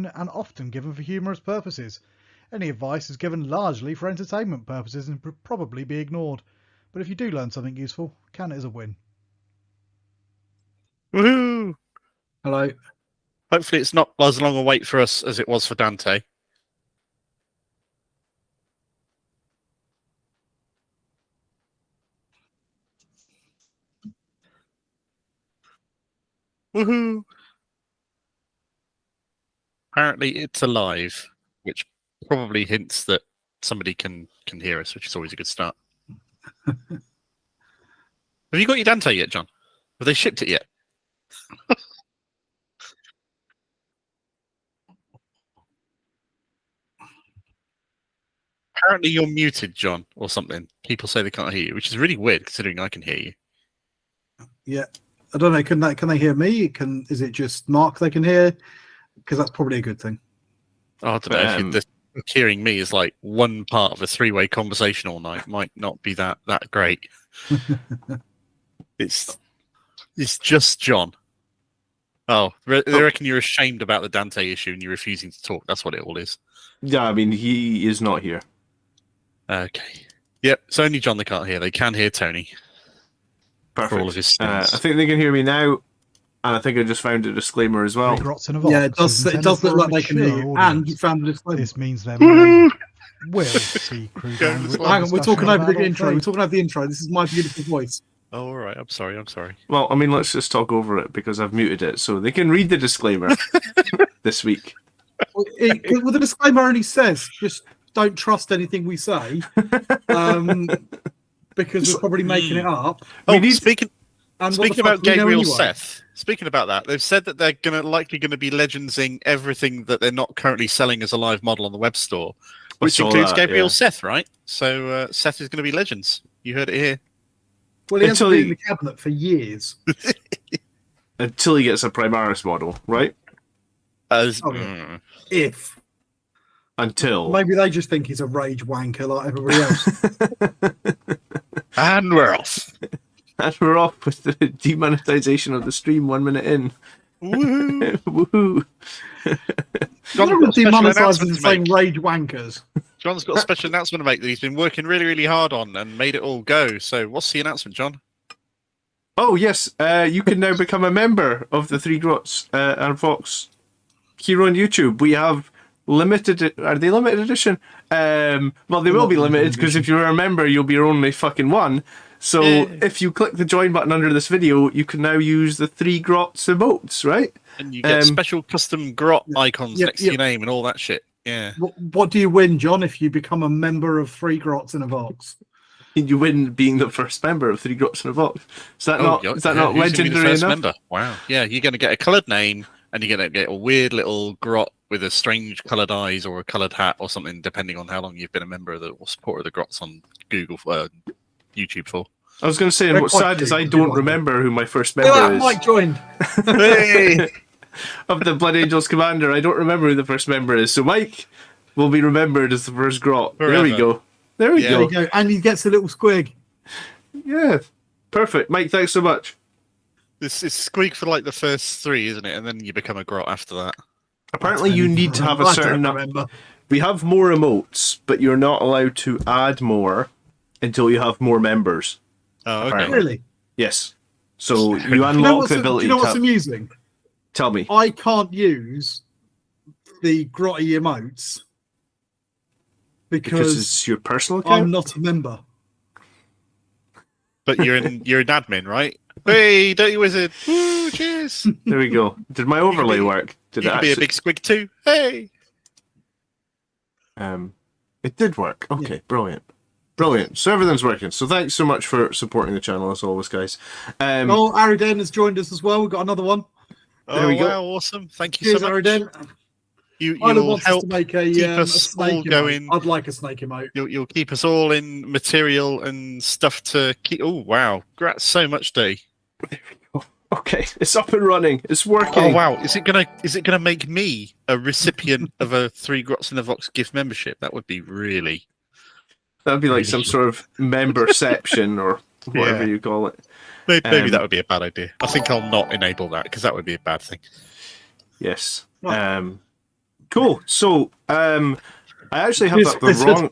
known and often given for humorous purposes. Any advice is given largely for entertainment purposes and would probably be ignored. But if you do learn something useful, count it as a win. Woohoo! Hello. Hopefully it's not as long a wait for us as it was for Dante. Woohoo! Apparently it's alive, which probably hints that somebody can hear us, which is always a good start. Have you got your Dante yet, John? Have they shipped it yet? Apparently you're muted, John, or something. People say they can't hear you, which is really weird considering I can hear you. Yeah, I don't know. Can they hear me? Is it just Mark they can hear? Because that's probably a good thing. Oh, I don't know. If hearing me is like one part of a three-way conversation all night, might not be that great. It's just John. Oh, they reckon you're ashamed about the Dante issue and you're refusing to talk. That's what it all is. Yeah, I mean, he is not here. Okay. Yep, it's only John they can't hear. They can hear Tony. Perfect. For all of his sins. I think they can hear me now, and I think I just found a disclaimer as well. Yeah, it does look like they can hear you. And you found the disclaimer. This means they will see crew down. Hang on, we're talking over the intro. We're talking over the intro. This is my beautiful voice. Oh, all right. I'm sorry. Well, I mean, let's just talk over it because I've muted it, so they can read the disclaimer this week. Well, the disclaimer only says just don't trust anything we say, because we're probably making it up. Speaking about Gabriel Seth. Speaking about that, they've said that they're likely going to be legendsing everything that they're not currently selling as a live model on the web store, which includes Gabriel Seth, right? So Seth is going to be Legends. You heard it here. Well, he hasn't been in the cabinet for years. Until he gets a Primaris model, right? Until. Maybe they just think he's a rage wanker like everybody else. And we're off. And we're off with the demonetization of the stream 1 minute in. Woohoo! Woohoo! John's demonetizing the same rage wankers. John's got a special announcement to make that he's been working really, really hard on and made it all go. So what's the announcement, John? Oh, yes. You can now become a member of the Three Grots and Fox here on YouTube. We have limited... Are they limited edition? Well, they will be limited because if you're a member, you'll be your only fucking one. So if you click the join button under this video, you can now use the Three Grots emotes, right? And you get special custom grot icons next to your name and all that shit. Yeah. What do you win, John, if you become a member of Three Grots in a Vox? You win being the first member of Three Grots in a Vox. Is that not legendary enough? Member? Wow. Yeah, you're going to get a coloured name and you're going to get a weird little grot with a strange coloured eyes or a coloured hat or something, depending on how long you've been a member of or supporter of the Grots on YouTube for. I was going to say, and what's sad is I don't remember who my first member is. Mike joined. Hey! Of the Blood Angels Commander. I don't remember who the first member is. So Mike will be remembered as the first Grot. Forever. There we go. There we go. And he gets a little squig. Yeah. Perfect. Mike, thanks so much. This is squeak for like the first three, isn't it? And then you become a Grot after that. Apparently you need to have a certain number. We have more emotes, but you're not allowed to add more until you have more members. Oh, okay. Apparently. Really? Yes. So you unlock the ability. Do you know what's amusing? Tell me. I can't use the grotty emotes because it's your personal account? I'm not a member. But you're an admin, right? Hey, Dirty Wizard! Woo, cheers! There we go. Did my overlay work? Did you it be a big squig too? Hey! It did work. Okay, brilliant. Brilliant. So everything's working. So thanks so much for supporting the channel as always, guys. Aridan has joined us as well. We've got another one. There we go. Wow, awesome. Thank you so much. Aridan. You will help to make keep us all going. I'd like a snake emote. You'll keep us all in material and stuff to keep. Oh, wow. Congrats so much, D. There we go. Okay, it's up and running. It's working. Oh wow! Is it gonna make me a recipient of a Three Grots in the Vox gift membership? That would be really. That'd be like some sort of memberception or whatever you call it. Maybe that would be a bad idea. I think I'll not enable that because that would be a bad thing. Yes. Cool. So, I actually have the wrong.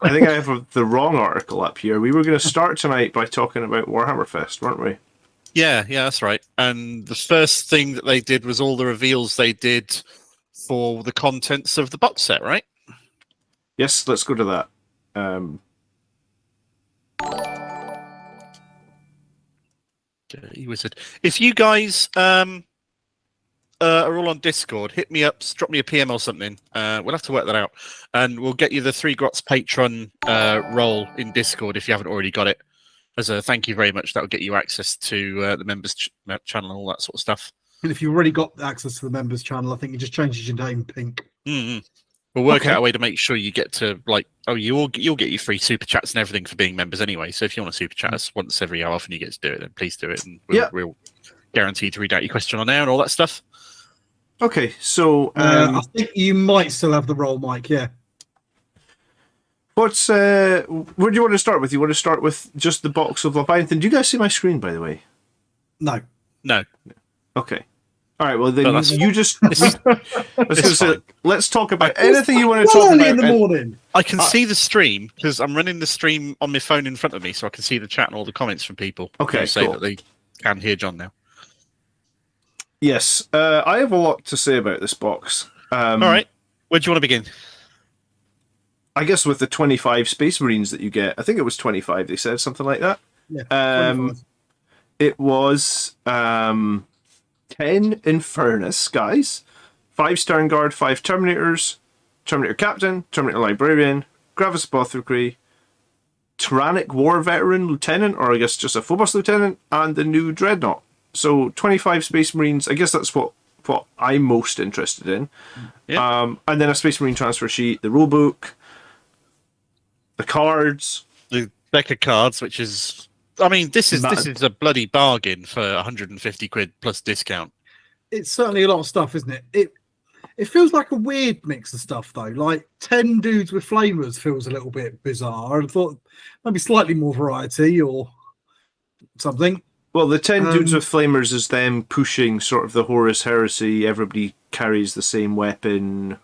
I think I have the wrong article up here. We were going to start tonight by talking about Warhammer Fest, weren't we? Yeah, that's right. And the first thing that they did was all the reveals they did for the contents of the box set, right? Yes, let's go to that. Dirty wizard. If you guys are all on Discord, hit me up, drop me a PM or something. We'll have to work that out, and we'll get you the 3 Grots Patron role in Discord if you haven't already got it. As a thank you very much, that will get you access to the members channel and all that sort of stuff. And if you've already got access to the members channel, I think it just changes your name pink. Mm-hmm. We'll work out a way to make sure you get to you'll get your free super chats and everything for being members anyway. So if you want to super chat us once every how often you get to do it, then please do it, and we'll guarantee to read out your question on air and all that stuff. Okay, so I think you might still have the role, Mike. Yeah. What's where do you want to start with? You want to start with just the box of Leviathan? Do you guys see my screen, by the way? No. Okay. All right. Well, then you just. Let's talk about anything you want to talk about. In the morning. I can see the stream because I'm running the stream on my phone in front of me, so I can see the chat and all the comments from people. Okay. Who say that they can hear John now. Yes, I have a lot to say about this box. All right. Where do you want to begin? I guess with the 25 Space Marines that you get. I think it was 25. They said something like that. Yeah. It was 10 Infernus guys, 5 Stern Guard, 5 Terminators, Terminator Captain, Terminator Librarian, Gravis Apothecary, Tyrannic War Veteran Lieutenant, or I guess just a Phobos Lieutenant, and the new Dreadnought. So 25 Space Marines. I guess that's what I'm most interested in. Yeah. And then a Space Marine transfer sheet, the rulebook, the cards, the deck of cards, which is, I mean, this is a bloody bargain for 150 quid plus discount. It's certainly a lot of stuff, isn't it? It feels like a weird mix of stuff though. Like 10 dudes with flamers feels a little bit bizarre. I thought maybe slightly more variety or something. Well, the 10 dudes with flamers is them pushing sort of the Horus Heresy. Everybody carries the same weapon.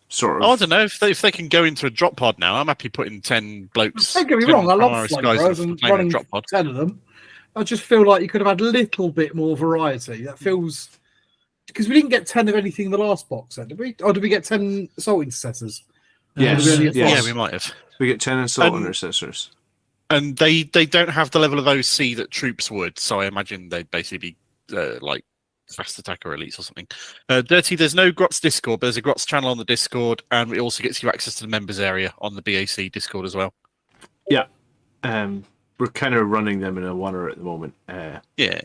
Sort of. I don't know if they can go into a drop pod now. I'm happy putting 10 blokes. Don't get me wrong, I love flamethrowers and running drop pod. 10 of them. I just feel like you could have had a little bit more variety. That feels because we didn't get 10 of anything in the last box set, did we? Or did we get 10 assault intercessors? Yes. Yeah, we might have. We get 10 assault intercessors. And they don't have the level of OC that troops would, so I imagine they'd basically be like fast attacker elites or something. Dirty, there's no Grots Discord, but there's a Grots channel on the Discord, and it also gets you access to the members area on the BAC Discord as well. Yeah. We're kind of running them in a oneer at the moment. Yeah.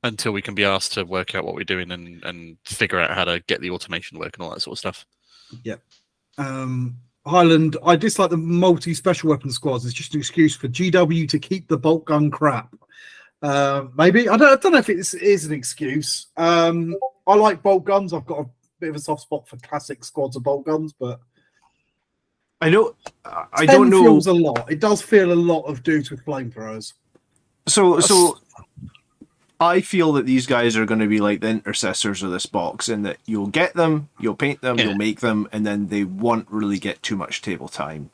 Until we can be asked to work out what we're doing and figure out how to get the automation work and all that sort of stuff. Yeah. Highland, I dislike the multi-special weapon squads. It's just an excuse for GW to keep the bolt gun crap. Maybe. I don't know if it is an excuse. I like bolt guns. I've got a bit of a soft spot for classic squads of bolt guns, but I don't know. Feels a lot. It does feel a lot of dudes with flamethrowers. So I feel that these guys are going to be like the intercessors of this box, in that you'll get them, you'll paint them, you'll make them, and then they won't really get too much table time.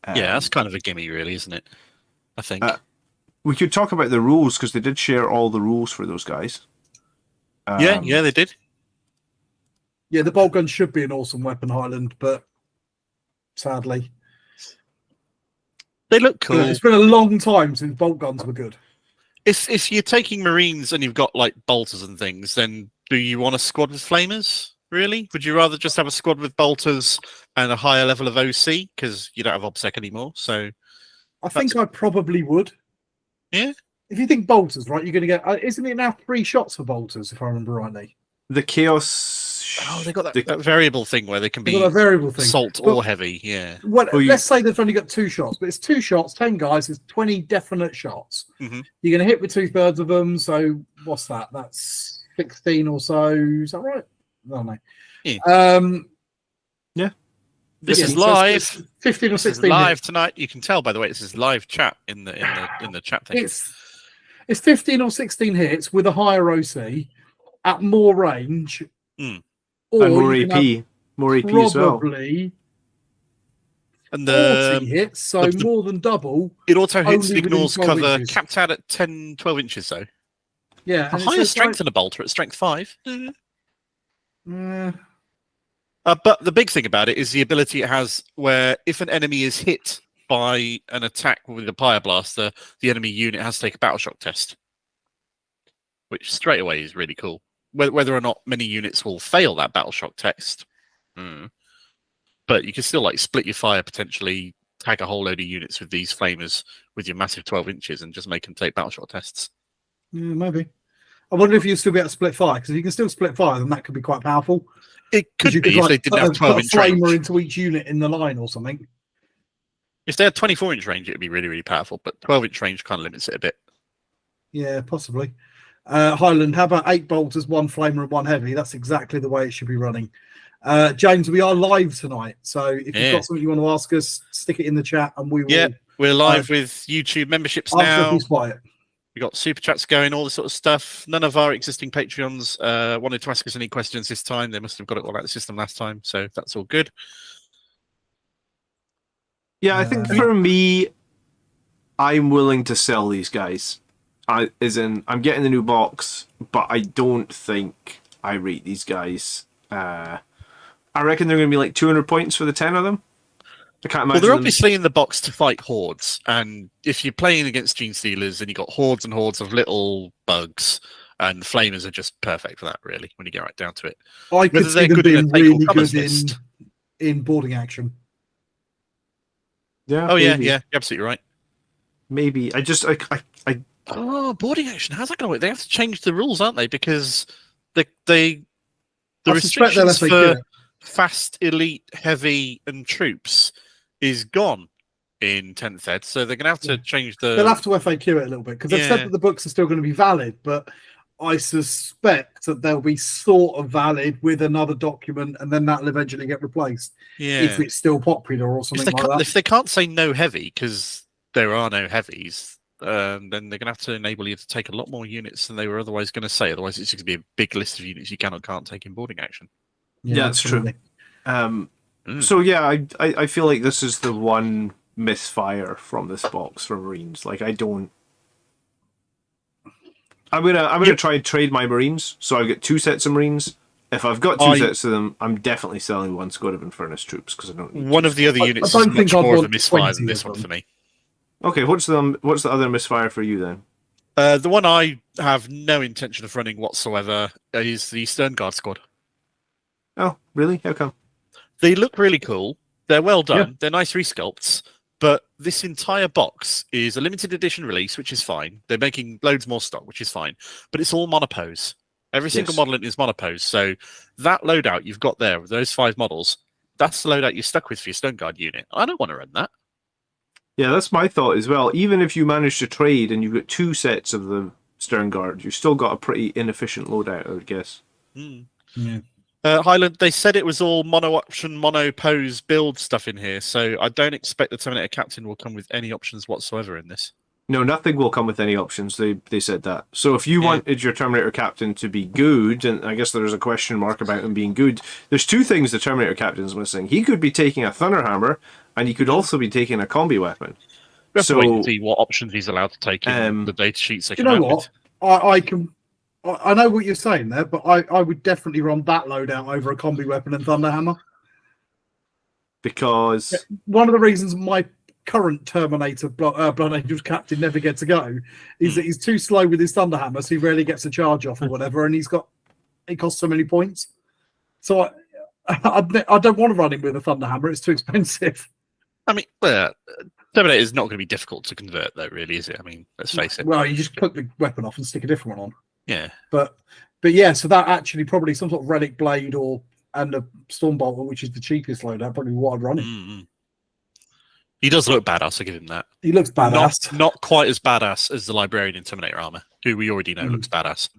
Yeah, that's kind of a gimme, really, isn't it? I think. We could talk about the rules, because they did share all the rules for those guys. Yeah, they did. Yeah, the bolt gun should be an awesome weapon, Highland, but sadly. They look cool. It's been a long time since bolt guns were good. If you're taking Marines and you've got like bolters and things, then do you want a squad with flamers? Really? Would you rather just have a squad with bolters and a higher level of OC because you don't have OBSEC anymore? So I think I probably would. Yeah. If you think bolters, right, you're going to get. Isn't it now 3 shots for bolters? If I remember rightly. The chaos. Oh, they got that variable thing where they can be a variable thing. Salt or heavy. Yeah. Well, let's say they've only got 2 shots, but it's 2 shots, 10 guys, it's 20 definite shots. Mm-hmm. You're going to hit with 2/3 of them. So what's that? That's 16 or so. Is that right? I don't know. Yeah. Yeah. This is live. 15 or 16 live hits. tonight. You can tell by the way this is live chat in the chat thing. It's 15 or 16 hits with a higher OC at more range. Mm. Or and more AP. more AP as well. Probably And 40 hits, so more than double. It auto hits only and ignores 12 cover, inches. capped out at 10, 12 inches, though. Yeah. A And higher strength than a bolter at strength 5. But the big thing about it is the ability it has where if an enemy is hit by an attack with a Pyre Blaster, the enemy unit has to take a battle shock test. Which straight away is really cool. Whether or not many units will fail that battle shock test. But you can still like split your fire, potentially tag a whole load of units with these flamers with your massive 12 inches and just make them take battle shock tests. Yeah, maybe. I wonder if you'll still be able to split fire, because if you can still split fire, then that could be quite powerful. It could be if they didn't have 12-inch range. Flamer range. into each unit in the line or something. If they had 24-inch range, it would be really, really powerful. But 12-inch range kind of limits it a bit. Yeah, possibly. Highland, how about 8 bolters, 1 flamer and 1 heavy? That's exactly the way it should be running. James, we are live tonight, so if you've got something you want to ask us, stick it in the chat and we will. Yeah, we're live with YouTube memberships now. We've got super chats going, all this sort of stuff. None of our existing Patreons wanted to ask us any questions this time. They must have got it all out of the system last time, so that's all good. Yeah, I think for me, I'm willing to sell these guys. I'm getting the new box, but I don't think I rate these guys. I reckon they're going to be like 200 points for the 10 of them. I can't imagine. Well, they're obviously in the box to fight hordes, and if you're playing against Gene Stealers and you've got hordes and hordes of little bugs, and flamers are just perfect for that, really, when you get right down to it. I could see them being really good in boarding action. Yeah. Oh, maybe. Yeah, you're absolutely right. Maybe. Oh, boarding action. How's that going to work? They have to change the rules, aren't they? Because the restrictions for fast, elite, heavy, and troops is gone in 10th ed, so they're going to have to change the... They'll have to FAQ it a little bit, because they've said that the books are still going to be valid, but I suspect that they'll be sort of valid with another document, and then that'll eventually get replaced. Yeah. If it's still popular or something like that. If they can't say no heavy, because there are no heavies, then they're going to have to enable you to take a lot more units than they were otherwise going to say. Otherwise, it's just going to be a big list of units you can or can't take in boarding action. Yeah, that's true. So yeah, I feel like this is the one misfire from this box for Marines. Like I'm gonna try and trade my Marines. So I've got 2 sets of Marines. If I've got 2 sets of them, I'm definitely selling 1 Squad of Infernus troops because I don't need one of the other units is much more of a misfire than this one for me. Okay, what's the other misfire for you then? The one I have no intention of running whatsoever is the Stern Guard Squad. Oh, really? How come? They look really cool. They're well done. Yeah. They're nice resculpts. But this entire box is a limited edition release, which is fine. They're making loads more stock, which is fine. But it's all monopose. Every single model in it is monopose. So that loadout you've got there, those 5 models, that's the loadout you're stuck with for your Stone Guard unit. I don't want to run that. Yeah, that's my thought as well. Even if you manage to trade and you've got 2 sets of the Stern Guard, you've still got a pretty inefficient loadout, I would guess. Yeah. Highland, they said it was all mono option, mono pose build stuff in here, so I don't expect the Terminator Captain will come with any options whatsoever in this. No, nothing will come with any options. They said that. So if you wanted your Terminator Captain to be good, and I guess there's a question mark about him being good, there's 2 things the Terminator Captain's missing. He could be taking a Thunderhammer, and he could also be taking a combi weapon. We have to wait and see what options he's allowed to take in the data sheets. You know what? I know what you're saying there, but I would definitely run that loadout over a combi weapon and Thunderhammer. Because one of the reasons my current Terminator Blood Angels captain never gets a go is that he's too slow with his Thunderhammer, so he rarely gets a charge off or whatever, and it costs so many points. So I don't want to run him with a Thunderhammer; it's too expensive. I mean, Terminator is not going to be difficult to convert, though, really, is it? I mean, let's face it. Well, you just cook the weapon off and stick a different one on. Yeah, but yeah, so that actually probably some sort of relic blade and a Stormbolter, which is the cheapest loadout, probably what I'd run him. He does look badass, I give him that. He looks badass. Not quite as badass as the Librarian in Terminator armor, who we already know looks badass.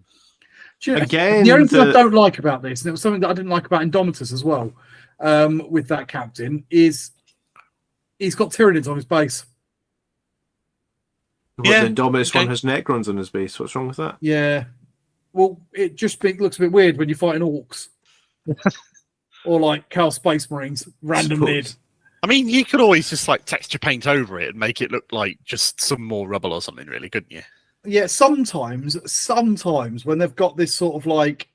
Again, the only thing I don't like about this, and it was something that I didn't like about Indomitus as well, with that captain, is he's got Tyranids on his base. The Indominus one has Necrons on his base. What's wrong with that? Yeah. Well, it just looks a bit weird when you're fighting orcs. Or like Chaos Space Marines, random lid. I mean, you could always just like texture paint over it and make it look like just some more rubble or something, really, couldn't you? Yeah, sometimes when they've got this sort of like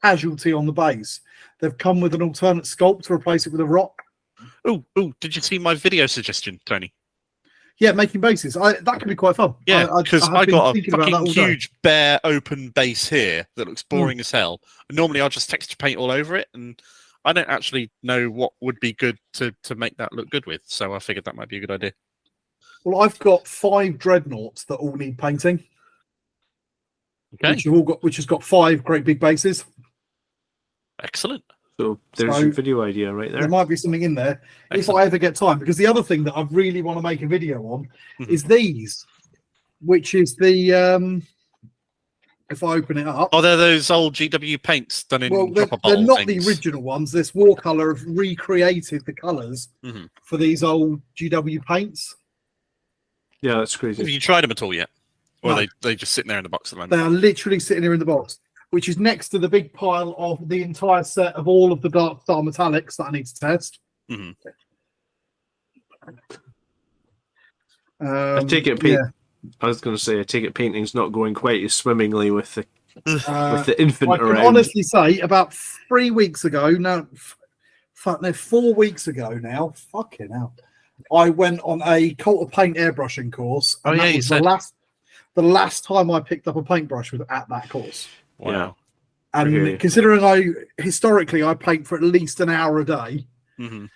casualty on the base, they've come with an alternate sculpt to replace it with a rock. Oh, did you see my video suggestion, Tony? Yeah, making bases. That could be quite fun. Yeah, because I got a fucking huge bare open base here that looks boring as hell. Normally I'll just texture paint all over it, and I don't actually know what would be good to make that look good with, so I figured that might be a good idea. Well, I've got 5 dreadnoughts that all need painting. Okay. Which has got 5 great big bases. Excellent. So there's your video idea right there. There might be something in there if I ever get time. Because the other thing that I really want to make a video on is these, which is the if I open it up. Oh, they're those old GW paints done in dropper bottle they're not things. The original ones. This Warcolor have recreated the colours for these old GW paints. Yeah, that's crazy. Have you tried them at all yet? Or No. are they just sitting there in the box at the moment? They are literally sitting here in the box, which is next to the big pile of the entire set of all of the Dark Star metallics that I need to test. I take it I was going to say, I take it painting's not going quite as swimmingly with the infant I can around. honestly say, about 3 weeks ago, no, 4 weeks ago now, fucking hell, I went on a Cult of Paint airbrushing course. And that was the last time I picked up a paintbrush was at that course. Wow. Yeah. And considering historically I paint for at least an hour a day. Yeah,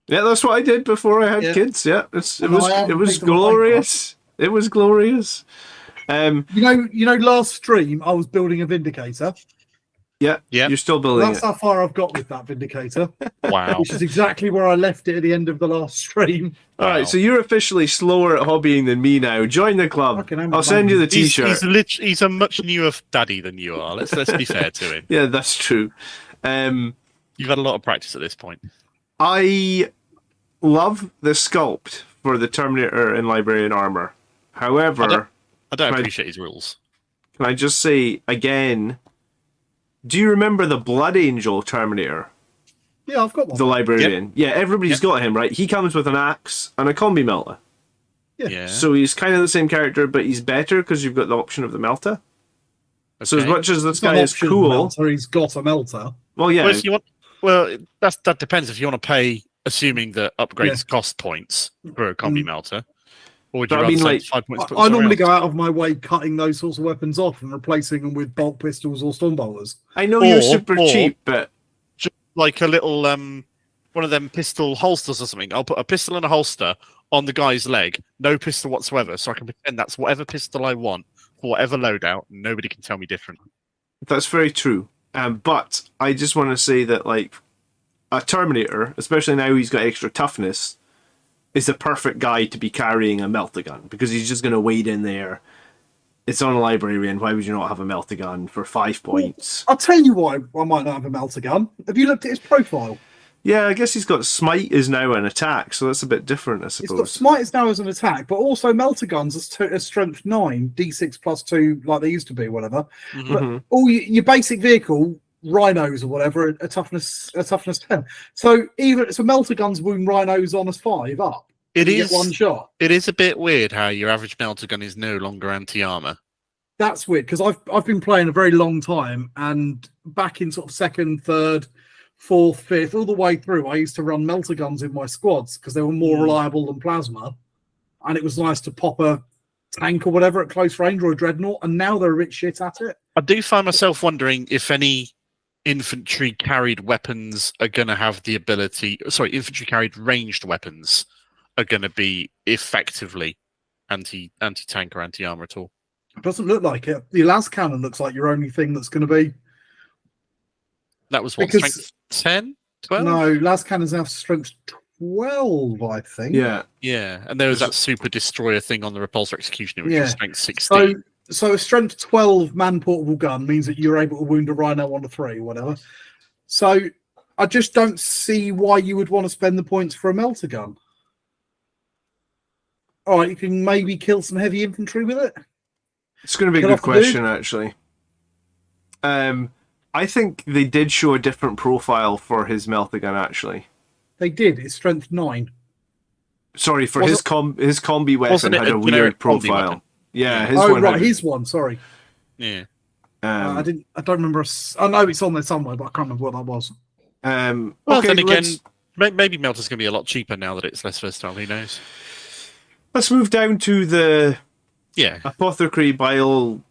that's what I did before I had kids. Yeah, it was glorious. It was glorious. You know, last stream I was building a Vindicator. Yeah. You're still building That's how far I've got with that Vindicator. Wow. Which is exactly where I left it at the end of the last stream. All right, so you're officially slower at hobbying than me now. Join the club. I'll send you the T-shirt. He's a much newer daddy than you are. Let's be fair to him. Yeah, that's true. You've had a lot of practice at this point. I love the sculpt for the Terminator in Librarian armor. However, I don't appreciate his rules. Can I just say again? Do you remember the Blood Angel Terminator? Yeah, I've got one. The Librarian. Yeah, everybody's got him, right? He comes with an axe and a combi melter. Yeah. So he's kind of the same character, but he's better because you've got the option of the melter. Okay. So as much as this guy is cool, melter, he's got a melter. Well, yeah. Well, if you want, that depends. If you want to pay, assuming that upgrades cost points for a combi melter, or would you rather save 5 points? I normally go out of my way cutting those sorts of weapons off and replacing them with bolt pistols or stormbolters. I know you're super cheap, but just like a little one of them pistol holsters or something. I'll put a pistol and a holster on the guy's leg, no pistol whatsoever, so I can pretend that's whatever pistol I want for whatever loadout, and nobody can tell me different. That's very true. But I just want to say that, like, a Terminator, especially now he's got extra toughness, is the perfect guy to be carrying a melter gun because he's just going to wade in there. It's on a Librarian. Why would you not have a melter gun for 5 points? I'll tell you why I might not have a melter gun. Have you looked at his profile? Yeah, I guess he's got Smite is now an attack, so that's a bit different, I suppose. He's got Smite is now as an attack, but also melter guns are strength 9, d6 plus 2, like they used to be, whatever. But all your basic vehicle, rhinos or whatever, a toughness 10. So melter guns wound rhinos on as 5 up. It is get one shot. It is a bit weird how your average melter gun is no longer anti-armor. That's weird because I've been playing a very long time, and back in sort of 2nd, 3rd, 4th, 5th, all the way through, I used to run melter guns in my squads because they were more reliable than plasma, and it was nice to pop a tank or whatever at close range or a dreadnought. And now they're a bit shit at it. I do find myself wondering if any infantry carried weapons are going to have the ability. Sorry, infantry carried ranged weapons are going to be effectively anti-tank or anti-armor at all. It doesn't look like it. The las cannon looks like your only thing that's going to be. That was what, strength 10, 12? No, las cannons now strength 12, I think. Yeah, and there was that super destroyer thing on the repulsor executioner, which was strength 16. So a strength 12 man portable gun means that you're able to wound a rhino on a 3 or whatever. So I just don't see why you would want to spend the points for a melter gun. All right, you can maybe kill some heavy infantry with it. It's going to be a good question, actually. I think they did show a different profile for his Meltagun, actually. They did. It's strength 9. Sorry, for his combi weapon had a weird profile. Yeah, his one. Right, his one. Sorry. Yeah. I don't remember. I know it's on there somewhere, but I can't remember what that was. Well, okay, then again, maybe Melta's going to be a lot cheaper now that it's less versatile. Who knows? Let's move down to the apothecary biologists.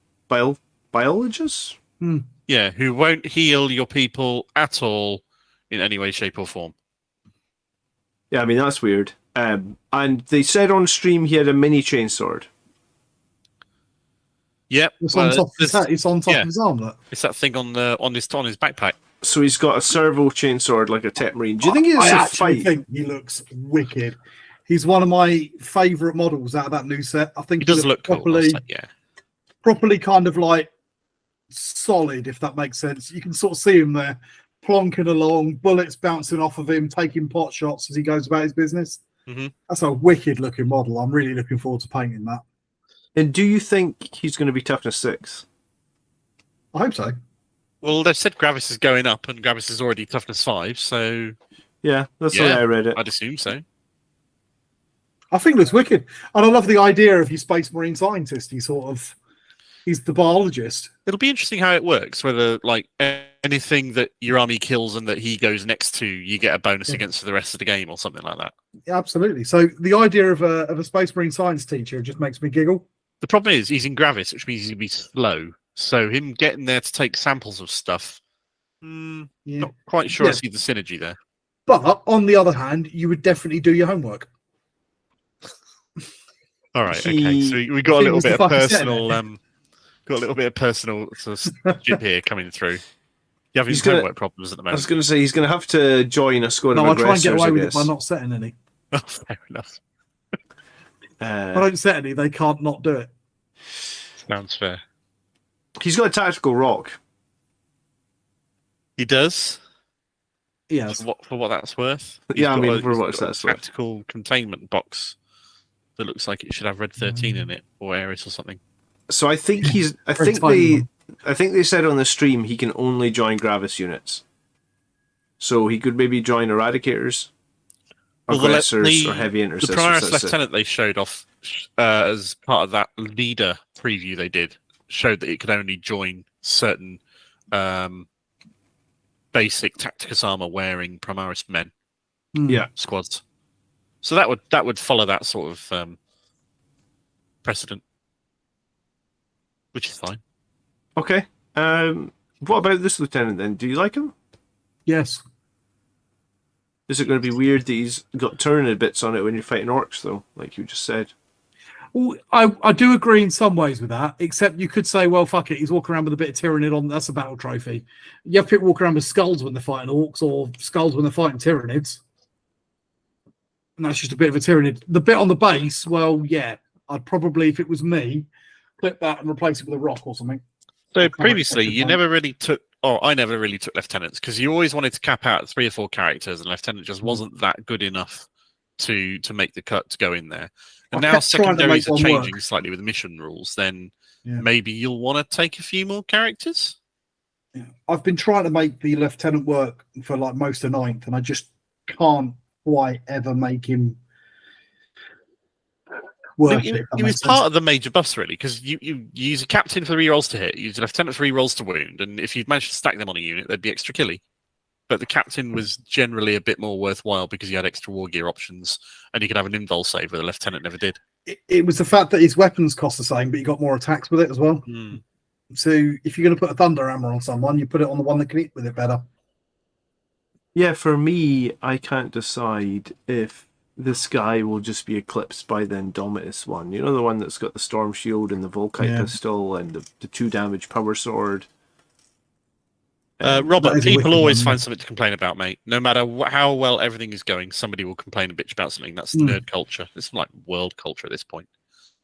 Yeah, who won't heal your people at all in any way, shape, or form. Yeah, I mean, that's weird. And they said on stream he had a mini chainsword. Yep. It's on top of his armlet. It's that thing on his backpack. So he's got a servo chainsword like a Tech Marine. Do you think I think he looks wicked. He's one of my favourite models out of that new set. I think he does look properly, cool, properly kind of like solid, if that makes sense. You can sort of see him there plonking along, bullets bouncing off of him, taking pot shots as he goes about his business. Mm-hmm. That's a wicked looking model. I'm really looking forward to painting that. And do you think he's going to be toughness 6? I hope so. Well, they've said Gravis is going up, and Gravis is already toughness 5, so... Yeah, that's the way I read it. I'd assume so. I think it looks wicked. And I love the idea of his Space Marine scientist. He's the biologist. It'll be interesting how it works, whether, like, anything that your army kills and that he goes next to, you get a bonus against for the rest of the game or something like that. Yeah, absolutely. So the idea of a Space Marine science teacher just makes me giggle. The problem is he's in Gravis, which means he's going to be slow. So him getting there to take samples of stuff, not quite sure I see the synergy there. But on the other hand, you would definitely do your homework. All right, okay. So we got a little bit of personal, sort of jib here coming through. You have his homework problems at the moment. I was going to say he's going to have to join a squad of aggressors. No, I'll try and get away with it by not setting any. Oh, fair enough. If I don't set any, they can't not do it. Sounds fair. He's got a tactical rock. He does? Yes. For what that's worth? For what that's worth. Tactical containment box that looks like it should have Red 13 in it, or Ares or something. So I think I think they said on the stream he can only join Gravis units. So he could maybe join Eradicators, Aggressors, or Heavy Intercessors. The Primaris Lieutenant they showed off as part of that leader preview they did showed that it could only join certain basic Tacticus armor wearing Primaris men squads. So that would follow that sort of precedent, which is fine. Okay. What about this lieutenant then? Do you like him? Yes. Is it going to be weird that he's got Tyranid bits on it when you're fighting orcs, though, like you just said? Well, I do agree in some ways with that, except you could say, well, fuck it, he's walking around with a bit of Tyranid on, that's a battle trophy. You have people walking around with skulls when they're fighting orcs, or skulls when they're fighting Tyranids. And that's just a bit of a Tyranid. The bit on the base, well, yeah, I'd probably, if it was me, clip that and replace it with a rock or something. So previously, I never really took lieutenants, because you always wanted to cap out 3 or 4 characters, and lieutenant just wasn't that good enough to make the cut to go in there. And now secondaries are changing slightly with mission rules. Then maybe you'll want to take a few more characters. Yeah. I've been trying to make the lieutenant work for like most of 9th, and I just can't quite ever make him work. He was part of the major buffs, really, because you use a captain for 3 rolls to hit, you use a lieutenant for 3 rolls to wound, and if you'd managed to stack them on a unit, they'd be extra killy. But the captain was generally a bit more worthwhile because you had extra war gear options, and you could have an invul save where the lieutenant never did. It was the fact that his weapons cost the same, but you got more attacks with it as well. So if you're going to put a thunder hammer on someone, you put it on the one that can hit with it better. Yeah, for me, I can't decide if this guy will just be eclipsed by the Indomitus one. You know, the one that's got the Storm Shield and the Volkite pistol and the 2 damage power sword. Robert, people always find something to complain about, mate. No matter how well everything is going, somebody will complain and bitch about something. That's nerd culture. It's like world culture at this point.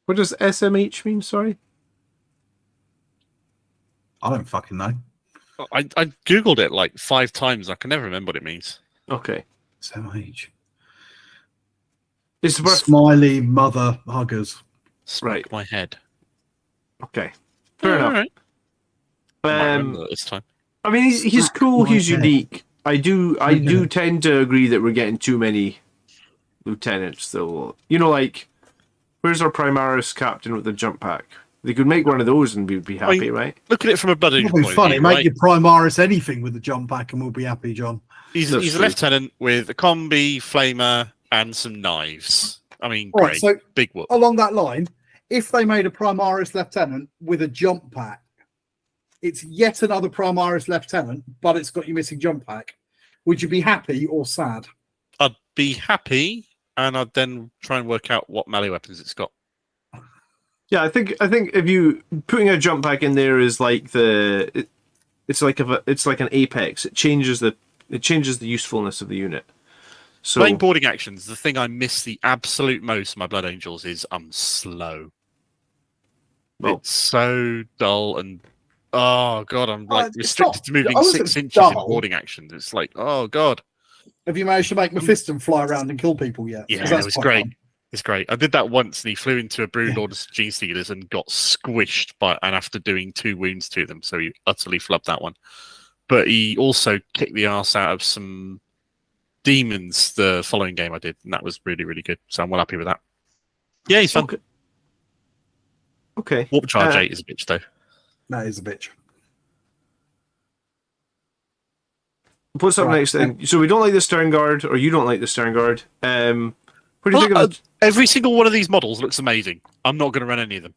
What does SMH mean? Sorry? I don't fucking know. I Googled it like 5 times. I can never remember what it means. Okay. SMH. It's Smiley Mother Huggers. Right. My head. Okay. Fair enough. All right. This time. I mean, he's cool. He's unique. I do tend to agree that we're getting too many lieutenants. Though, like, where's our Primaris captain with the jump pack? They could make one of those and we'd be happy, right? Look at it from a Blood Angel point of funny. view, Make right? your Primaris anything with the jump pack and we'll be happy, John. He's a lieutenant with a combi, flamer, and some knives. I mean, Right, great. so Big whoop. along that line, if they made a Primaris lieutenant with a jump pack, it's yet another Primaris lieutenant, but it's got your missing jump pack. Would you be happy or sad? I'd be happy, and I'd then try and work out what melee weapons it's got. Yeah, I think if you putting a jump pack in there is like it's like an apex. It changes the usefulness of the unit. So Playing boarding actions, the thing I miss the absolute most in my Blood Angels is I'm slow. Well, it's so dull and oh god, I'm like restricted to moving I 6 wasn't inches in dull. boarding actions. It's like, oh god. Have you managed to make Mephiston fly around and kill people yet? Yeah, 'Cause that's it was quite great. fun. It's great. I did that once, and he flew into a Broodlord of Gene Stealers and got squished and after doing 2 wounds to them, so he utterly flubbed that one. But he also kicked the arse out of some demons the following game I did, and that was really, really good. So I'm well happy with that. Yeah, he's fun. Okay. Warp Charge 8 is a bitch, though. That is a bitch. What's up next then? So we don't like the Stern Guard, or you don't like the Stern Guard. What do you think of every single one of these models looks amazing. I'm not going to run any of them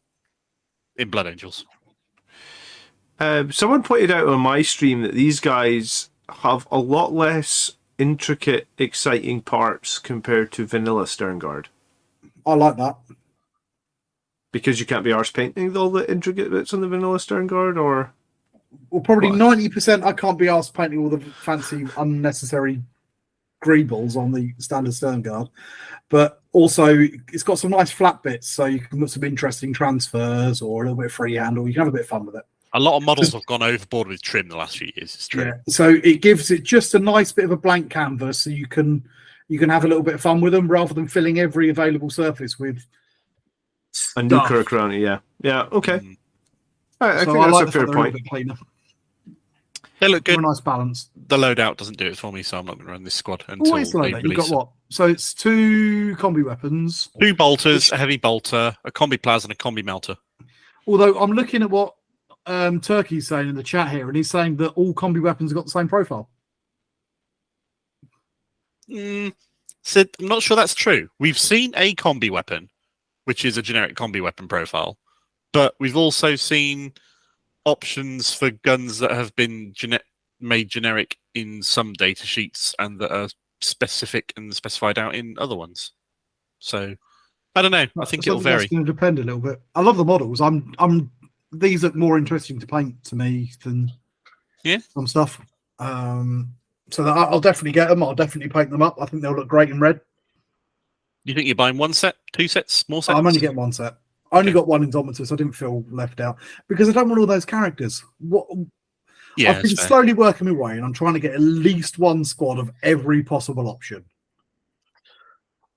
in Blood Angels. Someone pointed out on my stream that these guys have a lot less intricate, exciting parts compared to vanilla Stern Guard. I like that. Because you can't be arse painting all the intricate bits on the vanilla Stern Guard, or... Well, probably 90% I can't be asked painting all the fancy, unnecessary greebles on the standard Stern Guard. But also, it's got some nice flat bits, so you can put some interesting transfers or a little bit of freehand, or you can have a bit of fun with it. A lot of models have gone overboard with trim the last few years. It's true. Yeah. So it gives it just a nice bit of a blank canvas, so you can have a little bit of fun with them rather than filling every available surface with a nuker around it. Yeah. Okay. I think that's a fair point. They look good. A nice balance. The loadout doesn't do it for me, so I'm not going to run this squad until What is the loadout? You've got what? So it's 2 combi weapons, 2 bolters, a heavy bolter, a combi plas, and a combi melter. Although I'm looking at what Turkey's saying in the chat here, and he's saying that all combi weapons have got the same profile. So I'm not sure that's true. We've seen a combi weapon, which is a generic combi weapon profile, but we've also seen options for guns that have been made generic in some data sheets and that are specific and specified out in other ones. So I don't know. I think it'll vary. It's going to depend a little bit. I love the models. These look more interesting to paint to me than some stuff. So that I'll definitely get them. I'll definitely paint them up. I think they'll look great in red. You think you're buying 1 set, 2 sets, more sets? I'm only getting 1 set. I only got 1 Indomitus. I didn't feel left out because I don't want all those characters. I've been slowly working my way, and I'm trying to get at least 1 squad of every possible option.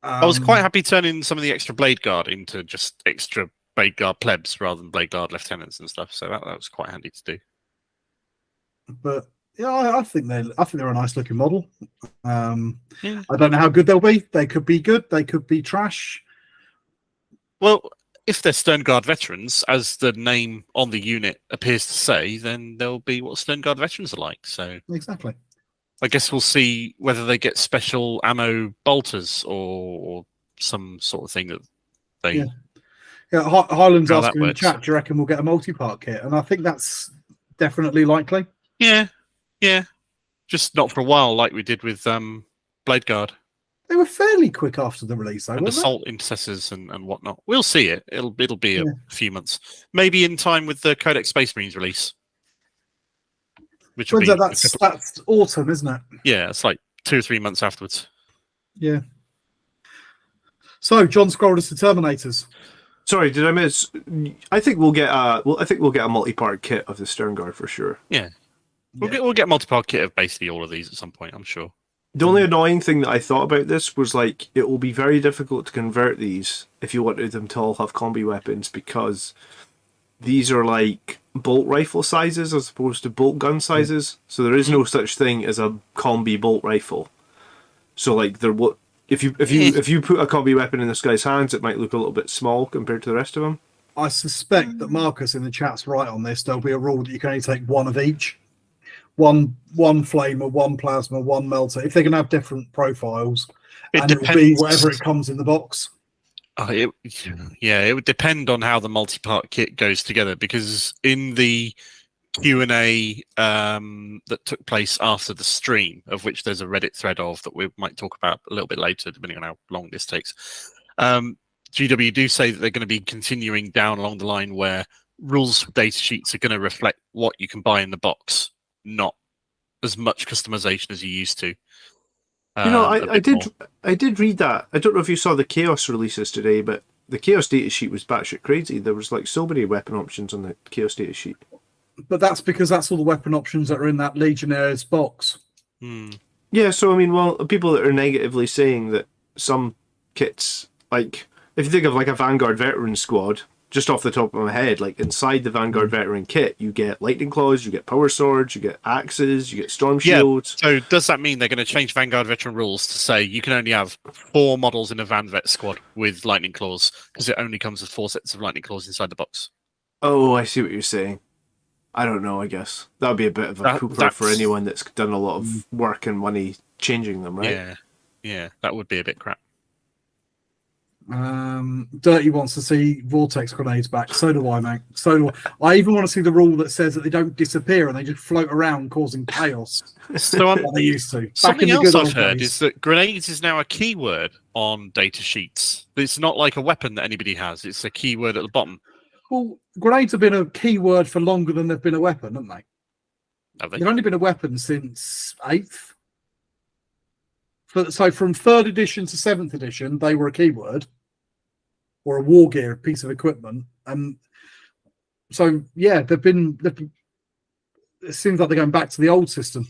I was quite happy turning some of the extra Blade Guard into just extra Blade Guard plebs rather than Blade Guard lieutenants and stuff. So that was quite handy to do. But yeah, I think they're a nice looking model. I don't know how good they'll be. They could be good. They could be trash. Well, if they're Stern Guard veterans, as the name on the unit appears to say, then they'll be what Stern Guard veterans are like. So exactly. I guess we'll see whether they get special ammo bolters or some sort of thing that they. Yeah, Highland's asking in the chat, do you reckon we'll get a multi-part kit? And I think that's definitely likely. Yeah. Just not for a while like we did with Blade Guard. They were fairly quick after the release, though, and assault intercessors and whatnot. We'll see it. It'll be a few months, maybe in time with the Codex Space Marines release, which will be that's autumn, isn't it? Yeah, it's like 2 or 3 months afterwards. Yeah. So John scrolled us to Terminators. Sorry, did I miss? I think we'll get a multi-part kit of the Stern Guard for sure. Yeah, we'll get a multi-part kit of basically all of these at some point, I'm sure. The only annoying thing that I thought about this was like it will be very difficult to convert these if you wanted them to all have combi weapons because these are like bolt rifle sizes as opposed to bolt gun sizes. So there is no such thing as a combi bolt rifle. So like if you put a combi weapon in this guy's hands, it might look a little bit small compared to the rest of them. I suspect that Marcus in the chat's right on this. There'll be a rule that you can only take one of each. One flamer, one plasma, one melter. If they're going to have different profiles, it will be whatever it comes in the box. It would depend on how the multi-part kit goes together, because in the Q&A that took place after the stream, of which there's a Reddit thread of that we might talk about a little bit later, depending on how long this takes, GW do say that they're going to be continuing down along the line where rules for data sheets are going to reflect what you can buy in the box, not as much customization as you used to. I did read that. I don't know if you saw the Chaos releases today, but the Chaos data sheet was batshit crazy. There was like so many weapon options on the Chaos data sheet. But that's because that's all the weapon options that are in that Legionnaires box. Yeah, so I mean, people that are negatively saying that some kits, like if you think of like a Vanguard veteran squad, just off the top of my head, like inside the Vanguard veteran kit, you get lightning claws, you get power swords, you get axes, you get storm shields. So does that mean they're going to change Vanguard veteran rules to say you can only have 4 models in a Van Vet squad with lightning claws because it only comes with 4 sets of lightning claws inside the box? Oh, I see what you're saying. I don't know, I guess. That would be a bit of a pooper for anyone that's done a lot of work and money changing them, right? Yeah, that would be a bit crap. Dirty wants to see vortex grenades back. So do I, mate. So do I. I even want to see the rule that says that they don't disappear and they just float around causing chaos. So like they used to. Something else I've heard is that grenades is now a keyword on data sheets. It's not like a weapon that anybody has. It's a keyword at the bottom. Well, grenades have been a keyword for longer than they've been a weapon, haven't they? Have they? They've only been a weapon since 8th. So from 3rd edition to 7th edition, they were a keyword or a war gear piece of equipment. And so, yeah, they've been. It seems like they're going back to the old system.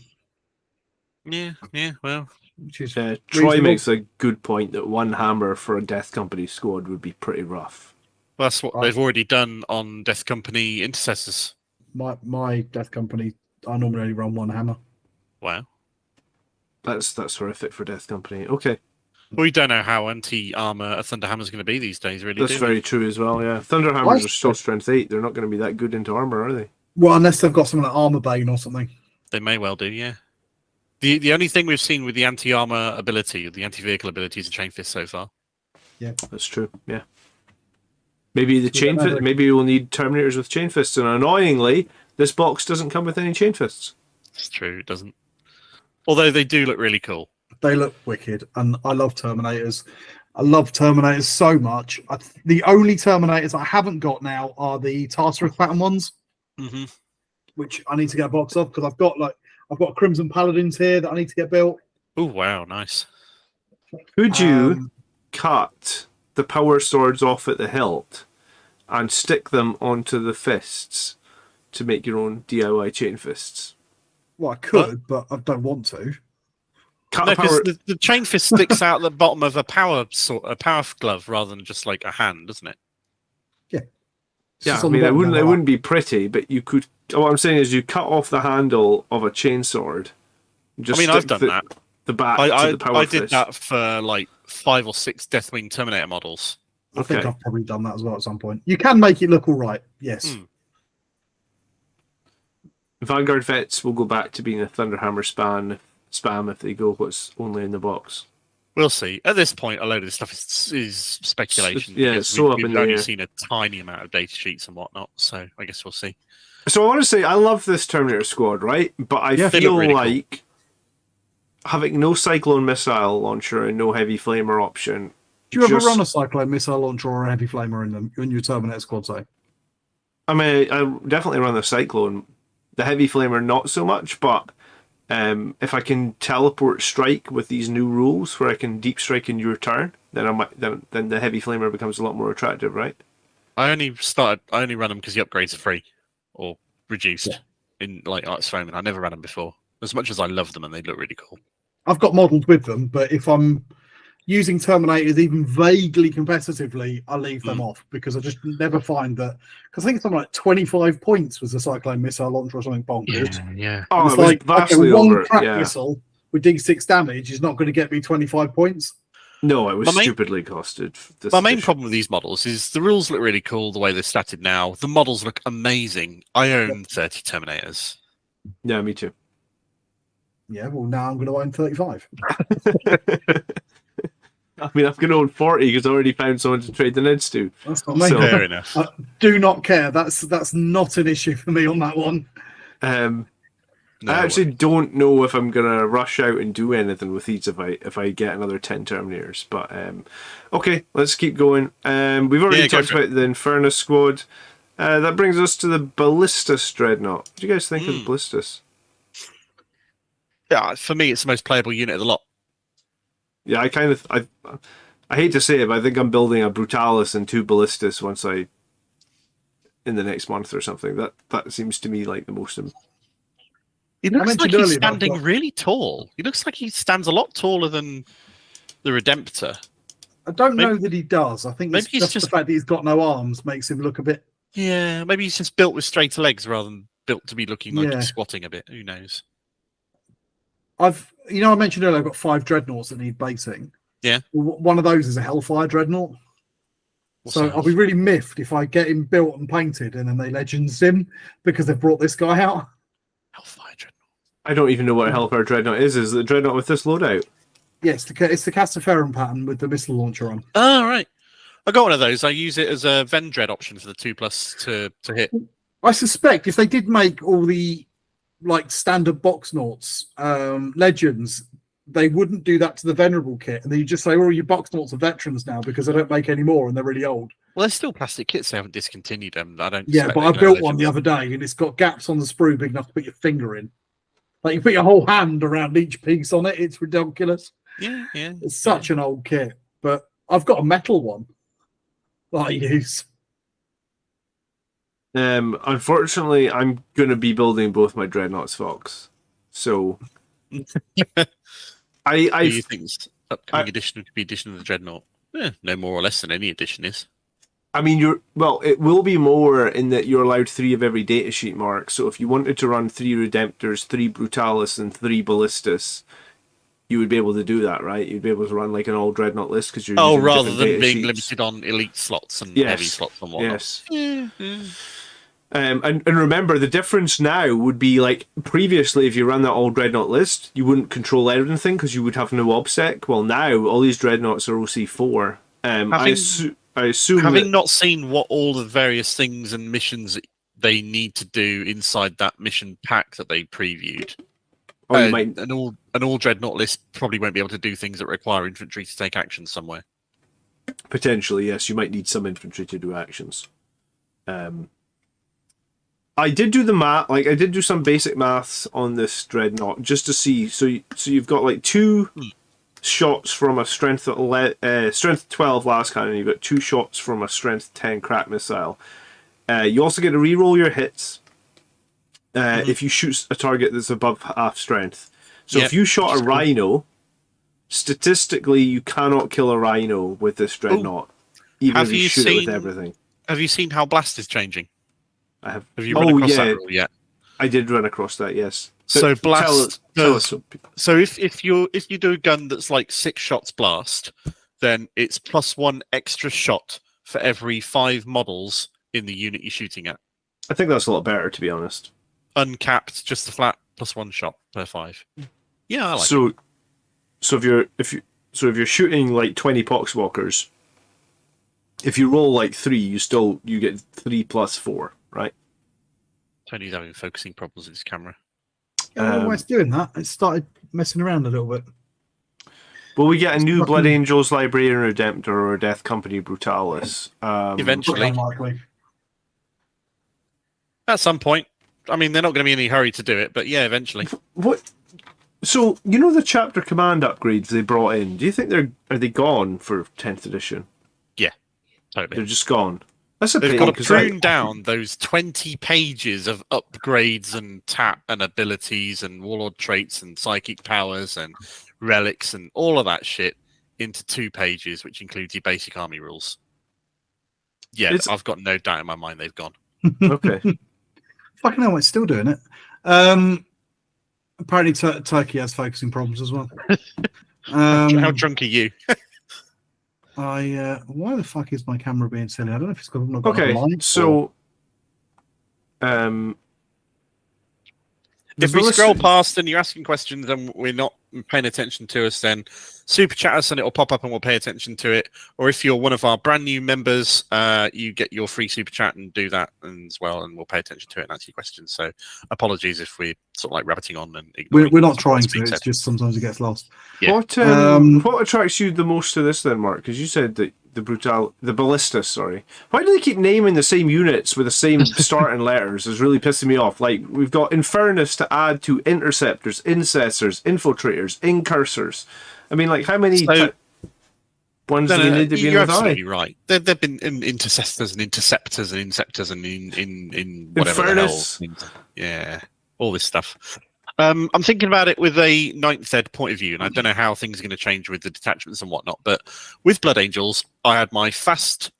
Yeah, well. Which is Troy makes a good point that one hammer for a Death Company squad would be pretty rough. Well, that's what they've already done on Death Company Intercessors. My Death Company, I normally only run one hammer. Wow. That's horrific for Death Company. Okay. We don't know how anti-armor a Thunder Hammer is going to be these days, really. That's very true as well, yeah. Thunder Hammers are still strength 8. They're not going to be that good into armor, are they? Well, unless they've got something like Armor Bane or something. They may well do, yeah. The only thing we've seen with the anti-armor ability, the anti-vehicle ability, is a Chain Fist so far. Yeah, that's true, yeah. Maybe the Chain Fist, maybe we'll need Terminators with Chain Fists, and annoyingly, this box doesn't come with any Chain Fists. It's true, it doesn't. Although they do look really cool. They look wicked, and I love Terminators. I love Terminators so much. The only Terminators I haven't got now are the Tartarus pattern ones, which I need to get a box of because I've got Crimson Paladins here that I need to get built. Oh wow, nice. Could you cut the power swords off at the hilt and stick them onto the fists to make your own DIY Chain Fists? Well, I could, but I don't want to. The Chain Fist sticks out the bottom of a power glove rather than just like a hand, doesn't it? Yeah. Yeah, I mean, it wouldn't be pretty, but you could. What I'm saying is, you cut off the handle of a chainsword. I've done that. The back to the power I did that for like 5 or 6 Deathwing Terminator models. I think I've probably done that as well at some point. You can make it look all right, yes. Vanguard Vets will go back to being a Thunderhammer spam if they go what's only in the box. We'll see. At this point, a load of this stuff is speculation. It's so up in the air. We've only seen a tiny amount of data sheets and whatnot, so I guess we'll see. So I want to say, I love this Terminator squad, right? But I feel really like having no Cyclone missile launcher and no heavy flamer option. Do you ever run a Cyclone missile launcher or a heavy flamer in your Terminator squad, say? I mean, I definitely run the Cyclone. The heavy flamer, not so much, but if I can teleport strike with these new rules where I can deep strike in your turn, then then the heavy flamer becomes a lot more attractive, right? I only run them because the upgrades are free or reduced in like Arts Foam, and I never ran them before. As much as I love them and they look really cool. I've got modelled with them, but if I'm using Terminators even vaguely competitively, I leave them off because I just never find that. Because I think something like 25 points was the Cyclone missile launcher or something bonkers. Yeah. Oh, It's it was like, vastly one over. crack Yeah. missile with D6 damage is not going to get me 25 points. No, it was stupidly costed. My main problem with these models is the rules look really cool the way they're statted now. The models look amazing. I own 30 Terminators. Yeah, me too. Yeah, well, now I'm going to own 35. I mean, I'm going to own 40 because I already found someone to trade the Neds to. That's not me. Fair enough. I do not care. That's not an issue for me on that one. No, I actually don't know if I'm gonna rush out and do anything with these if I get another 10 Terminators. But okay, let's keep going. We've already talked about the Infernus squad. That brings us to the Ballistus Dreadnought. What do you guys think of the Ballistus? Yeah, for me, it's the most playable unit of the lot. Yeah, I hate to say it, but I think I'm building a Brutalis and 2 Ballistus in the next month or something. That seems to me like the most. He looks like he's standing really tall. He looks like he stands a lot taller than the Redemptor. I don't know that he does. I think maybe it's just the fact that he's got no arms makes him look a bit... Yeah, maybe he's just built with straighter legs rather than built to be looking like he's squatting a bit. Who knows? I mentioned earlier I've got 5 Dreadnoughts that need basing. Yeah. One of those is a Hellfire Dreadnought. So I'll be really miffed if I get him built and painted and then they legends him because they've brought this guy out. Hellfire Dreadnought. I don't even know what a Hellfire Dreadnought is. Is it a Dreadnought with this loadout? Yes, it's the Castaferum pattern with the missile launcher on. Oh, right. I got one of those. I use it as a Vendread option for the 2+ to hit. I suspect if they did make all the standard box noughts legends, they wouldn't do that to the Venerable kit, and then you just say, "Oh, your box noughts are veterans now because they don't make any more and they're really old." Well, they're still plastic kits. They haven't discontinued them. I don't. Yeah, but I built one the other day, and it's got gaps on the sprue big enough to put your finger in. Like you put your whole hand around each piece on it. It's ridiculous. Yeah. It's such an old kit, but I've got a metal one that I use. Unfortunately, I'm going to be building both my Dreadnoughts, Fox. So, Do you think upcoming edition could be edition of the Dreadnought? No more or less than any edition is. I mean, it will be more in that you're allowed 3 of every datasheet mark. So if you wanted to run 3 Redemptors, 3 Brutalis, and 3 Ballistus, you would be able to do that, right? You'd be able to run like an all Dreadnought list because you're using rather than being sheets. Limited on elite slots and heavy slots and whatnot. Yes. And remember, the difference now would be like previously, if you ran that all Dreadnought list, you wouldn't control everything because you would have no OBSEC. Well, now all these Dreadnoughts are OC4. I assume having not seen what all the various things and missions they need to do inside that mission pack that they previewed, an all Dreadnought list probably won't be able to do things that require infantry to take action somewhere. Potentially, yes, you might need some infantry to do actions. I did do the math, I did do some basic maths on this Dreadnought just to see. So you've got like 2 shots from a strength 12 last cannon. You've got 2 shots from a strength 10 crack missile. You also get to reroll your hits if you shoot a target that's above half strength. So if you shot a Rhino, statistically you cannot kill a Rhino with this Dreadnought, even if you shoot it with everything. Have you seen how Blast is changing? I have. Have you run across that rule yet? I did run across that, yes. So Blast does. So if you do a gun that's like 6 shots Blast, then it's +1 extra shot for every 5 models in the unit you're shooting at. I think that's a lot better, to be honest. Uncapped, just a flat +1 shot per 5. Yeah, I like it. So if you're shooting like 20 Poxwalkers, if you roll like 3, you get 3 + 4, right? Tony's having focusing problems with his camera. I don't know why it's doing that. It started messing around a little bit. Well, we get a new Blood Angels Librarian Redemptor or a Death Company Brutalis. Eventually. At some point. I mean, they're not going to be in any hurry to do it, but yeah, eventually. What? So, you know the chapter command upgrades they brought in? Do you think are they gone for 10th edition? Yeah, totally. They're just gone. They've got to prune down those 20 pages of upgrades and tap and abilities and warlord traits and psychic powers and relics and all of that shit into 2 pages, which includes your basic army rules. Yeah, I've got no doubt in my mind they've gone. Okay. Fucking hell, it's still doing it. Apparently, Turkey has focusing problems as well. How drunk are you? Why the fuck is my camera being silly? I don't know if it's got a light. So, if we scroll past and you're asking questions and we're not paying attention to us, then super chat us and it'll pop up and we'll pay attention to it. Or if you're one of our brand new members, you get your free super chat and do that as well, and we'll pay attention to it and answer your questions. So apologies if we're sort of like rabbiting on and we're not trying to. It's just sometimes it gets lost. Yeah. What attracts you the most to this then, Mark? Because you said that the ballistas, sorry. Why do they keep naming the same units with the same starting letters? Is really pissing me off. Like, we've got Infernus to add to interceptors, incessors, infiltrators, incursors. I mean, like, how many ones do they need to be in the You're absolutely right. There've been intercessors and interceptors and inceptors and in whatever Infernus. the hell. Yeah, all this stuff. I'm thinking about it with a 9th ed point of view, and I don't know how things are going to change with the detachments and whatnot, but with Blood Angels, I had my fast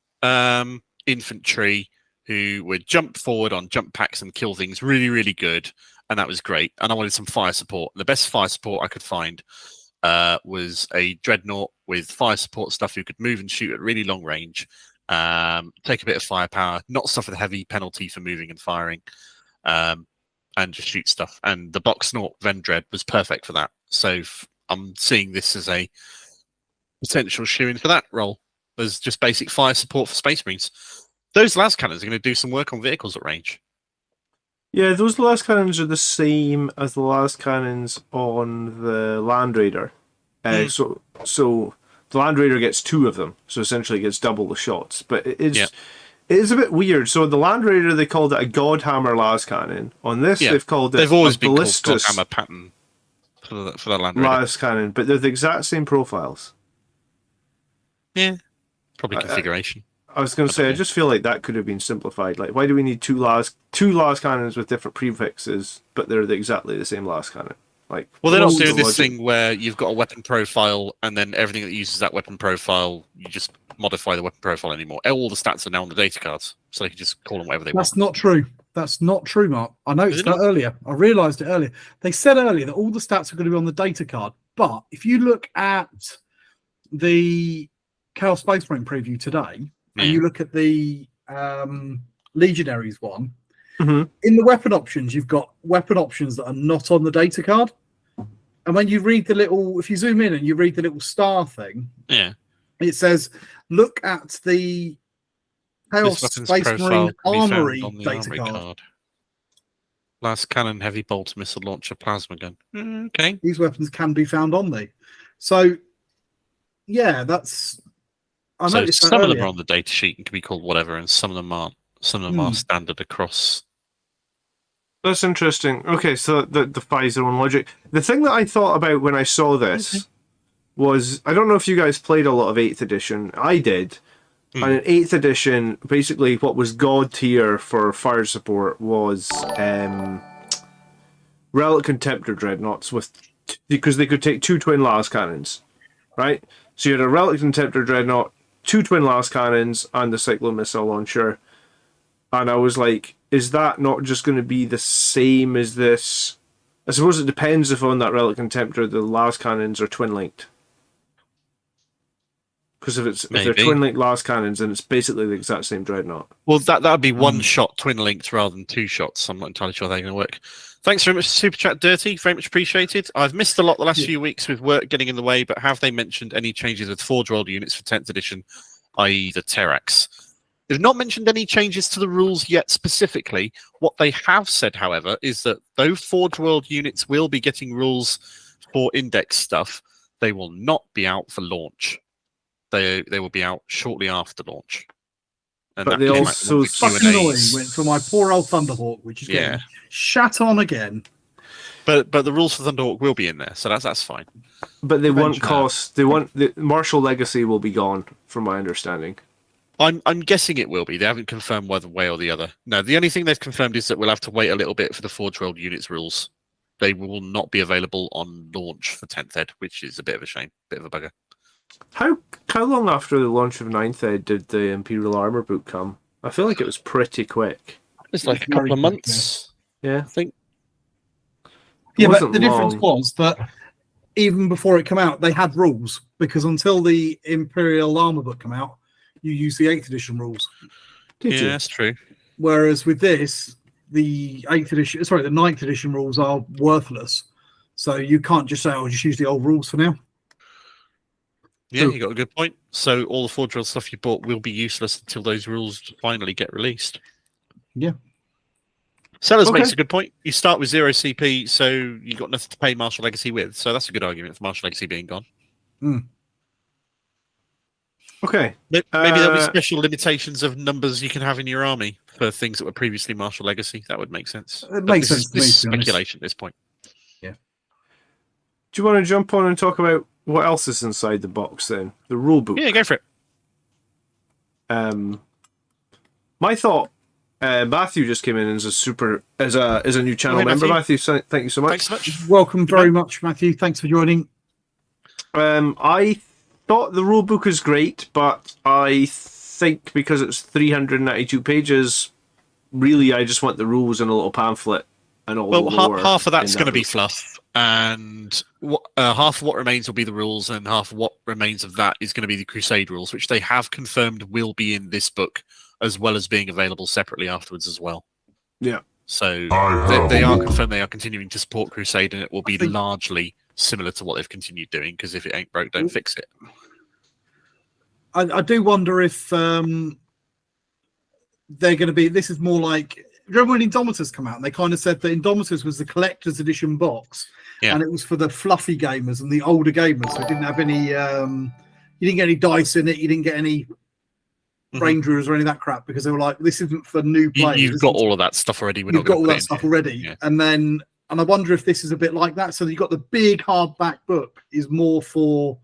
infantry who would jump forward on jump packs and kill things really, really good, and that was great. And I wanted some fire support. The best fire support I could find was a dreadnought with fire support stuff who could move and shoot at really long range, take a bit of firepower, not suffer the heavy penalty for moving and firing, and just shoot stuff. And the Boxnaut Vendread was perfect for that. So I'm seeing this as a potential shoe-in for that role, as just basic fire support for Space Marines. Those las cannons are going to do some work on vehicles at range. Yeah, those las cannons are the same as the las cannons on the Land Raider. So the Land Raider gets 2 of them, so essentially it gets double the shots. But it is a bit weird. So the Land Raider, they called it a Godhammer las cannon. On this, they've called it they've always been ballistas called Godhammer pattern for the Land Raider. las cannon, but they're the exact same profiles. Yeah, probably configuration. I was going to say, I just feel like that could have been simplified. Like, why do we need two las cannons with different prefixes, but they're exactly the same las cannon? Like, well, they're not doing this thing where you've got a weapon profile and then everything that uses that weapon profile, you just modify the weapon profile anymore. All the stats are now on the data cards, so they can just call them whatever they want. That's not true. That's not true, Mark. I noticed that earlier. I realised it earlier. They said earlier that all the stats are going to be on the data card, but if you look at the Chaos Space Marine preview today, and you look at the Legionaries one, in the weapon options, you've got weapon options that are not on the data card. And when you read the little, if you zoom in and you read the little star thing, it says, look at the Chaos Space Marine Armory data card. Last cannon, heavy bolt, missile launcher, plasma gun. Okay. These weapons can be found on there. So, yeah, that's... So some of them are on the data sheet and can be called whatever, and some of them aren't. Some of them are standard across. That's interesting. Okay, so that defies their own logic. The thing that I thought about when I saw this was, I don't know if you guys played a lot of 8th edition. I did. And in 8th edition, basically what was God tier for fire support was Relic Contemptor Dreadnoughts, because they could take 2 twin las cannons, right? So you had a Relic Contemptor Dreadnought, 2 twin las cannons, and the Cyclo missile launcher. And I was like, is that not just going to be the same as this? I suppose it depends if on that Relic Contemptor the las cannons are twin linked. Because if they're twin linked las cannons, then it's basically the exact same dreadnought. Well, that would be one shot twin linked rather than 2 shots. I'm not entirely sure they're going to work. Thanks very much, Super Chat Dirty. Very much appreciated. I've missed a lot the last few weeks with work getting in the way, but have they mentioned any changes with Forge World units for 10th edition, i.e. the Terrax? They've not mentioned any changes to the rules yet specifically. What they have said, however, is that though Forge World units will be getting rules for index stuff, they will not be out for launch. They will be out shortly after launch. And but they also fucking annoying went for my poor old Thunderhawk, which is getting shat on again. But the rules for Thunderhawk will be in there, so that's fine. But they won't cost. They want the Martial Legacy will be gone, from my understanding. I'm guessing it will be. They haven't confirmed one way or the other. No, the only thing they've confirmed is that we'll have to wait a little bit for the Forge World units rules. They will not be available on launch for 10th Ed, which is a bit of a shame, bit of a bugger. How long after the launch of Ninth Ed did the Imperial Armor book come? I feel like it was pretty quick. It's like a couple of months. Yeah, I think. Yeah, but the difference was that even before it came out, they had rules, because until the Imperial Armor book came out, you use the 8th edition rules. Yeah, that's true. Whereas with this, the 9th edition rules are worthless. So you can't just say, "Oh, just use the old rules for now." Yeah, you got a good point. So all the Forge World stuff you bought will be useless until those rules finally get released. Yeah. Sellers makes a good point. You start with 0 CP, so you got nothing to pay Martial Legacy with. So that's a good argument for Martial Legacy being gone. Okay. Maybe there'll be special limitations of numbers you can have in your army for things that were previously Martial Legacy. That would make sense. It makes sense to me, This is speculation at this point. Yeah. Do you want to jump on and talk about what else is inside the box then? The rule book. Yeah, go for it. My thought. Matthew just came in as a new channel member. Matthew, thank you so much. Thanks so much. Welcome very much, Matthew. Thanks for joining. I thought the rule book is great, but I think because it's 392 pages, really I just want the rules in a little pamphlet and all. Well, half of that's going to be fluff, and half of what remains will be the rules, and half of what remains of that is going to be the Crusade rules, which they have confirmed will be in this book, as well as being available separately afterwards as well. Yeah. So they are confirmed they are continuing to support Crusade, and it will be largely similar to what they've continued doing, because if it ain't broke, don't fix it. I do wonder if they're going to be... This is more like... Remember when Indomitus came out, and they kind of said that Indomitus was the collector's edition box, and it was for the fluffy gamers and the older gamers, so it didn't have any... you didn't get any dice in it, you didn't get any range rules or any of that crap, because they were like, this isn't for new players. You've got all of that stuff already. You've got all that stuff already. Yeah. And I wonder if this is a bit like that. So you've got the big hardback book is more for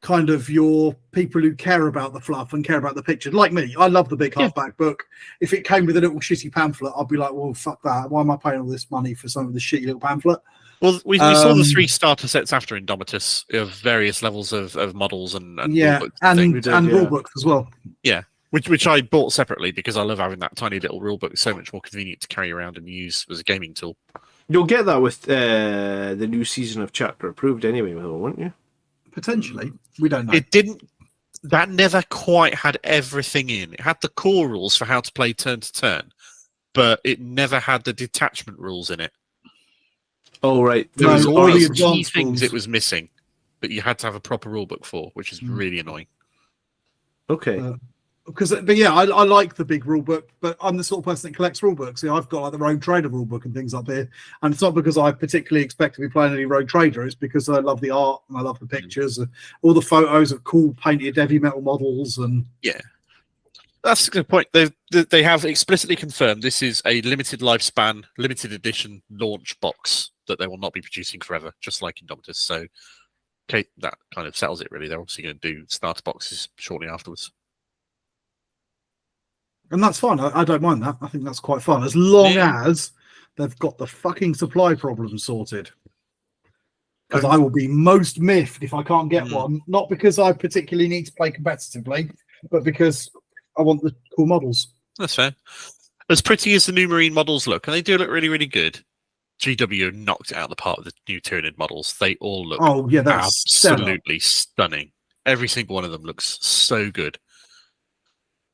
kind of your people who care about the fluff and care about the pictures. Like me, I love the big hardback book. If it came with a little shitty pamphlet, I'd be like, well, fuck that. Why am I paying all this money for some of the shitty little pamphlet? Well, we saw the 3 starter sets after Indomitus of various levels of models and rule books as well. Yeah, which I bought separately because I love having that tiny little rule book. It's so much more convenient to carry around and use as a gaming tool. You'll get that with the new season of Chapter Approved anyway, won't you? Potentially. We don't know. It didn't. That never quite had everything in. It had the core rules for how to play turn to turn, but it never had the detachment rules in it. Oh, right. There was all the key things it was missing that you had to have a proper rule book for, which is really annoying. Okay. But yeah, I like the big rule book, but I'm the sort of person that collects rule books. See, I've got like the Rogue Trader rule book and things up here, and it's not because I particularly expect to be playing any Rogue Trader. It's because I love the art and I love the pictures, and all the photos of cool painted heavy metal models. And yeah, that's a good point. They have explicitly confirmed this is a limited lifespan, limited edition launch box that they will not be producing forever, just like Indomitus. So, okay, that kind of settles it. Really, they're obviously going to do starter boxes shortly afterwards. And that's fine. I don't mind that. I think that's quite fun, as long as they've got the fucking supply problem sorted. Because I will be most miffed if I can't get one. Not because I particularly need to play competitively, but because I want the cool models. That's fair. As pretty as the new Marine models look, and they do look really, really good, GW knocked it out of the park with the new Tyranid models. They all look absolutely stunning. Every single one of them looks so good.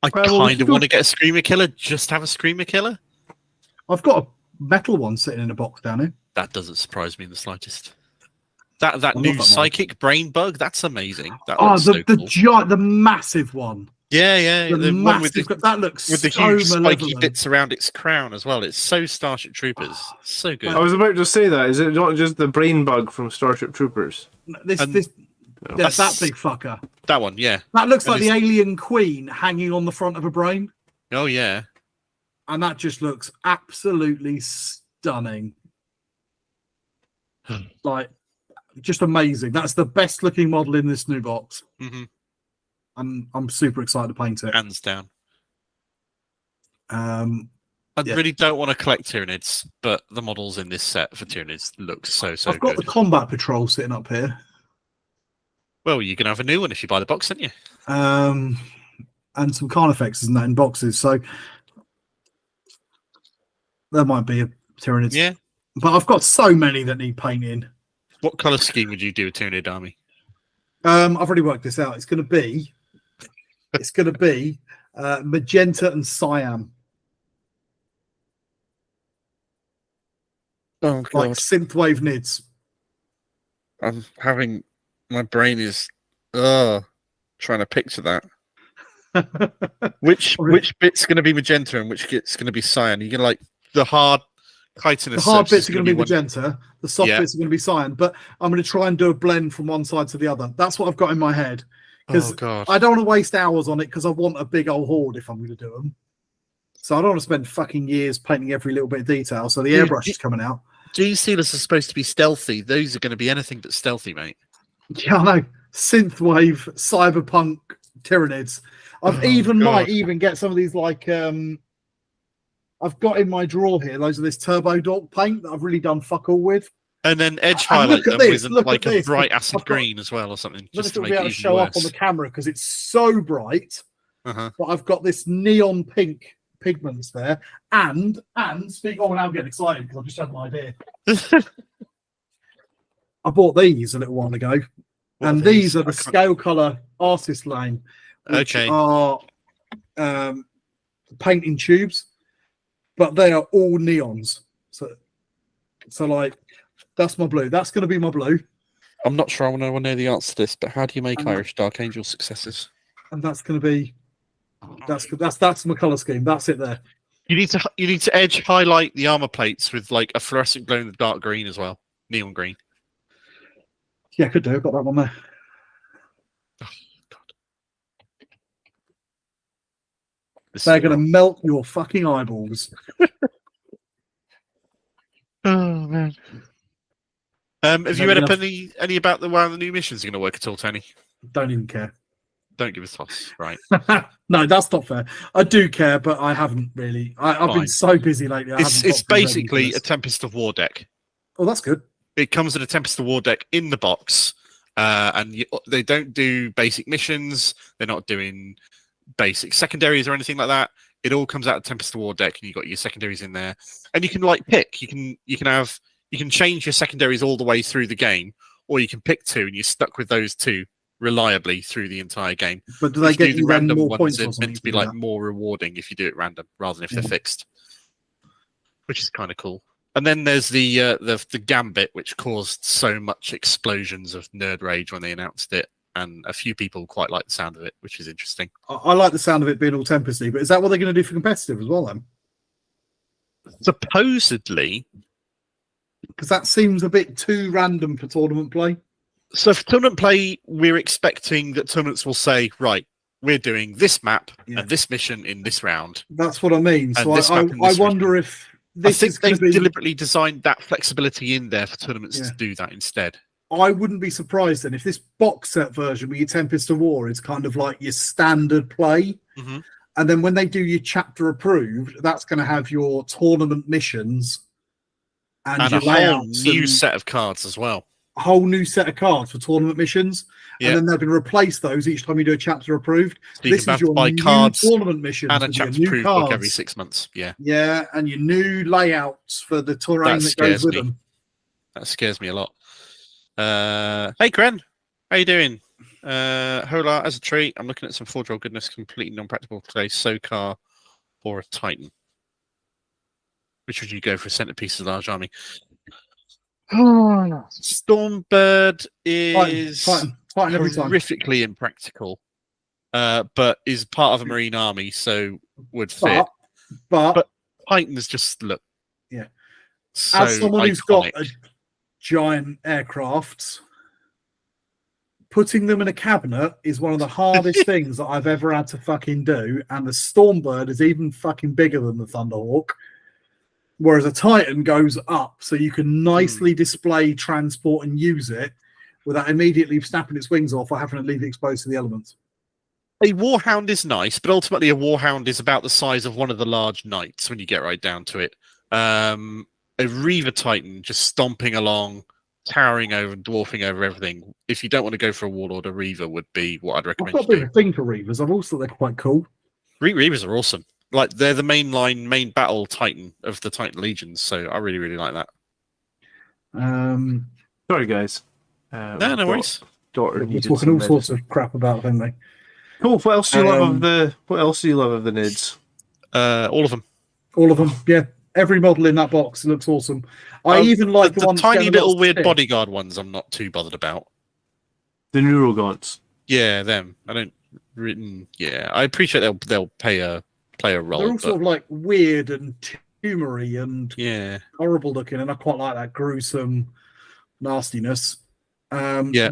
I kind of want to get a Screamer Killer, just have a Screamer Killer. I've got a metal one sitting in a box down here. That doesn't surprise me in the slightest. That new Psychic Brain Bug, that's amazing. That looks so cool. Giant, the massive one. Yeah. The one with that looks with the huge spiky bits around its crown as well. It's so Starship Troopers. So good. I was about to say that. Is it not just the Brain Bug from Starship Troopers? That big fucker. That one, yeah. That looks like the alien queen hanging on the front of a brain. Oh, yeah. And that just looks absolutely stunning. Like, just amazing. That's the best looking model in this new box. And I'm super excited to paint it. Hands down. I really don't want to collect Tyranids, but the models in this set for Tyranids look so good. I've got the Combat Patrol sitting up here. Well, you can have a new one if you buy the box, don't you? And some Carnifexes and that in boxes. So there might be a Tyranids. Yeah. But I've got so many that need painting. What colour scheme would you do a Tyranid army? I've already worked this out. It's going to be magenta and cyan. Oh god! Like synthwave nids. I'm having my brain is trying to picture that. Which bit's going to be magenta and which bit's going to be cyan? You're going to like the hard chitinous. The hard bits are going to be magenta. The soft bits are going to be cyan. But I'm going to try and do a blend from one side to the other. That's what I've got in my head. Because I don't want to waste hours on it because I want a big old horde if I'm going to do them. So I don't want to spend fucking years painting every little bit of detail. So the airbrush is coming out. G-Sealers are supposed to be stealthy. Those are going to be anything but stealthy, mate. Yeah, I know. Synthwave, cyberpunk Tyranids. Might even get some of these like I've got in my drawer here. Those are this Turbo Dork paint that I've really done fuck all with. And then edge highlight them with like a bright acid green as well or something. Just to make it even show up on the camera because it's so bright. But I've got this neon pink pigments there. And speak. Oh, now I'm getting excited because I've just had an idea. I bought these a little while ago. And these are the scale color artist lane, which are painting tubes, but they are all neons. So like that's my blue. That's going to be my blue. I'm not sure I want to know the answer to this, but how do you make Irish Dark Angel successes? And that's going to be that's my color scheme. That's it there. You need to edge highlight the armor plates with like a fluorescent glow in the dark green as well, neon green. Yeah, could do. I've got that one there. Oh, God. They're going to melt your fucking eyeballs. Oh, man. Have you read up any about how the new missions are going to work at all, Tony? Don't even care. Don't give a toss, right? No, that's not fair. I do care, but I haven't really. I've been so busy lately. It's basically a Tempest of War deck. Oh, that's good. It comes with a Tempest of War deck in the box, and they don't do basic missions. They're not doing basic secondaries or anything like that. It all comes out of Tempest of War deck, and you've got your secondaries in there, and you can like pick. You can change your secondaries all the way through the game, or you can pick two, and you're stuck with those two reliably through the entire game. But do they get you random more points? They're meant to be like more rewarding if you do it random rather than if they're fixed, which is kind of cool. And then there's the Gambit, which caused so much explosions of nerd rage when they announced it, and a few people quite like the sound of it, which is interesting. I like the sound of it being all Tempesty, but is that what they're going to do for competitive as well then? Supposedly. Because that seems a bit too random for tournament play. So for tournament play, we're expecting that tournaments will say, right, we're doing this map and this mission in this round. That's what I mean. So I wonder if this I think they've deliberately designed that flexibility in there for tournaments to do that instead. I wouldn't be surprised then if this box set version with your Tempest of War is kind of like your standard play. And then when they do your chapter approved, that's going to have your tournament missions and your a whole new set of cards as well. A whole new set of cards for tournament missions. And then they're going to replace those each time you do a chapter approved. So this is your new cards tournament mission and a chapter approved book every 6 months. Yeah, and your new layouts for the terrain that goes with them. That scares me a lot. Hey, Kren, how you doing? Hola, as a treat, I'm looking at some 4-draw goodness, completely non-practical today. Sokar or a Titan. Which would you go for a centerpiece of the large army? Stormbird is Titan every time. Horrifically impractical, but is part of a marine army, so would fit. But Titans just look. Yeah. So as someone who's iconic. got a giant aircraft, putting them in a cabinet is one of the hardest things that I've ever had to fucking do. And the Stormbird is even fucking bigger than the Thunderhawk. Whereas a Titan goes up, so you can nicely display, transport, and use it without immediately snapping its wings off or having to leave it exposed to the elements. A Warhound is nice, but ultimately a Warhound is about the size of one of the large knights when you get right down to it. A Reaver Titan just stomping along, towering over and dwarfing over everything. If you don't want to go for a Warlord, a Reaver would be what I'd I've recommend. got a bit of a thing for Reavers. I've also thought they're quite cool. Reavers are awesome. Like they're the main battle Titan of the Titan Legions. So I really, really like that. Sorry, guys. No worries. Daughter We're talking all sorts of crap about them, mate. Cool. What else do you love of the? What else do you love of the Nids? All of them. All of them. Yeah, every model in that box looks awesome. I even like the ones tiny little weird bodyguard ones. I'm not too bothered about. The Neurogons. Yeah, them. I don't. Yeah, I appreciate they'll play a role. They're all sort of like weird and tumory and horrible looking, and I quite like that gruesome nastiness.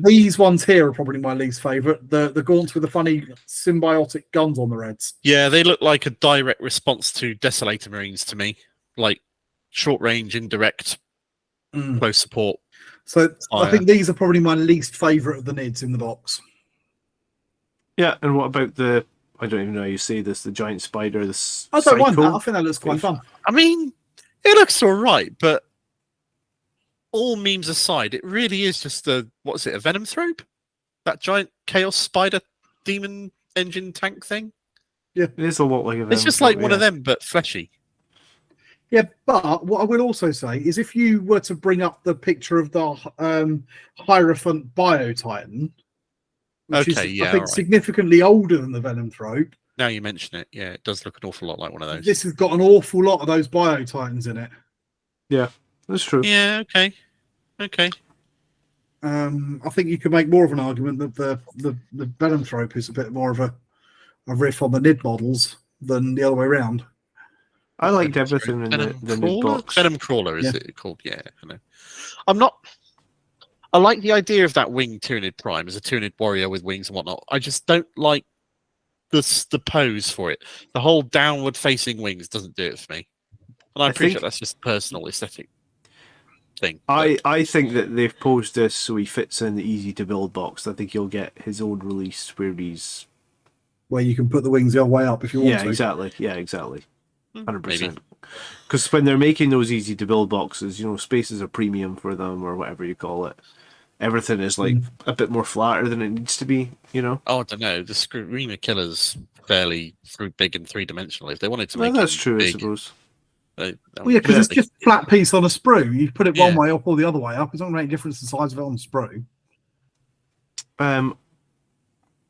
These ones here are probably my least favourite. The Gaunts with the funny symbiotic guns on the heads. Yeah, they look like a direct response to Desolator Marines to me. Like short range, indirect, close support. So I think these are probably my least favourite of the Nids in the box. Yeah, and what about the? I don't even know how you say this. The giant spider. I don't mind that. I think that looks quite fun. I mean, it looks all right, but all memes aside, it really is just a Venom Thrope? That giant chaos spider demon engine tank thing? Yeah, it is a lot like a Venom. It's just like one of them, but fleshy. Yeah, but what I will also say is if you were to bring up the picture of the Hierophant Bio-Titan, which is, I think, significantly older than the Venom Thrope. Now you mention it, yeah, it does look an awful lot like one of those. This has got an awful lot of those Bio-Titans in it. Yeah, that's true. Yeah, okay. I think you could make more of an argument that the Venom Thrope is a bit more of a riff on the Nid models than the other way around. I liked everything in the Nid box. Venom Crawler, is it called? Yeah, I know. I like the idea of that winged Tyranid Prime as a Tyranid warrior with wings and whatnot. I just don't like the pose for it. The whole downward-facing wings doesn't do it for me. And I appreciate that's just a personal aesthetic thing. I think that they've posed this so he fits in the easy-to-build box. I think he'll get his own release where you can put the wings the other way up if you want to. Yeah, exactly. 100%. Because when they're making those easy-to-build boxes, space is a premium for them or whatever you call it. Everything is like a bit more flatter than it needs to be, Oh, I don't know. The Screamer Killer's fairly big and three-dimensional. If they wanted to make that's true, big, I suppose. Because it's just a flat piece on a sprue. You put it one way up or the other way up. It doesn't make a difference the size of it on the sprue.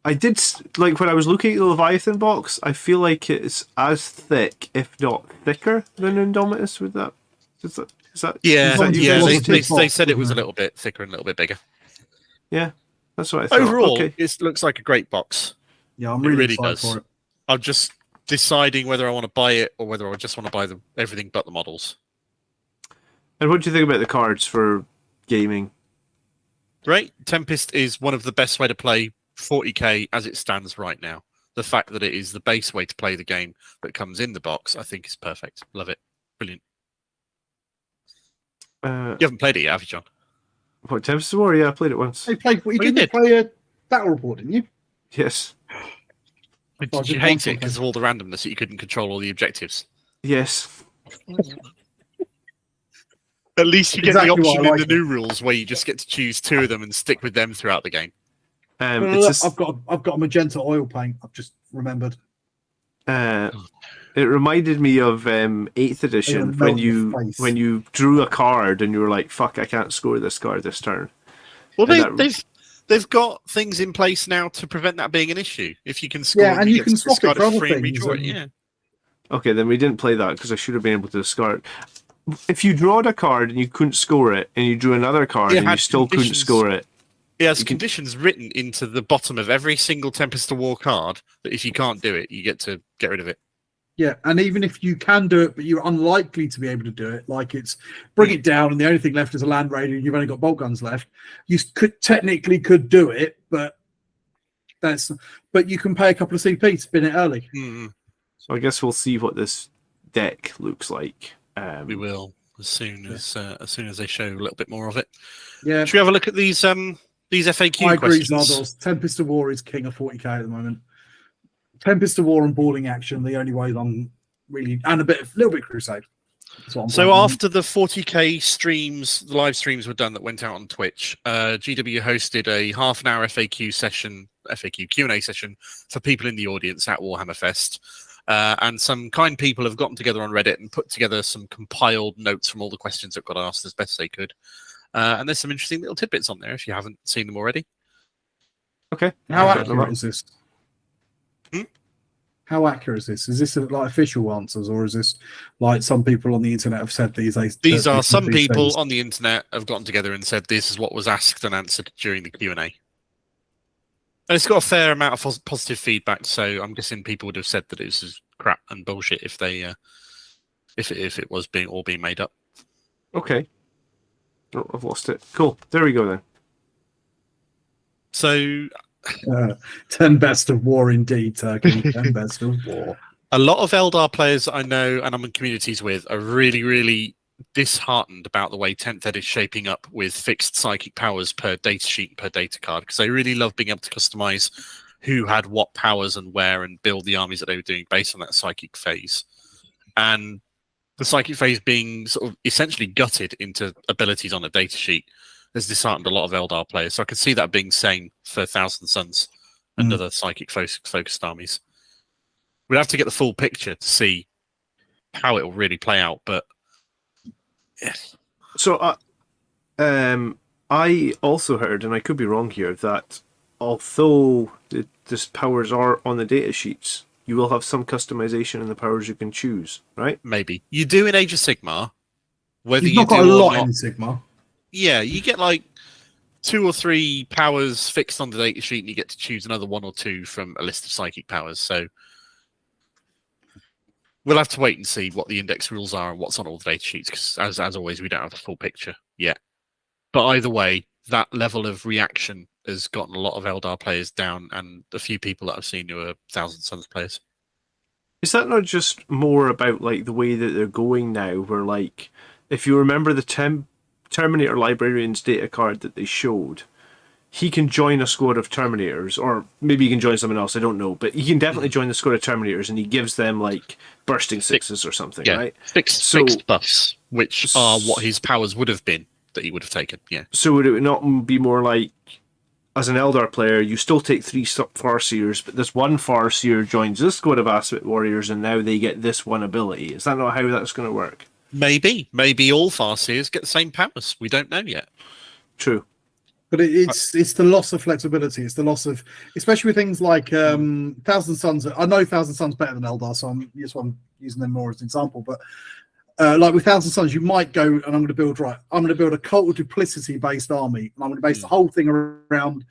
I did like when I was looking at the Leviathan box. I feel like it's as thick, if not thicker, than Indomitus. With that, is that? Yeah. They said it was a little bit thicker and a little bit bigger. Yeah, that's what I thought. Overall, it looks like a great box. Yeah, I'm really excited for it. I'm just deciding whether I want to buy it or whether I just want to buy everything but the models. And what do you think about the cards for gaming? Great. Tempest is one of the best way to play 40k as it stands right now. The fact that it is the base way to play the game that comes in the box, I think is perfect. Love it. Brilliant. You haven't played it yet, have you, John? What, Tempest War? Yeah, I played it once. You did play a Battle Report, didn't you? Yes. Did you hate it because of all the randomness that you couldn't control all the objectives? Yes. At least you get the option in the new rules where you just get to choose two of them and stick with them throughout the game. I've got a magenta oil paint. I've just remembered. It reminded me of 8th edition when you drew a card and you were like, "Fuck, I can't score this card this turn." Well, they've got things in place now to prevent that being an issue. If you can score, and you can swap it for other things. Yeah. Okay, then we didn't play that because I should have been able to discard. If you drawed a card and you couldn't score it, and you drew another card and you still couldn't score it. It has conditions written into the bottom of every single Tempest of War card that if you can't do it, you get to get rid of it. Yeah, and even if you can do it, but you're unlikely to be able to do it, like it's bring it down and the only thing left is a land raider and you've only got bolt guns left, you technically could do it, but you can pay a couple of CP to spin it early. Mm-hmm. So I guess we'll see what this deck looks like. We will as soon as they show a little bit more of it. Yeah. Should we have a look at these FAQ questions? Tempest of War is king of 40k at the moment. Tempest of War and boarding action, the only ways I'm really, and a little bit Crusade. So after the 40k streams, the live streams were done that went out on Twitch, GW hosted a half-an-hour FAQ Q&A session for people in the audience at Warhammer Fest. And some kind people have gotten together on Reddit and put together some compiled notes from all the questions that got asked as best they could. And there's some interesting little tidbits on there if you haven't seen them already. Okay. How accurate is this? How accurate is this? Is this like official answers, or is this like some people on the internet have said these? These are some people on the internet have gotten together and said this is what was asked and answered during the Q&A. And it's got a fair amount of positive feedback, so I'm guessing people would have said that it was crap and bullshit if they, if it was being made up. Okay. Oh, I've lost it. Cool. There we go then. So 10 best of war indeed, Turkey. 10 best of war. A lot of Eldar players that I know and I'm in communities with are really, really disheartened about the way 10th Ed is shaping up with fixed psychic powers per data sheet, per data card, because they really love being able to customize who had what powers and where and build the armies that they were doing based on that psychic phase. And the psychic phase being sort of essentially gutted into abilities on a data sheet has disheartened a lot of Eldar players. So I could see that being same for Thousand Suns and other psychic focused armies. We'd have to get the full picture to see how it will really play out, but yeah. So I also heard, and I could be wrong here, that although these powers are on the data sheets, you will have some customization in the powers you can choose, right? Maybe. You do in Age of Sigmar. Whether You've you not got do a or lot not, in Sigma. Yeah, you get like 2 or 3 powers fixed on the data sheet, and you get to choose another 1 or 2 from a list of psychic powers. So we'll have to wait and see what the index rules are and what's on all the data sheets, because as always, we don't have the full picture yet. But either way, that level of reaction has gotten a lot of Eldar players down, and a few people that I've seen who are Thousand Suns players. Is that not just more about like the way that they're going now, where like, if you remember the Terminator Librarian's data card that they showed, he can join a squad of Terminators, or maybe he can join someone else, I don't know, but he can definitely join the squad of Terminators, and he gives them like bursting sixes or something, right? Fixed buffs, which are what his powers would have been that he would have taken, yeah. So would it not be more like, as an Eldar player, you still take 3 Farseers, but this one Farseer joins this squad of Aspect Warriors, and now they get this one ability. Is that not how that's going to work? Maybe all Farseers get the same powers. We don't know yet. True. But it's the loss of flexibility. It's the loss of, especially with things like Thousand Suns. I know Thousand Suns better than Eldar, so I'm using them more as an example. But like with Thousand Suns, you might go and I'm going to build a cult of duplicity based army, and I'm going to base the whole thing around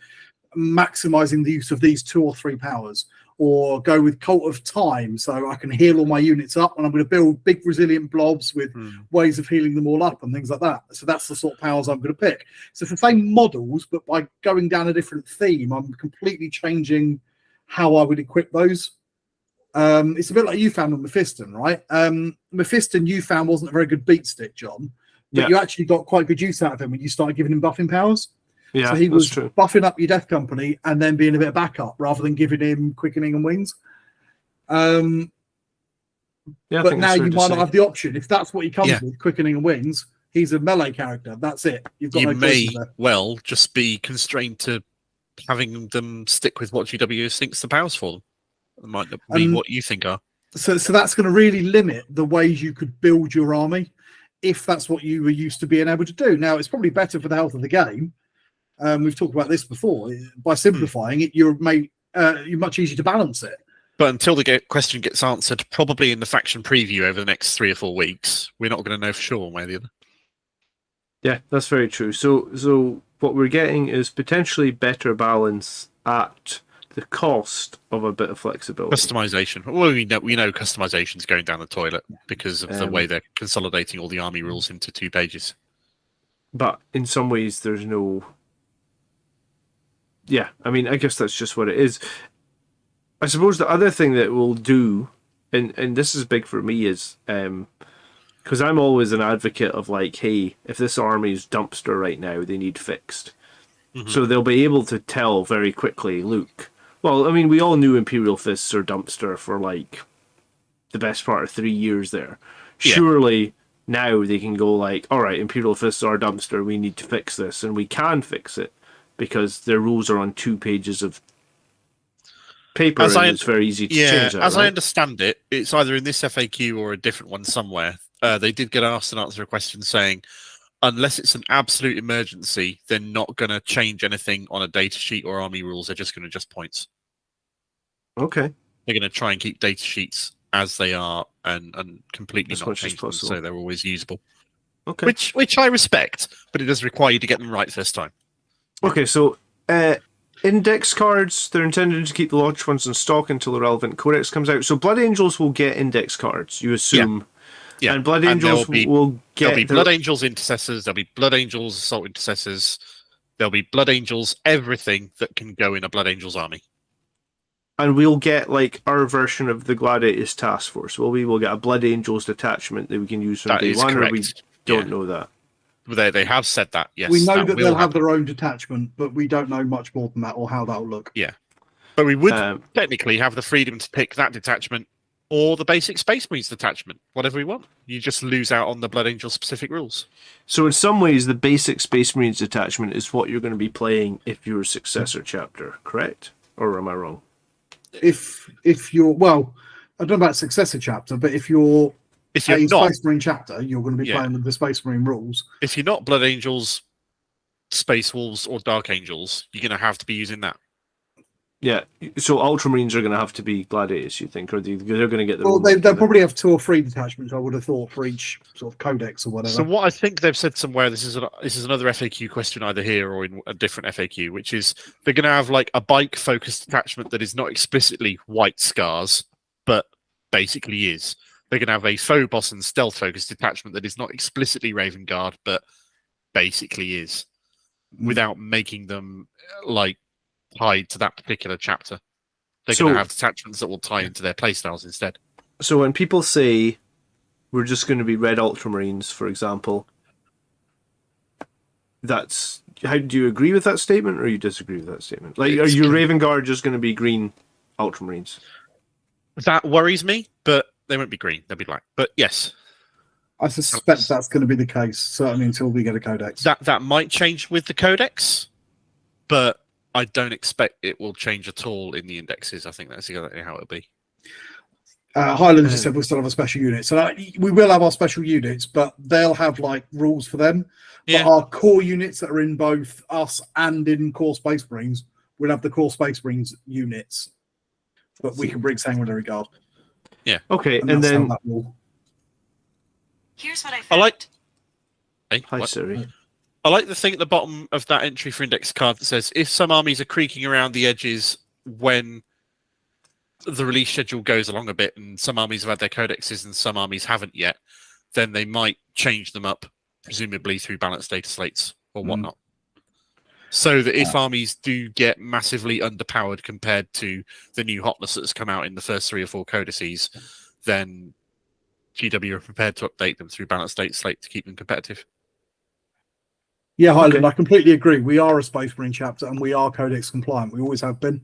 maximizing the use of these 2 or 3 powers. Or go with Cult of Time, so I can heal all my units up, and I'm going to build big resilient blobs with ways of healing them all up and things like that. So that's the sort of powers I'm going to pick. So it's the same models, but by going down a different theme, I'm completely changing how I would equip those. It's a bit like you found on Mephiston, right? Mephiston you found wasn't a very good beat stick, John, but you actually got quite good use out of him when you started giving him buffing powers. Yeah, so he was true. Buffing up your Death Company and then being a bit of backup rather than giving him quickening and wings. But now you might not have the option. If that's what he comes with, quickening and wings, he's a melee character. That's it. You may well just be constrained to having them stick with what GW thinks the powers for them. It might not be what you think are. So that's going to really limit the ways you could build your army if that's what you were used to being able to do. Now, it's probably better for the health of the game. We've talked about this before. By simplifying it, you're much easier to balance it. But until the question gets answered, probably in the faction preview over the next 3 or 4 weeks, we're not going to know for sure one way or the other. Yeah, that's very true. So what we're getting is potentially better balance at the cost of a bit of flexibility. Customization. Well, we know customization's going down the toilet because of the way they're consolidating all the army rules into 2 pages. But in some ways, there's no... Yeah, I mean, I guess that's just what it is. I suppose the other thing that we'll do, and this is big for me, is because I'm always an advocate of like, hey, if this army is dumpster right now, they need fixed. So they'll be able to tell very quickly, look, well, I mean, we all knew Imperial Fists are dumpster for like the best part of 3 years there. Yeah. Surely Now they can go like, all right, Imperial Fists are a dumpster. We need to fix this, and we can fix it because their rules are on 2 pages of paper, and it's very easy to change that. As I understand it, it's either in this FAQ or a different one somewhere. They did get asked and answer a question saying, unless it's an absolute emergency, they're not going to change anything on a data sheet or army rules. They're just going to adjust points. Okay. They're going to try and keep data sheets as they are and completely not change them so they're always usable. Okay. Which I respect, but it does require you to get them right first time. Okay, so index cards, they're intended to keep the launch ones in stock until the relevant codex comes out. So Blood Angels will get index cards, you assume. Yeah. And Blood Angels will get... There'll be Blood Angels Intercessors, there'll be Blood Angels Assault Intercessors, there'll be Blood Angels, everything that can go in a Blood Angels army. And we'll get, like, our version of the Gladiators Task Force. We'll get a Blood Angels detachment that we can use from day one, correct. Or we don't know that. They have said that, yes. We know that they'll have their own detachment, but we don't know much more than that or how that'll look. Yeah. But we would technically have the freedom to pick that detachment or the basic Space Marines detachment, whatever we want. You just lose out on the Blood Angel specific rules. So in some ways, the basic Space Marines detachment is what you're going to be playing if you're a successor chapter, correct? Or am I wrong? If you're, well, I don't know about successor chapter, but if you're a Space Marine chapter, you're going to be playing with the Space Marine rules. If you're not Blood Angels, Space Wolves, or Dark Angels, you're going to have to be using that. Yeah, so Ultramarines are going to have to be Gladiators, you think, or they're going to get the... Well, they'll probably have 2 or 3 detachments, I would have thought, for each sort of codex or whatever. So what I think they've said somewhere, this is another FAQ question either here or in a different FAQ, which is they're going to have like a bike-focused detachment that is not explicitly White Scars, but basically is. They're going to have a Phobos and stealth-focused detachment that is not explicitly Raven Guard, but basically is, without making them like tied to that particular chapter. They're going to have detachments that will tie into their playstyles instead. So when people say we're just going to be red Ultramarines, for example, that's... How do you agree with that statement, or you disagree with that statement? Like, are your Raven Guard just going to be green Ultramarines? That worries me, but they won't be green. They'll be black. But yes. I suspect that's going to be the case, certainly until we get a codex. That might change with the codex, but I don't expect it will change at all in the indexes. I think that's exactly how it'll be. Highlands just said we'll still have a special unit. So we will have our special units, but they'll have like rules for them. Yeah. But our core units that are in both us and in core Space Marines, we'll have the core Space Marines units. But we can bring Sanguinary Guard. Yeah. Okay, and then... Here's what I found. Hi, Siri. I like the thing at the bottom of that entry for index card that says, if some armies are creaking around the edges when the release schedule goes along a bit, and some armies have had their codexes and some armies haven't yet, then they might change them up, presumably through balanced data slates or whatnot. So that if armies do get massively underpowered compared to the new hotness that's come out in the first 3 or 4 codices, then GW are prepared to update them through balanced data slate to keep them competitive. Yeah, Highland, I completely agree. We are a Space Marine chapter and we are Codex compliant. We always have been.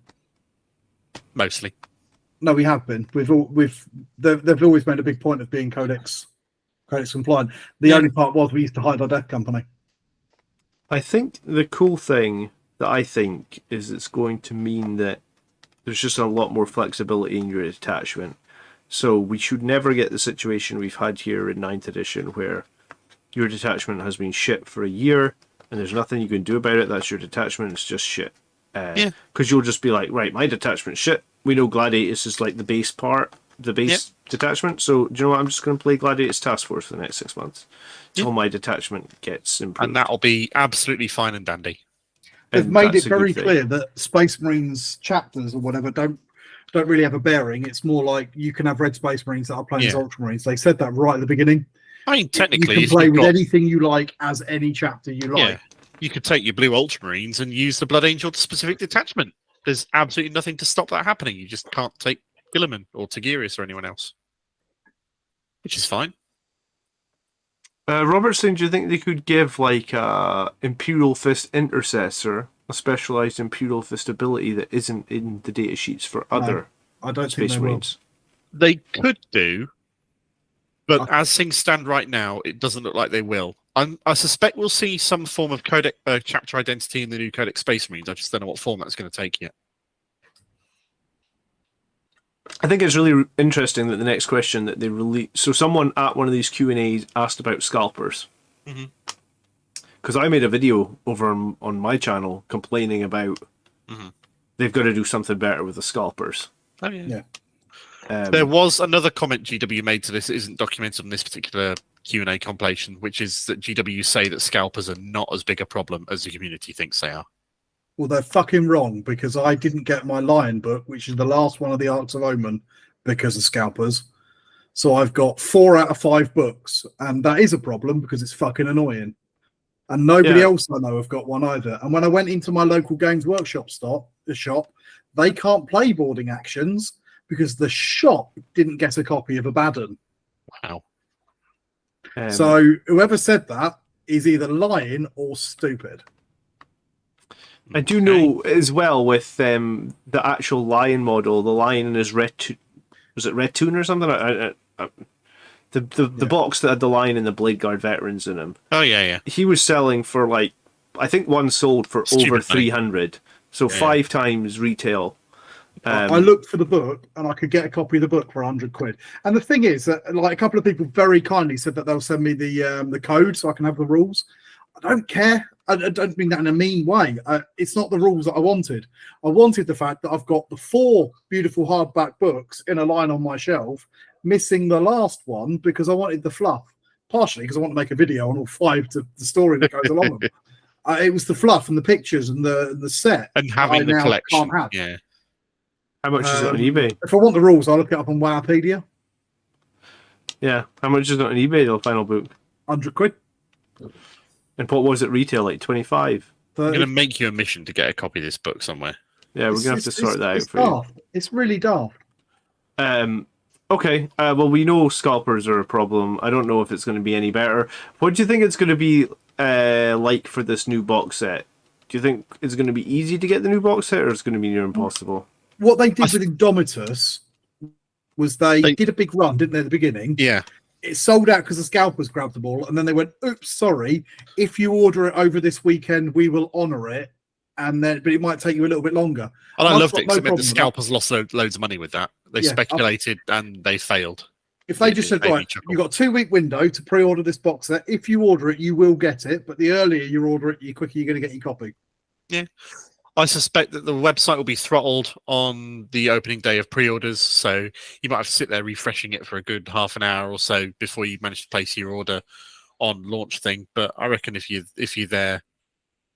Mostly. No, we have been. They've always made a big point of being Codex compliant. The only part was we used to hide our death company. I think the cool thing that I think is it's going to mean that there's just a lot more flexibility in your attachment. So we should never get the situation we've had here in 9th edition where your detachment has been shit for a year and there's nothing you can do about it. That's your detachment. It's just shit. Because you'll just be like, right, my detachment's shit. We know Gladiators is like the base part, the base detachment. So do you know what? I'm just going to play Gladiators Task Force for the next 6 months until my detachment gets improved. And that'll be absolutely fine and dandy. They've made it very clear that Space Marines chapters or whatever don't really have a bearing. It's more like you can have Red Space Marines that are playing as Ultramarines. They said that right at the beginning. I mean, technically, you can play with anything you like as any chapter you like. Yeah. You could take your blue Ultramarines and use the Blood Angel specific detachment. There's absolutely nothing to stop that happening. You just can't take Guilliman or Tigurius or anyone else, which is fine. Robertson, do you think they could give like a Imperial Fist Intercessor a specialized Imperial Fist ability that isn't in the data sheets for other I don't Space think Marines? They could do, But as things stand right now, it doesn't look like they will. I suspect we'll see some form of chapter identity in the new Codex Space Marines. I just don't know what form that's going to take yet. I think it's really interesting that the next question that they release. So someone at one of these Q&As asked about scalpers. Because I made a video over on my channel complaining about they've got to do something better with the scalpers. Oh, yeah. There was another comment GW made to this that isn't documented on this particular Q&A compilation, which is that GW say that scalpers are not as big a problem as the community thinks they are. Well, they're fucking wrong, because I didn't get my Lion book, which is the last one of the Arcs of Omen, because of scalpers. So I've got 4 out of 5 books, and that is a problem because it's fucking annoying. And nobody else I know have got one either. And when I went into my local Games Workshop shop, they can't play boarding actions because the shop didn't get a copy of Abaddon. Wow. So whoever said that is either lying or stupid. I do know as well with the actual Lion model, the Lion in his was it Red Toon or something? The box that had the Lion and the Blade Guard veterans in him. Oh yeah. He was selling for like, I think one sold for over 300, so 5 times retail. I looked for the book and I could get a copy of the book for £100. And the thing is that, like, a couple of people very kindly said that they'll send me the code so I can have the rules. I don't care. I don't mean that in a mean way. It's not the rules that I wanted. I wanted the fact that I've got the 4 beautiful hardback books in a line on my shelf, missing the last one because I wanted the fluff. Partially because I want to make a video on all 5 to the story that goes along with them. It was the fluff and the pictures and the set. And having the collection. Yeah. How much is it on eBay? If I want the rules, I'll look it up on Wikipedia. Yeah. How much is it on eBay, the final book? £100. And what was it retail, like 25? I'm going to make you a mission to get a copy of this book somewhere. Yeah, we're going to have to sort that out for you. It's really daft. Okay, well, we know scalpers are a problem. I don't know if it's going to be any better. What do you think it's going to be like for this new box set? Do you think it's going to be easy to get the new box set, or it's going to be near impossible? What they did with Indomitus was they did a big run, didn't they, at the beginning? Yeah. It sold out because the scalpers grabbed the ball, and then they went, oops, sorry. If you order it over this weekend, we will honour it. But it might take you a little bit longer. And I loved it because it meant the scalpers lost loads of money with that. They speculated and they failed. If they just said, right, you've got a 2-week window to pre-order this box set. If you order it, you will get it. But the earlier you order it, the quicker you're going to get your copy. Yeah. I suspect that the website will be throttled on the opening day of pre-orders, so you might have to sit there refreshing it for a good half an hour or so before you manage to place your order on launch thing. But I reckon if you're there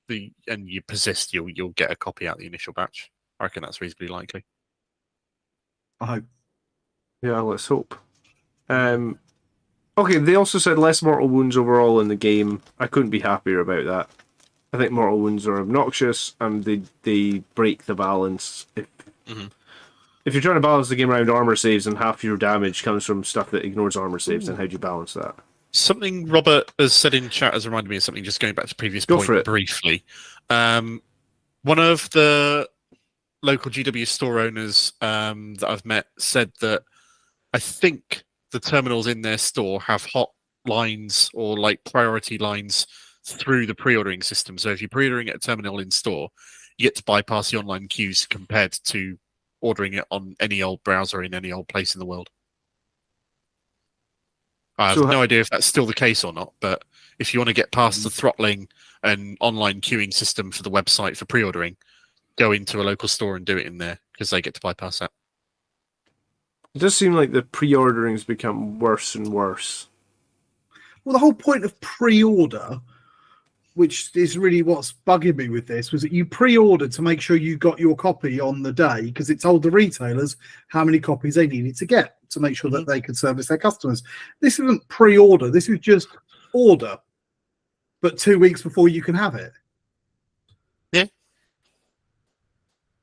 and you persist, you'll get a copy out of the initial batch. I reckon that's reasonably likely. I hope. Yeah, let's hope. Okay, they also said less mortal wounds overall in the game. I couldn't be happier about that. I think mortal wounds are obnoxious and they break the balance. If you're trying to balance the game around armor saves and half your damage comes from stuff that ignores armor saves, then how do you balance that? Something Robert has said in chat has reminded me of something, just going back to the previous point briefly. One of the local GW store owners that I've met said that I think the terminals in their store have hot lines or like priority lines through the pre-ordering system. So if you're pre-ordering at a terminal in store, you get to bypass the online queues compared to ordering it on any old browser in any old place in the world. I have no idea if that's still the case or not, but if you want to get past the throttling and online queuing system for the website for pre-ordering, go into a local store and do it in there because they get to bypass that. It does seem like the pre-ordering's become worse and worse. Well, the whole point of pre-order, which is really what's bugging me with this, was that you pre-ordered to make sure you got your copy on the day because it told the retailers how many copies they needed to get to make sure that they could service their customers. This isn't pre-order. This is just order, but 2 weeks before you can have it. Yeah.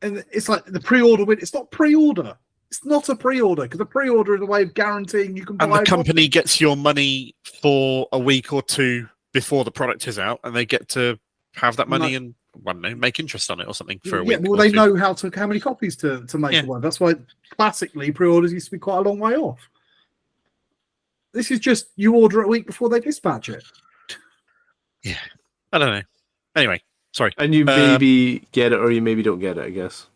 And it's like the pre-order. It's not pre-order. It's not a pre-order because a pre-order is a way of guaranteeing you can buy. And the company gets your money for a week or two before the product is out, and they get to have that money and I don't know, make interest on it or something for a week. Well, they know how many copies to make one. That's why classically pre-orders used to be quite a long way off. This is just you order it a week before they dispatch it. Yeah, I don't know. Anyway, sorry. And you maybe get it or you maybe don't get it, I guess.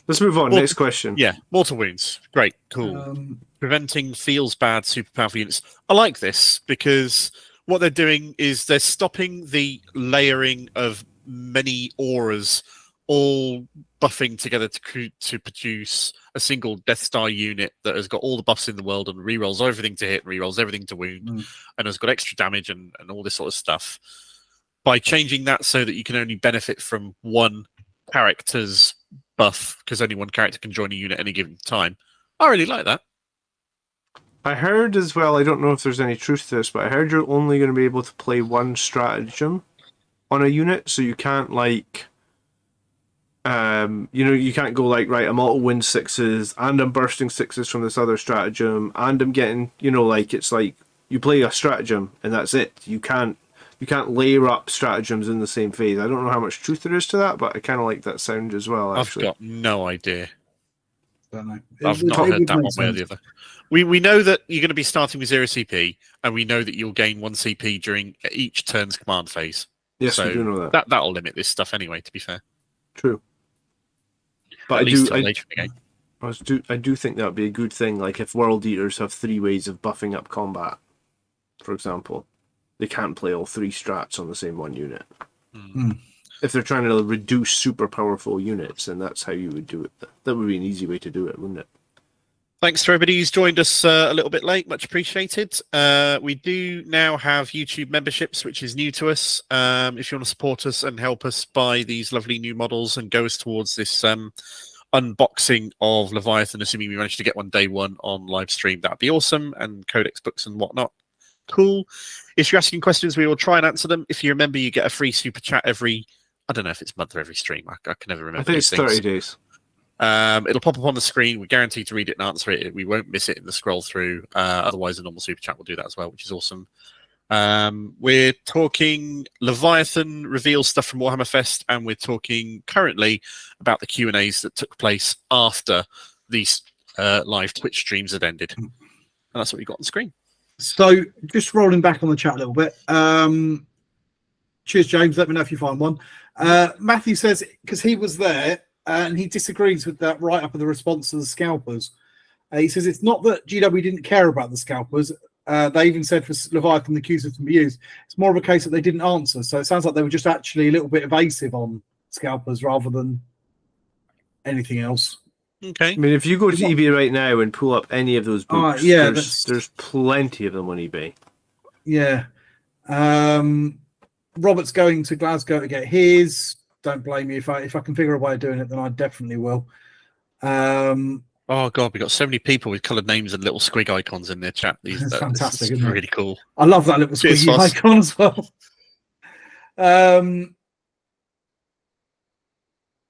Let's move on. Next question. Yeah, mortal wounds. Great, cool. Preventing feels bad, super powerful units. I like this because what they're doing is they're stopping the layering of many auras all buffing together to produce a single Death Star unit that has got all the buffs in the world and rerolls everything to hit, rerolls everything to wound, and has got extra damage and all this sort of stuff. By changing that so that you can only benefit from one character's buff, because only one character can join a unit at any given time, I really like that. I heard as well, I don't know if there's any truth to this, but I heard you're only going to be able to play one stratagem on a unit, so you can't like... you can't go like, right, I'm auto win 6s and I'm bursting 6s from this other stratagem and I'm getting, it's like you play a stratagem and that's it. You can't layer up stratagems in the same phase. I don't know how much truth there is to that, but I kind of like that sound as well. Actually, I've got no idea. Don't know. I've not heard that one way or the other. We know that you're going to be starting with 0 CP, and we know that you'll gain 1 CP during each turn's command phase. Yes, so we do know that. That'll limit this stuff anyway. To be fair, true. But at least till later in the game. I do think that would be a good thing. Like if World Eaters have 3 ways of buffing up combat, for example, they can't play all 3 strats on the same one unit. If they're trying to reduce super powerful units, and that's how you would do it. That would be an easy way to do it, wouldn't it? Thanks to everybody who's joined us a little bit late. Much appreciated. We do now have YouTube memberships, which is new to us. If you want to support us and help us buy these lovely new models and go us towards this unboxing of Leviathan, assuming we manage to get one day one on live stream, that'd be awesome. And Codex books and whatnot. Cool. If you're asking questions, we will try and answer them. If you remember, you get a free super chat every, I don't know if it's month or every stream. I can never remember. I think it's 30 days. It'll pop up on the screen. We're guaranteed to read it and answer it. We won't miss it in the scroll through. Otherwise, the normal super chat will do that as well, which is awesome. We're talking Leviathan reveal stuff from Warhammer Fest, and we're talking currently about the Q&As that took place after these live Twitch streams had ended. And that's what we got on the screen. So, just rolling back on the chat a little bit. Cheers, James. Let me know if you find one. Matthew says, because he was there, and he disagrees with that write-up of the response to the scalpers. He says it's not that GW didn't care about the scalpers. They even said for Leviathan the Q system to be used. It's more of a case that they didn't answer. So it sounds like they were just actually a little bit evasive on scalpers rather than anything else. Okay. I mean, if you go to eBay right now and pull up any of those books, there's plenty of them on eBay. Yeah. Robert's going to Glasgow to get his. Don't blame me. If I can figure a way of doing it, then I definitely will. Oh god, we got so many people with coloured names and little squig icons in their chat. That's fantastic. It's really cool. I love that little squiggy icon as well.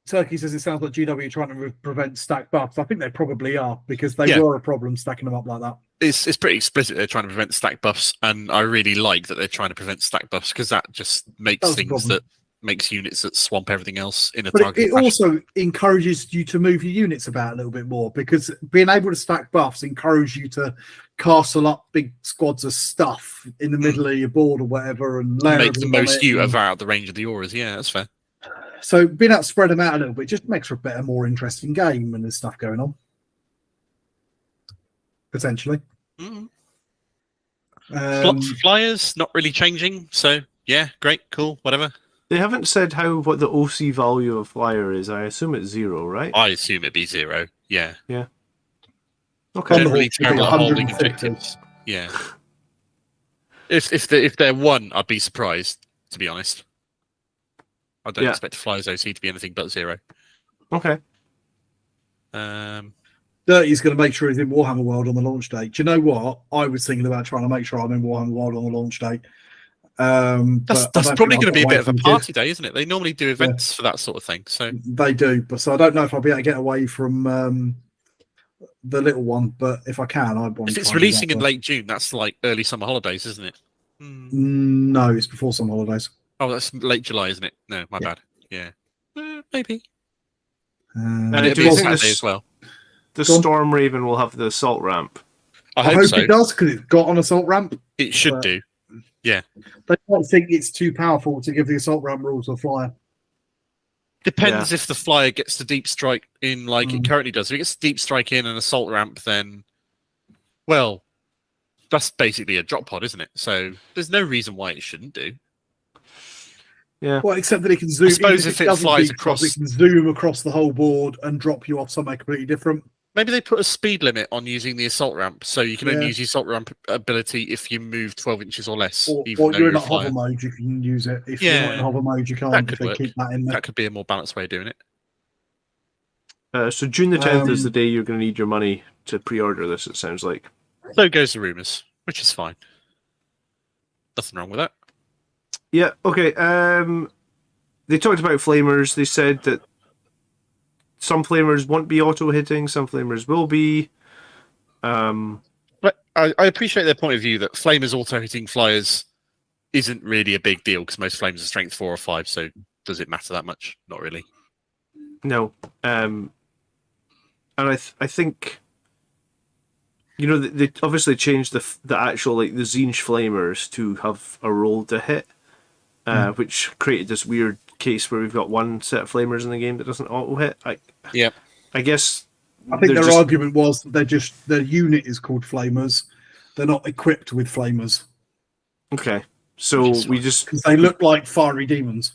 Turkey says it sounds like GW are trying to prevent stack buffs. I think they probably are, because they were a problem stacking them up like that. It's pretty explicit they're trying to prevent stack buffs, and I really like that they're trying to prevent stack buffs, because that just makes things that makes units that swamp everything else in a target. It also encourages you to move your units about a little bit more, because being able to stack buffs encourages you to castle up big squads of stuff in the middle of your board or whatever, and make the most use of out the range of the auras. Yeah, that's fair. So being able to spread them out a little bit just makes for a better, more interesting game when there's stuff going on. Potentially. Flyers not really changing, so yeah, great, cool, whatever. They haven't said what the OC value of flyer is. I assume it's 0, right? I assume it'd be 0. Yeah. Yeah. Okay. Generally, terrible at holding objectives. Yeah. If they're 1, I'd be surprised, to be honest. I don't expect Flyer's OC to be anything but 0. Okay. Dirty's going to make sure he's in Warhammer World on the launch date. Do you know what? I was thinking about trying to make sure I'm in Warhammer World on the launch date. That's probably going to be a bit of a party day, isn't it? They normally do events for that sort of thing. So they do, but so I don't know if I'll be able to get away from the little one. But if I can, I want. If it's releasing in late June, that's like early summer holidays, isn't it? No, it's before summer holidays. Oh, that's late July, isn't it? No, my bad. Yeah, maybe. And it'll be a Saturday as well. The Storm Raven will have the assault ramp. I hope so. it does, because it's got an assault ramp. It should do. Yeah. They don't think it's too powerful to give the assault ramp rule to a flyer. Depends if the flyer gets the deep strike in like it currently does. If it gets deep strike in an assault ramp, then, well, that's basically a drop pod, isn't it? So there's no reason why it shouldn't do. Yeah. Well, except that it can zoom. I suppose if it flies across, it can zoom across the whole board and drop you off somewhere completely different. Maybe they put a speed limit on using the assault ramp, so you can only use the assault ramp ability if you move 12 inches or less. Or even though you're in a hover mode, you can use it. If you're not in hover mode, you can't. That could work. Keep that in there. That could be a more balanced way of doing it. So June the 10th is the day you're going to need your money to pre-order this, it sounds like. So goes the rumours, which is fine. Nothing wrong with that. Yeah, okay. They talked about flamers. They said that some flamers won't be auto-hitting, some flamers will be. But I appreciate their point of view that flamers auto-hitting flyers isn't really a big deal, because most flamers are strength 4 or 5, so does it matter that much? Not really. No. And I think, you know, they obviously changed the actual, like, the Zinj flamers to have a roll to hit, which created this weird case where we've got one set of flamers in the game that doesn't auto hit. I guess I think their argument was that their unit is called flamers. They're not equipped with flamers. Okay, so because they look like fiery demons.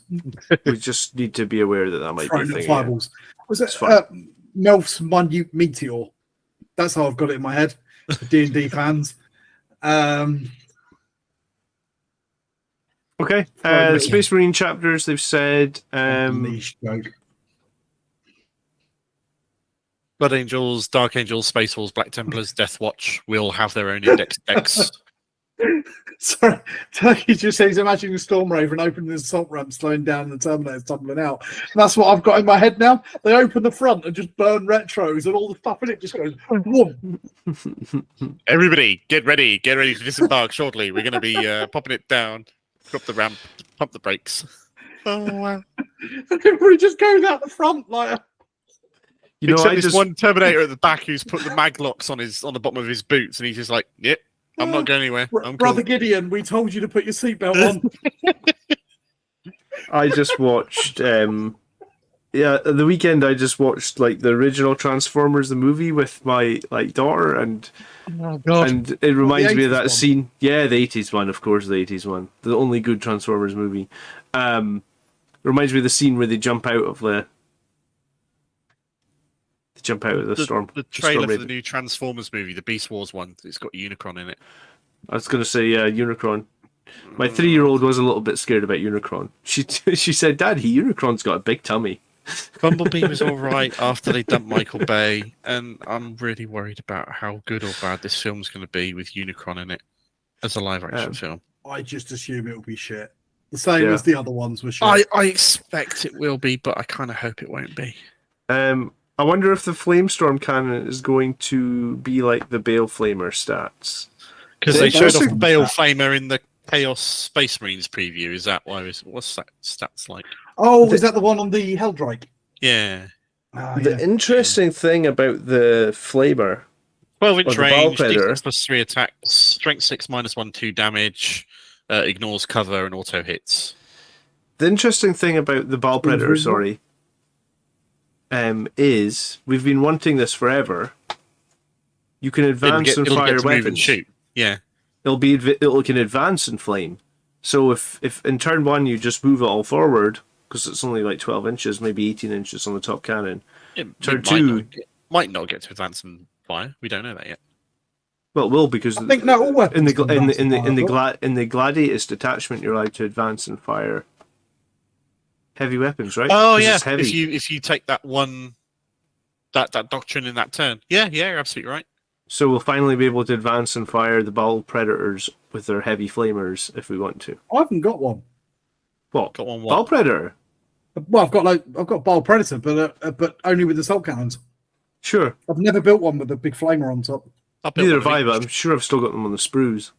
We just need to be aware that might be a thing. Fireballs. Was it Melf's Minute Meteor? That's how I've got it in my head. For D&D fans. Okay, Space Marine chapters, they've said... niche joke. Blood Angels, Dark Angels, Space Wolves, Black Templars, Death Watch will have their own index decks. Sorry, Turkey just says imagining a Storm Raven opening the assault ramp, slowing down, and the Terminators tumbling out. And that's what I've got in my head now. They open the front and just burn retros, and all the stuff in it just goes whoom. Everybody, get ready to disembark shortly. We're going to be popping it down, drop the ramp, pump the brakes. Oh wow! And everybody just goes out the front like. You know, there's one Terminator at the back who's put the mag locks on the bottom of his boots, and he's just like, "Yep, I'm not going anywhere." Brother Gideon, we told you to put your seatbelt on. I just watched, the weekend I just watched like the original Transformers the movie with my daughter, and and it reminds me of that scene. Yeah, the 80s one, of course, the 80s one, the only good Transformers movie. Reminds me of the scene where they jump out of the. Storm. The trailer for the new Transformers movie, the Beast Wars one. It's got Unicron in it. I was going to say, Unicron. My 3-year-old was a little bit scared about Unicron. She said, "Daddy, Unicron's got a big tummy." Bumblebee was all right after they dumped Michael Bay, and I'm really worried about how good or bad this film's going to be with Unicron in it as a live-action film. I just assume it will be shit. The same as the other ones were shit. I expect it will be, but I kind of hope it won't be. I wonder if the Flamestorm cannon is going to be like the Bale Flamer stats. Because they showed off Bale Flamer in the Chaos Space Marines preview. Is that why? What's that stats like? Oh, is that the one on the Helldrake? Yeah. The interesting thing about the Flamer... 12-inch range, D6 plus 3 attacks, strength 6 minus 1, 2 damage, ignores cover and auto hits. The interesting thing about the Ball Predator, is we've been wanting this forever. You can advance and fire weapons. And shoot. Yeah, it can advance and flame. So if in turn 1 you just move it all forward because it's only like 12 inches, maybe 18 inches on the top cannon. Turn 2 might not get to advance and fire. We don't know that yet. Well, it will, because I think not all weapons in the Gladiatus detachment you're allowed to advance and fire heavy weapons, right? Oh yeah, if you take that one, that doctrine in that turn, yeah, you're absolutely right. So we'll finally be able to advance and fire the Ball Predators with their heavy flamers if we want to. I haven't got one. What? Got one? Ball Predator. Well, I've got Ball Predator, but only with assault cannons. Sure. I've never built one with a big flamer on top. Neither have I, but I'm sure I've still got them on the sprues.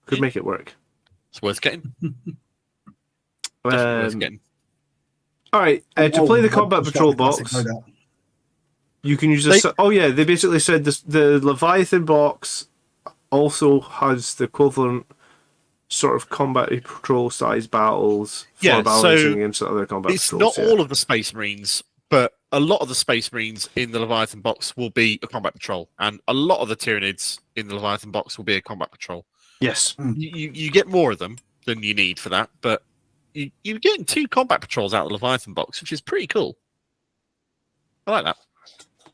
Could make it work. It's worth getting. All right, to play the Combat Patrol box, You can use this. Oh yeah, they basically said this, the Leviathan box also has the equivalent sort of combat patrol size battles for balancing against other combat patrols. It's not all of the Space Marines, but a lot of the Space Marines in the Leviathan box will be a combat patrol, and a lot of the Tyranids in the Leviathan box will be a combat patrol. Yes. You get more of them than you need for that, but you're getting 2 combat patrols out of the Leviathan box, which is pretty cool. I like that.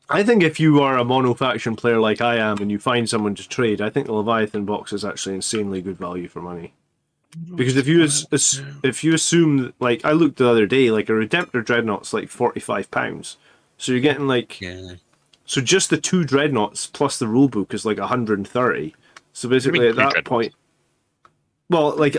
I think if you are a mono-faction player like I am and you find someone to trade, I think the Leviathan box is actually insanely good value for money. Because if you assume that, like, I looked the other day, like a Redemptor Dreadnought's like £45. So you're getting like... Yeah. So just the 2 Dreadnoughts plus the rulebook is like 130. So basically at that point... Well, like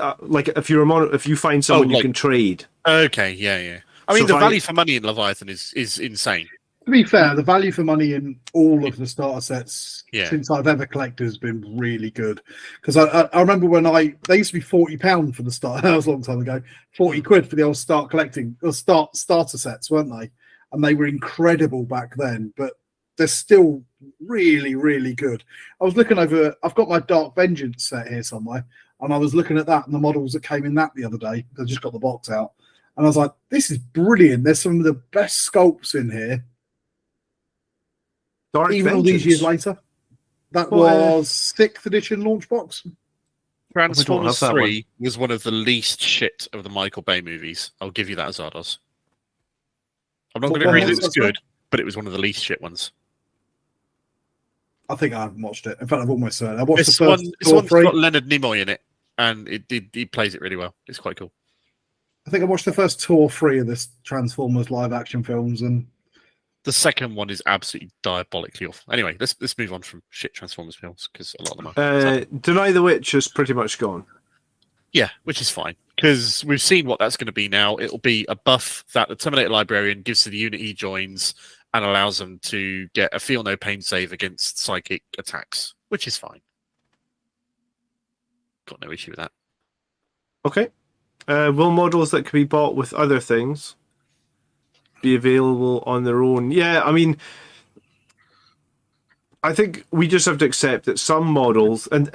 if you're if you find someone you can trade. Okay, yeah. I mean, the value for money in Leviathan is insane. To be fair, the value for money in all of the starter sets since I've ever collected has been really good. Because I remember when they used to be £40 for the start. That was a long time ago. £40 for the old starter sets, weren't they? And they were incredible back then. But they're still really, really good. I was looking over. I've got my Dark Vengeance set here somewhere, and I was looking at that and the models that came in that the other day. I just got the box out, and I was like, "This is brilliant." There's some of the best sculpts in here. Even all these years later, that was 6th edition launch box. Transformers 3 was one of the least shit of the Michael Bay movies. I'll give you that, Zardos. I'm not going to agree that it's good, but it was one of the least shit ones. I think I haven't watched it. In fact, I've almost I watched this the first one. This one's got Leonard Nimoy in it, and he plays it really well. It's quite cool. I think I watched the first 2 or 3 of this Transformers live action films, and the second one is absolutely diabolically awful. Anyway, let's move on from shit Transformers films because a lot of them are. Deny the Witch is pretty much gone. Yeah, which is fine because we've seen what that's going to be now. It'll be a buff that the Terminator Librarian gives to the unit he joins and allows them to get a feel no pain save against psychic attacks, which is fine. Got no issue with that. Okay. Will models that can be bought with other things be available on their own? Yeah, I mean, I think we just have to accept that some models, and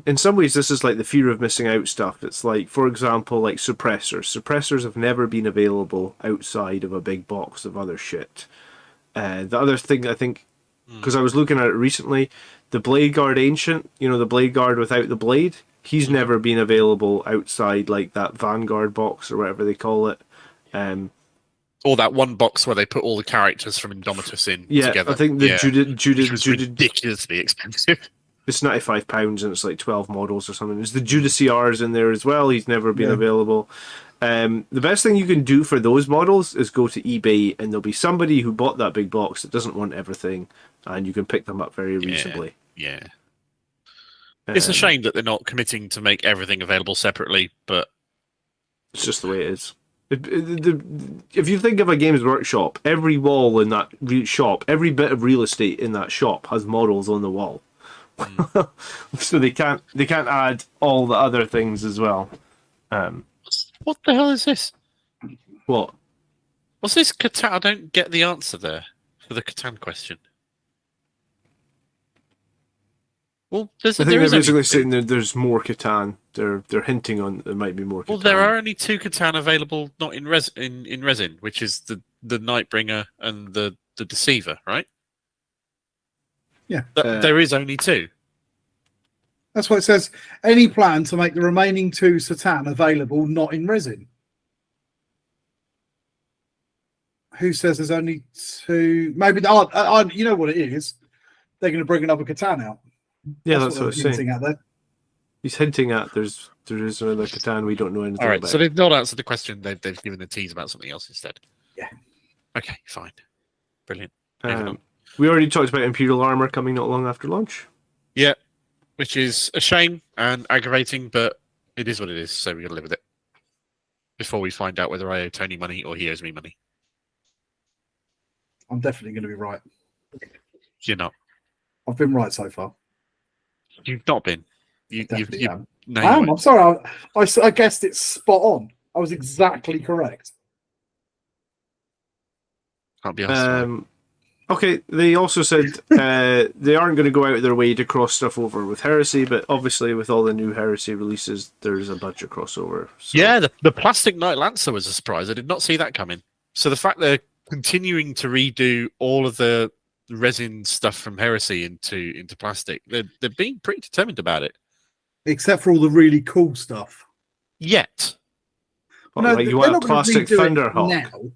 in some ways this is like the fear of missing out stuff. It's like, for example, like suppressors. Suppressors have never been available outside of a big box of other shit. The other thing, I think, because I was looking at it recently, the Blade Guard Ancient, the Blade Guard without the blade, he's never been available outside like that Vanguard box or whatever they call it. Or that one box where they put all the characters from Indomitus in together. I think the Judas is ridiculously expensive. It's £95 and it's like 12 models or something. There's the Judas CRs in there as well. He's never been available. The best thing you can do for those models is go to eBay, and there'll be somebody who bought that big box that doesn't want everything, and you can pick them up very reasonably. Yeah. It's a shame that they're not committing to make everything available separately, but it's just the way it is. If you think of a Games Workshop, every wall in that shop, every bit of real estate in that shop has models on the wall. So they can't add all the other things as well. What the hell is this? What? What's this Catan? I don't get the answer there for the Catan question. Well, I think they're basically saying there's more Catan. They're hinting on there might be more Catan. Well, there are only 2 Catan available, not in resin, which is the Nightbringer and the Deceiver, right? Yeah. There is only 2. That's what it says. Any plan to make the remaining 2 Satan available, not in resin? Who says there's only 2? Maybe you know what it is. They're going to bring another Catan out. Yeah, that's what it's saying. Out there. He's hinting at there is another Catan we don't know anything about. All right, so they've not answered the question. They've given the tease about something else instead. Yeah. Okay, fine. Brilliant. We already talked about Imperial Armor coming not long after launch. Yeah, which is a shame and aggravating, but it is what it is, so we've got to live with it. Before we find out whether I owe Tony money or he owes me money. I'm definitely going to be right. You're not. I've been right so far. You've not been. No, I am. I'm sorry. I guessed it's spot on. I was exactly correct. Can't be asked. Okay, they also said they aren't going to go out of their way to cross stuff over with Heresy, but obviously with all the new Heresy releases, there's a bunch of crossover. So. Yeah, the Plastic Knight Lancer was a surprise. I did not see that coming. So the fact they're continuing to redo all of the resin stuff from Heresy into plastic, they're being pretty determined about it. Except for all the really cool stuff. Yet. Well, no, like you want a plastic Thunderhawk. Now.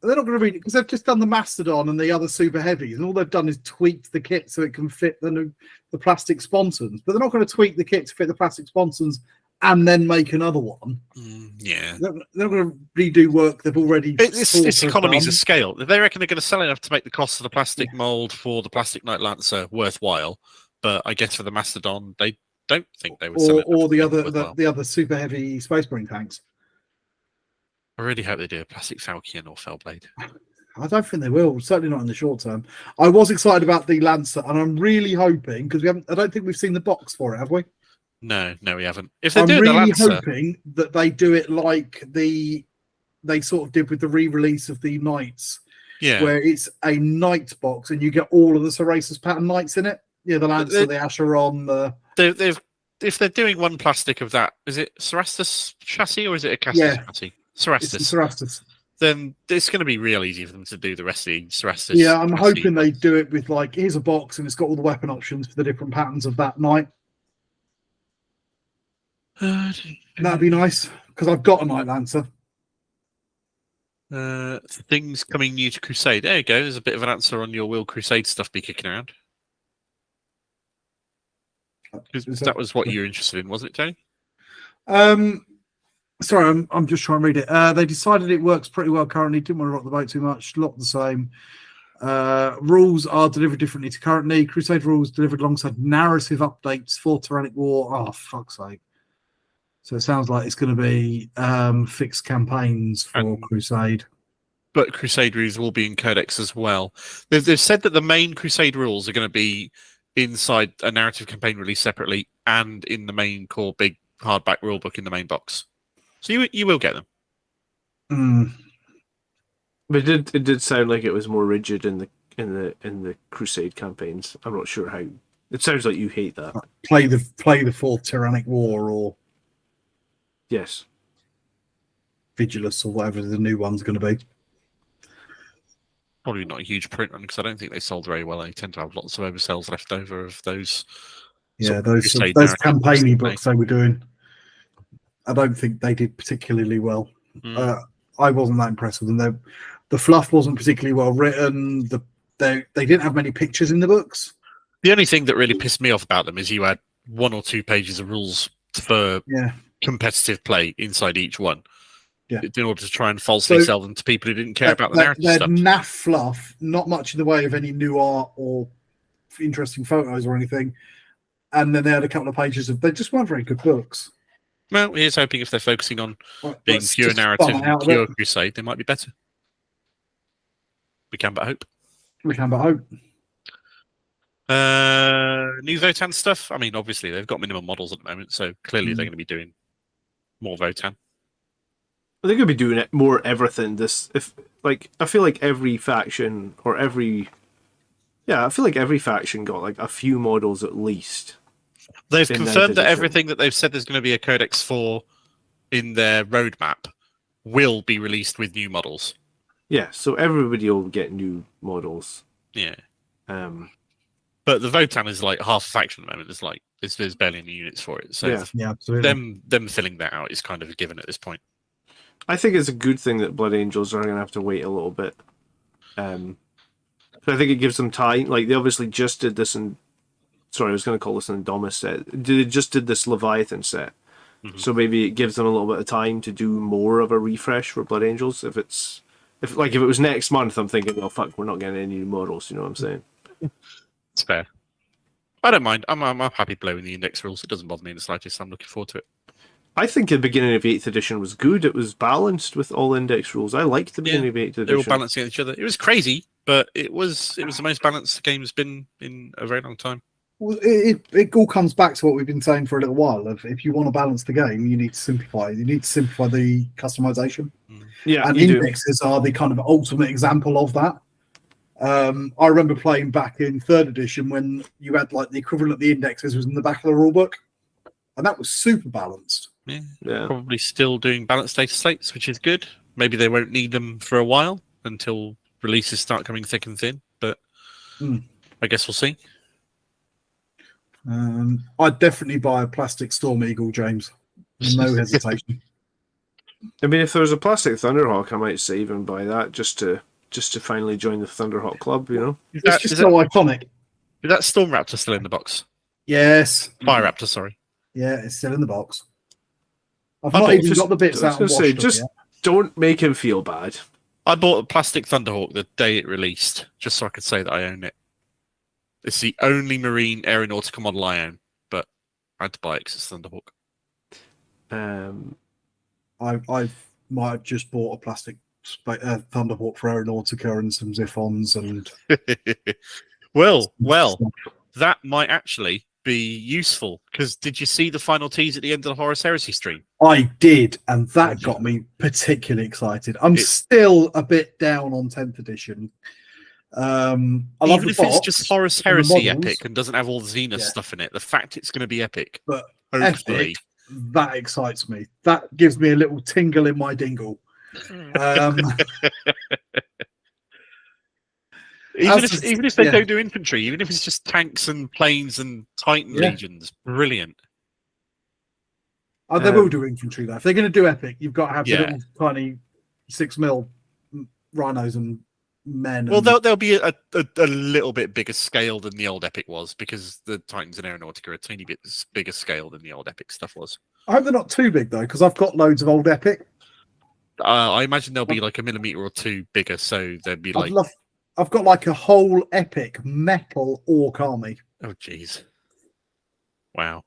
They're not going to read it because they've just done the Mastodon and the other super heavies, and all they've done is tweaked the kit so it can fit the plastic sponsons. But they're not going to tweak the kit to fit the plastic sponsons and then make another one. Yeah, they're not going to redo work they've already. It's economies of scale. They reckon they're going to sell enough to make the cost of the plastic mold for the Plastic Knight Lancer worthwhile. But I guess for the Mastodon, they don't think they would sell it. Or the other super heavy Space Marine tanks. I really hope they do a plastic Falcon or Fellblade. I don't think they will. Certainly not in the short term. I was excited about the Lancer, and I'm really hoping because I don't think we've seen the box for it, have we? No, we haven't. If I'm really the Lancer, hoping that they do it like they sort of did with the re-release of the Knights, where it's a Knight box and you get all of the Sorasis pattern Knights in it. Yeah, the Lancer, the Acheron, if they're doing one plastic of that, is it Cerastus chassis or is it a Castus chassis? Cerastus. Then it's going to be real easy for them to do the rest of the Cerastus. Yeah, I'm hoping they do it with like, here's a box and it's got all the weapon options for the different patterns of that Knight. That'd be nice because I've got a Knight Lancer. Things coming new to Crusade. There you go. There's a bit of an answer on your Will Crusade stuff be kicking around. That was what you were interested in, wasn't it, Tony? Sorry, I'm just trying to read it. They decided it works pretty well currently. Didn't want to rock the boat too much. A lot the same. Rules are delivered differently to currently. Crusade rules delivered alongside narrative updates for Tyrannic War. Oh, fuck's sake. So it sounds like it's going to be fixed campaigns for Crusade. But Crusade rules will be in Codex as well. They've said that the main Crusade rules are going to be inside a narrative campaign released separately and in the main core big hardback rulebook in the main box. So you will get them. But it did sound like it was more rigid in the Crusade campaigns. I'm not sure how. It sounds like you hate that. Play the fourth Tyrannic War or yes, Vigilus or whatever the new one's going to be. Probably not a huge print run because I don't think they sold very well. They tend to have lots of oversells left over of those. Yeah, those campaign books they were doing. I don't think they did particularly well. I wasn't that impressed with them. The fluff wasn't particularly well written. They didn't have many pictures in the books. The only thing that really pissed me off about them is you had 1 or 2 pages of rules for competitive play inside each one. Yeah. In order to try and falsely sell them to people who didn't care about the narrative stuff. Naff fluff, not much in the way of any new art or interesting photos or anything. And then they had a couple of pages they just weren't very good books. Well, here's hoping if they're focusing on being pure narrative and pure Crusade, they might be better. We can but hope. New Votan stuff. I mean, obviously they've got minimum models at the moment, so clearly they're going to be doing more Votan. They're going to be doing it more everything. I feel like every faction got like a few models at least. They've confirmed that everything that they've said there's going to be a Codex for in their roadmap will be released with new models. Yeah, so everybody will get new models. Yeah. But the Votan is like half a faction at the moment. There's barely any units for it. So yeah, absolutely. Them filling that out is kind of a given at this point. I think it's a good thing that Blood Angels are going to have to wait a little bit. So I think it gives them time. Like, they obviously just did this I was going to call this an Indominus set. They just did this Leviathan set. Mm-hmm. So maybe it gives them a little bit of time to do more of a refresh for Blood Angels. If it was next month, I'm thinking, oh, fuck, we're not getting any new models. You know what I'm saying? It's fair. I don't mind. I'm happy blowing the index rules. It doesn't bother me in the slightest. I'm looking forward to it. I think the beginning of 8th edition was good. It was balanced with all index rules. I liked the beginning of 8th edition. They were balancing each other. It was crazy, but it was the most balanced the game's been in a very long time. Well, it all comes back to what we've been saying for a little while. If you want to balance the game, you need to simplify. You need to simplify the customization. Yeah, and indexes are the kind of ultimate example of that. I remember playing back in 3rd edition when you had like the equivalent of the indexes was in the back of the rulebook, and that was super balanced. Yeah. Probably still doing balanced data slates, which is good. Maybe they won't need them for a while until releases start coming thick and thin, but I guess we'll see. I'd definitely buy a plastic Storm Eagle, James. No hesitation. I mean, if there was a plastic Thunderhawk, I might save and buy that just to finally join the Thunderhawk club, you know? It's just so iconic. Is that Storm Raptor still in the box? Yes. Fire Raptor, sorry. Yeah, it's still in the box. I've not even got the bits out and washed just yet. Don't make him feel bad. I bought a plastic Thunderhawk the day it released, just so I could say that I own it. It's the only marine aeronautical model I own, but I had to buy it because it's Thunderhawk. I might have just bought a plastic Thunderhawk for Aeronautica and some Ziphons and. well, that might actually be useful because did you see the final tease at the end of the Horus Heresy stream? I did, and that got me particularly excited. I'm still a bit down on 10th edition. Even if it's just Horus Heresy epic and doesn't have all the Zenith stuff in it, the fact it's going to be epic, but hopefully. Epic, that excites me. That gives me a little tingle in my dingle. Even if they don't do infantry, even if it's just tanks and planes and Titan legions, brilliant. They will do infantry though. If they're going to do epic, you've got to have the little tiny 6mm rhinos and men. Well, they'll be a little bit bigger scale than the old epic was because the Titans and Aeronautica are a tiny bit bigger scale than the old epic stuff was. I hope they're not too big though, because I've got loads of old epic. I imagine they'll be like a millimeter or two bigger, so they'd be like. I've got like a whole epic metal orc army. Oh, jeez. Wow.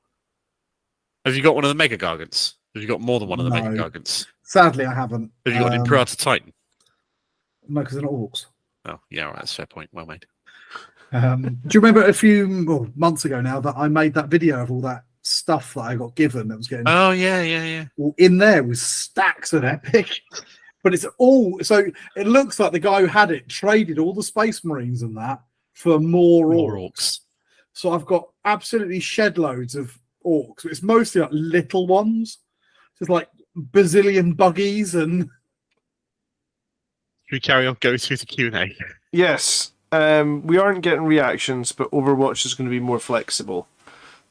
Have you got one of the Mega Gargants? Have you got more than one of the Mega Gargants? Sadly, I haven't. Have you got an Imperator Titan? No, because they're not orcs. Oh, yeah, right, that's a fair point. Well made. Do you remember a few months ago now that I made that video of all that stuff that I got given that was getting... Oh, yeah. Well, in there was stacks of epic. But it's all... So it looks like the guy who had it traded all the Space Marines and that for more orcs. So I've got absolutely shed loads of orcs. It's mostly like little ones. Just like bazillion buggies and... Should we carry on going through the Q&A? Yes. We aren't getting reactions, but Overwatch is going to be more flexible.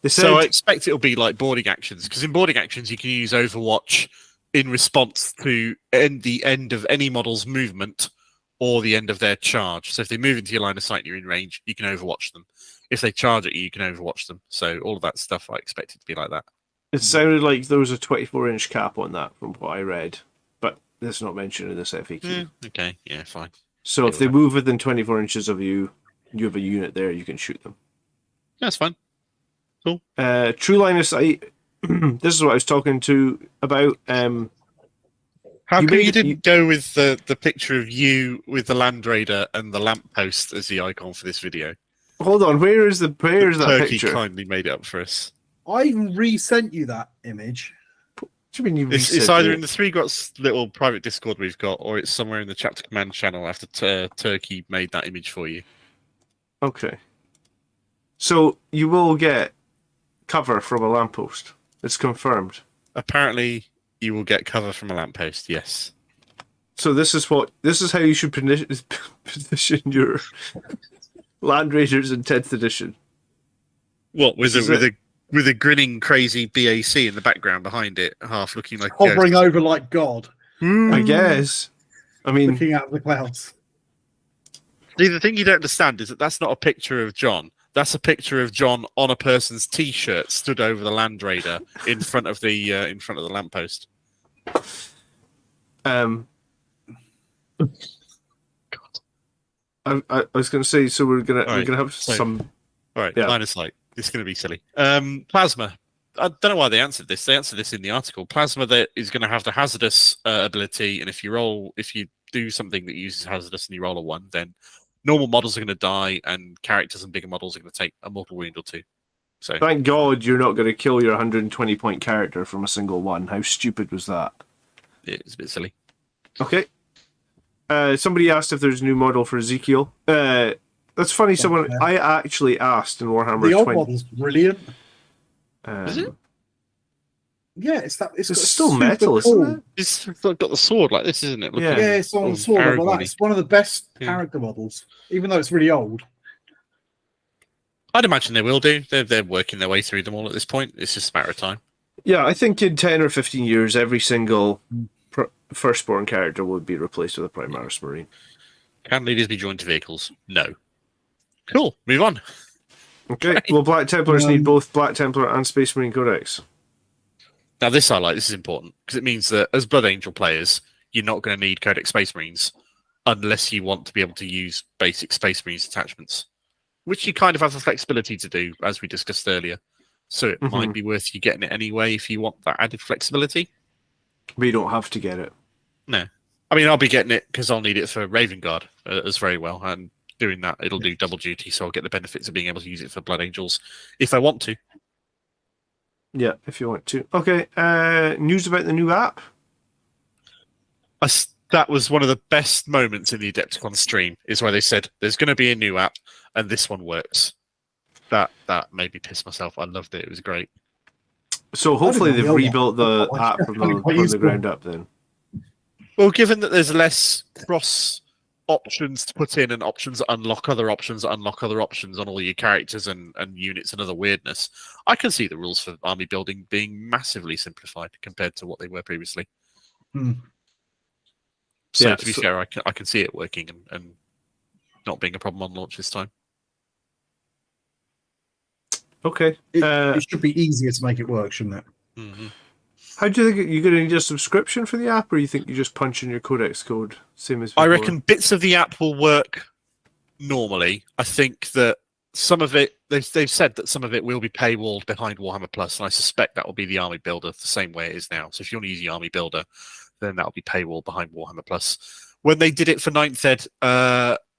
So I expect it'll be like boarding actions, because in boarding actions you can use Overwatch in response to the end of any model's movement or the end of their charge. So if they move into your line of sight and you're in range, you can Overwatch them. If they charge at you, you can Overwatch them. So all of that stuff, I expect it to be like that. It sounded like there was a 24-inch cap on that from what I read, but that's not mentioned in this FAQ. Okay, yeah, fine. So if they move within 24 inches of you, you have a unit there, you can shoot them. That's fine. Cool. True line of sight. This is what I was talking about. How come you didn't go with the picture of you with the Land Raider and the lamppost as the icon for this video? Hold on, where is that Turkey picture? kindly made it up for us. I even resent you that image. What do you mean it's either in the Three Grots little private Discord we've got, or it's somewhere in the Chapter Command channel after Turkey made that image for you. Okay. So you will get cover from a lamppost. It's confirmed. Apparently, you will get cover from a lamppost. Yes. So this is how you should position your Land Raiders in 10th edition. What with a grinning crazy BAC in the background behind it, half looking like hovering over like God. I guess. I mean, looking out of the clouds. See, the thing you don't understand is that that's not a picture of John. That's a picture of John on a person's T-shirt, stood over the Land Raider in front of the lamppost. God. I was going to say, so we're gonna have some. All right, line of sight. It's going to be silly. Plasma. I don't know why they answered this. They answered this in the article. Plasma that is going to have the hazardous ability, and if you do something that uses hazardous and you roll a 1, then normal models are going to die, and characters and bigger models are going to take a mortal wound or 2. So thank God you're not going to kill your 120-point character from a single one. How stupid was that? It's a bit silly. Okay. Somebody asked if there's a new model for Ezekiel. That's funny. I actually asked in Warhammer. The old model's brilliant. Is it? Yeah, it's still metal, cool. isn't it? It's got the sword like this, isn't it? Yeah, it's on sword. But that's one of the best character models, even though it's really old. I'd imagine they will do. They're working their way through them all at this point. It's just a matter of time. Yeah, I think in 10 or 15 years, every single firstborn character would be replaced with a Primaris Marine. Can leaders be joined to vehicles? No. Cool. Move on. Okay. Well, Black Templars need both Black Templar and Space Marine Codex. Now, this I like. This is important because it means that as Blood Angel players, you're not going to need Codex Space Marines unless you want to be able to use basic Space Marines attachments, which you kind of have the flexibility to do, as we discussed earlier. So it might be worth you getting it anyway if you want that added flexibility. But you don't have to get it. No. I mean, I'll be getting it because I'll need it for Raven Guard as very well. And doing that, it'll do double duty, so I'll get the benefits of being able to use it for Blood Angels if I want to. Yeah, if you want to. Okay, news about the new app? That was one of the best moments in the Adepticon stream, is where they said, there's going to be a new app, and this one works. That made me piss myself. I loved it. It was great. So hopefully they've rebuilt the app from the ground up then. Well, given that there's less cross options to put in and options that unlock other options on all your characters and units and other weirdness, I can see the rules for army building being massively simplified compared to what they were previously. So to be fair, I can see it working and not being a problem on launch this time. Okay. It should be easier to make it work, shouldn't it? How do you think you're going to need a subscription for the app, or you think you just punch in your codex code, same as before? I reckon bits of the app will work normally. I think that some of it, they've said that some of it will be paywalled behind Warhammer Plus, and I suspect that will be the Army Builder the same way it is now. So if you want to use the Army Builder, then that will be paywalled behind Warhammer Plus. When they did it for 9th Ed,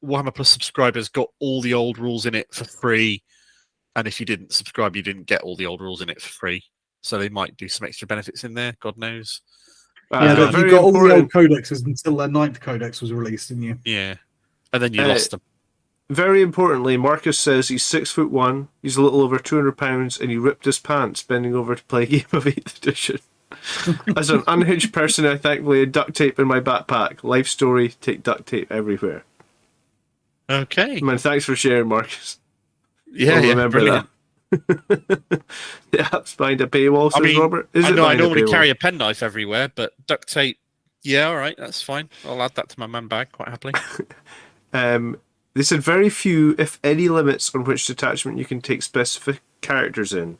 Warhammer Plus subscribers got all the old rules in it for free, and if you didn't subscribe, you didn't get all the old rules in it for free. So they might do some extra benefits in there, God knows. Yeah, but you got all the old codexes until their 9th codex was released, didn't you? Yeah, and then you lost them. Very importantly, Marcus says he's 6'1", he's a little over 200 pounds, and he ripped his pants bending over to play a game of 8th edition. As an unhinged person, I thankfully had duct tape in my backpack. Life story, take duct tape everywhere. Okay. Man, thanks for sharing, Marcus. Yeah, I'll remember brilliant. that. The app's behind a paywall, says Robert. I normally carry a penknife everywhere, but duct tape, yeah, all right, that's fine. I'll add that to my man bag quite happily. They said very few, if any, limits on which detachment you can take specific characters in.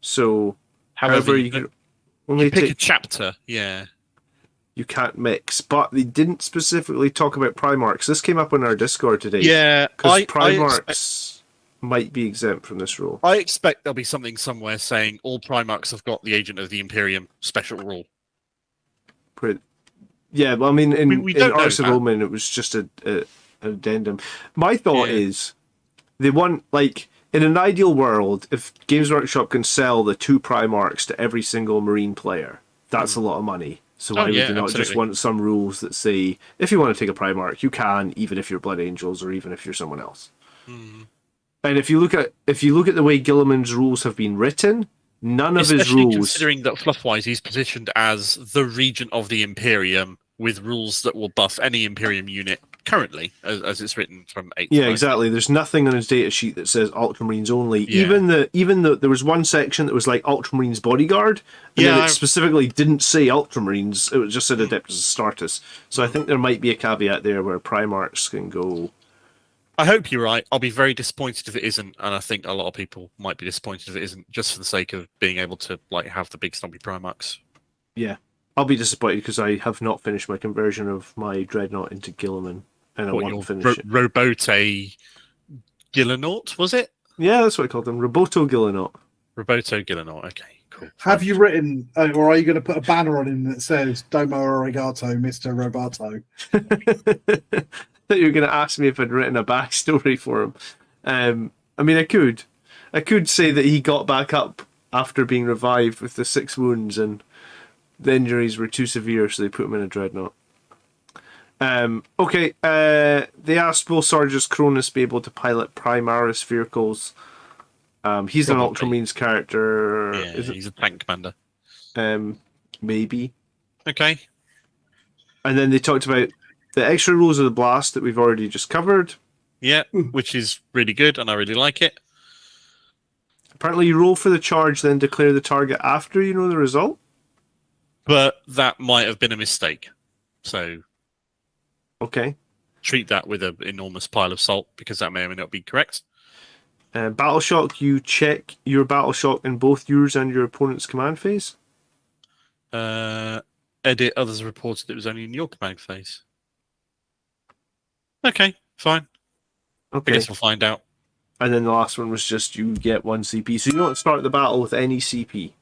So, however, you can only pick take a chapter, yeah. You can't mix, but they didn't specifically talk about Primarchs. This came up on our Discord today. Yeah, because Primarchs might be exempt from this rule. I expect there'll be something somewhere saying all Primarchs have got the Agent of the Imperium special rule. Yeah, well, I mean, in Arts of that. Omen, it was just an addendum. My thought is, they want, like, in an ideal world, if Games Workshop can sell the 2 Primarchs to every single Marine player, that's a lot of money. So why would they not just want some rules that say, if you want to take a Primarch, you can, even if you're Blood Angels or even if you're someone else. And if you look at the way Gilliman's rules have been written, none of his rules, considering that fluff-wise he's positioned as the Regent of the Imperium with rules that will buff any Imperium unit currently, as it's written from 8th. Yeah, exactly. There's nothing on his data sheet that says Ultramarines only. Yeah. Even though there was one section that was like Ultramarines Bodyguard, and then it specifically didn't say Ultramarines. It just said Adeptus Astartes. So I think there might be a caveat there where Primarchs can go. I hope you're right. I'll be very disappointed if it isn't, and I think a lot of people might be disappointed if it isn't, just for the sake of being able to have the big stompy Primarchs. Yeah, I'll be disappointed because I have not finished my conversion of my Dreadnought into Gilliman, and I want to finish it. Robote Gillinaut, was it? Yeah, that's what I called them. Roboto Gillinaut. Roboto Gillinaut. Okay, cool. Have you written, or are you going to put a banner on him that says "Domo Arigato, Mr. Roboto"? That you were going to ask me if I'd written a backstory for him. I mean, I could say that he got back up after being revived with the 6 wounds, and the injuries were too severe, so they put him in a Dreadnought. Okay. They asked, will Sargeus Cronus be able to pilot Primaris vehicles? He's an Ultramarines character. Yeah, he's a tank commander. Maybe. Okay. And then they talked about the extra rules of the blast that we've already just covered. Yeah, which is really good, and I really like it. Apparently, you roll for the charge, then declare the target after you know the result. But that might have been a mistake. So, okay. Treat that with an enormous pile of salt, because that may or may not be correct. Battle shock, you check your battle shock in both yours and your opponent's command phase. Edit, others reported it was only in your command phase. Okay, fine. Okay. I guess we'll find out. And then the last one was just you get 1 CP. So you don't start the battle with any CP.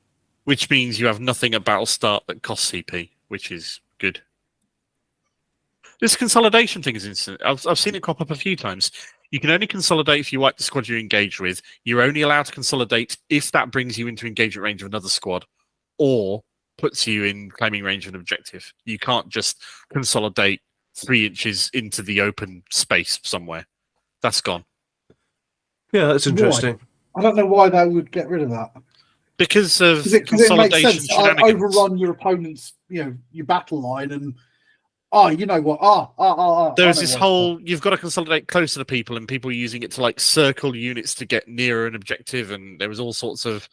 Which means you have nothing at battle start that costs CP, which is good. This consolidation thing is instant. I've seen it crop up a few times. You can only consolidate if you wipe the squad you're engaged with. You're only allowed to consolidate if that brings you into engagement range of another squad or puts you in claiming range of an objective. You can't just consolidate 3 inches into the open space somewhere. That's gone. Yeah, that's interesting. Why? I don't know why they would get rid of that. Because of consolidation it makes sense. Shenanigans. Overrun your opponent's, your battle line, and you know what? There's this whole you've got to consolidate closer to people, and people using it to like circle units to get nearer an objective, and there was all sorts of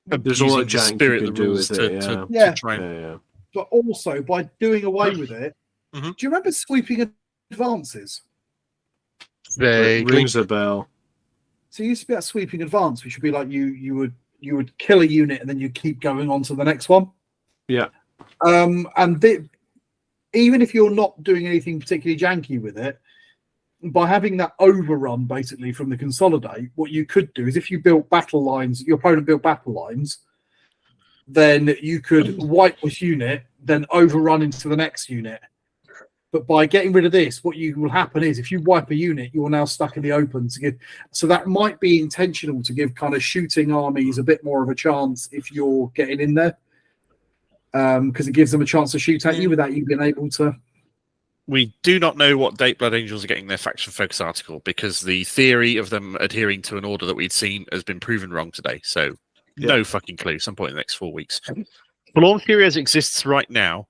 there's all the spirit of the rules to try. Yeah. But also by doing away with it, do you remember sweeping advances? It rings a bell. So it used to be that sweeping advance, which would be like you would kill a unit and then you keep going on to the next one. Yeah. Even if you're not doing anything particularly janky with it, by having that overrun basically from the consolidate, what you could do is if you built battle lines, your opponent built battle lines, then you could wipe this unit, then overrun into the next unit. But by getting rid of this, what will happen is if you wipe a unit, you're now stuck in the open. So that might be intentional to give kind of shooting armies a bit more of a chance if you're getting in there. Because it gives them a chance to shoot at you without you being able to. We do not know what date Blood Angels are getting their faction focus article, because the theory of them adhering to an order that we'd seen has been proven wrong today. So no fucking clue. Some point in the next 4 weeks. Forlorn Fury as it exists right now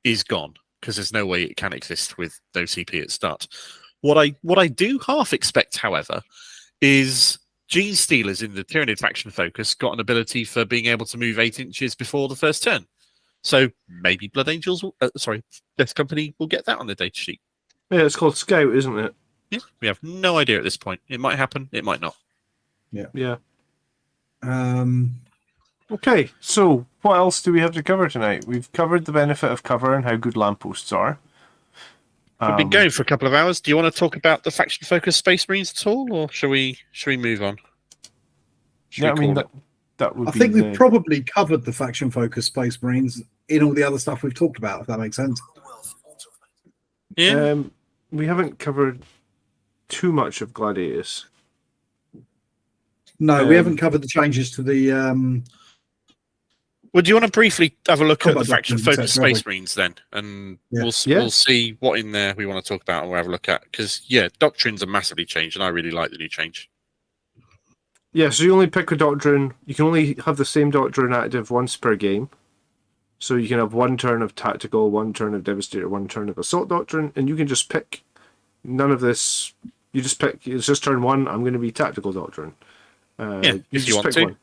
is gone, because there's no way it can exist with no CP at start. What I do half expect, however, is Gene Stealers in the Tyranid faction focus got an ability for being able to move 8 inches before the first turn. So maybe Blood Angels, Death Company will get that on the data sheet. Yeah, it's called Scout, isn't it? Yeah, we have no idea at this point. It might happen, it might not. Yeah. Okay, so what else do we have to cover tonight? We've covered the benefit of cover and how good lampposts are. We've been going for a couple of hours. Do you want to talk about the faction focused Space Marines at all, or shall we move on? I mean that would. I think we've probably covered the faction focused Space Marines in all the other stuff we've talked about. If that makes sense. Yeah. We haven't covered too much of Gladiators. No, we haven't covered the changes to the. Well, do you want to briefly have a look at the faction-focused Space Marines then? And we'll see what in there we want to talk about and we'll have a look at. Because, doctrines are massively changed, and I really like the new change. Yeah, so you only pick a doctrine. You can only have the same doctrine active once per game. So you can have 1 turn of Tactical, 1 turn of Devastator, 1 turn of Assault Doctrine, and you can just pick none of this. You just pick, it's just turn 1, I'm going to be Tactical Doctrine. If you want to. One.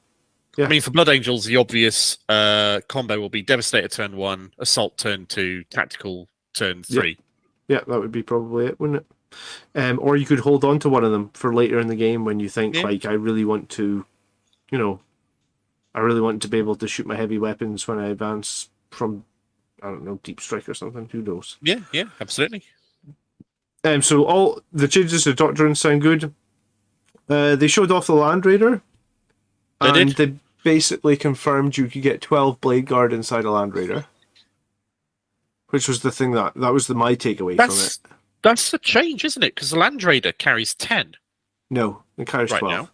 Yeah. I mean, for Blood Angels, the obvious combo will be Devastator turn 1, Assault turn 2, Tactical turn 3. Yeah, that would be probably it, wouldn't it? Or you could hold on to one of them for later in the game when you think, I really want to, I really want to be able to shoot my heavy weapons when I advance from, I don't know, Deep Strike or something. Who knows? Yeah, absolutely. So all the changes to Doctrine sound good. They showed off the Land Raider. They basically confirmed you could get 12 Blade Guard inside a Land Raider. Which was the thing that was my takeaway from it. That's the change, isn't it? Because the Land Raider carries 10. No, it carries 12. Now?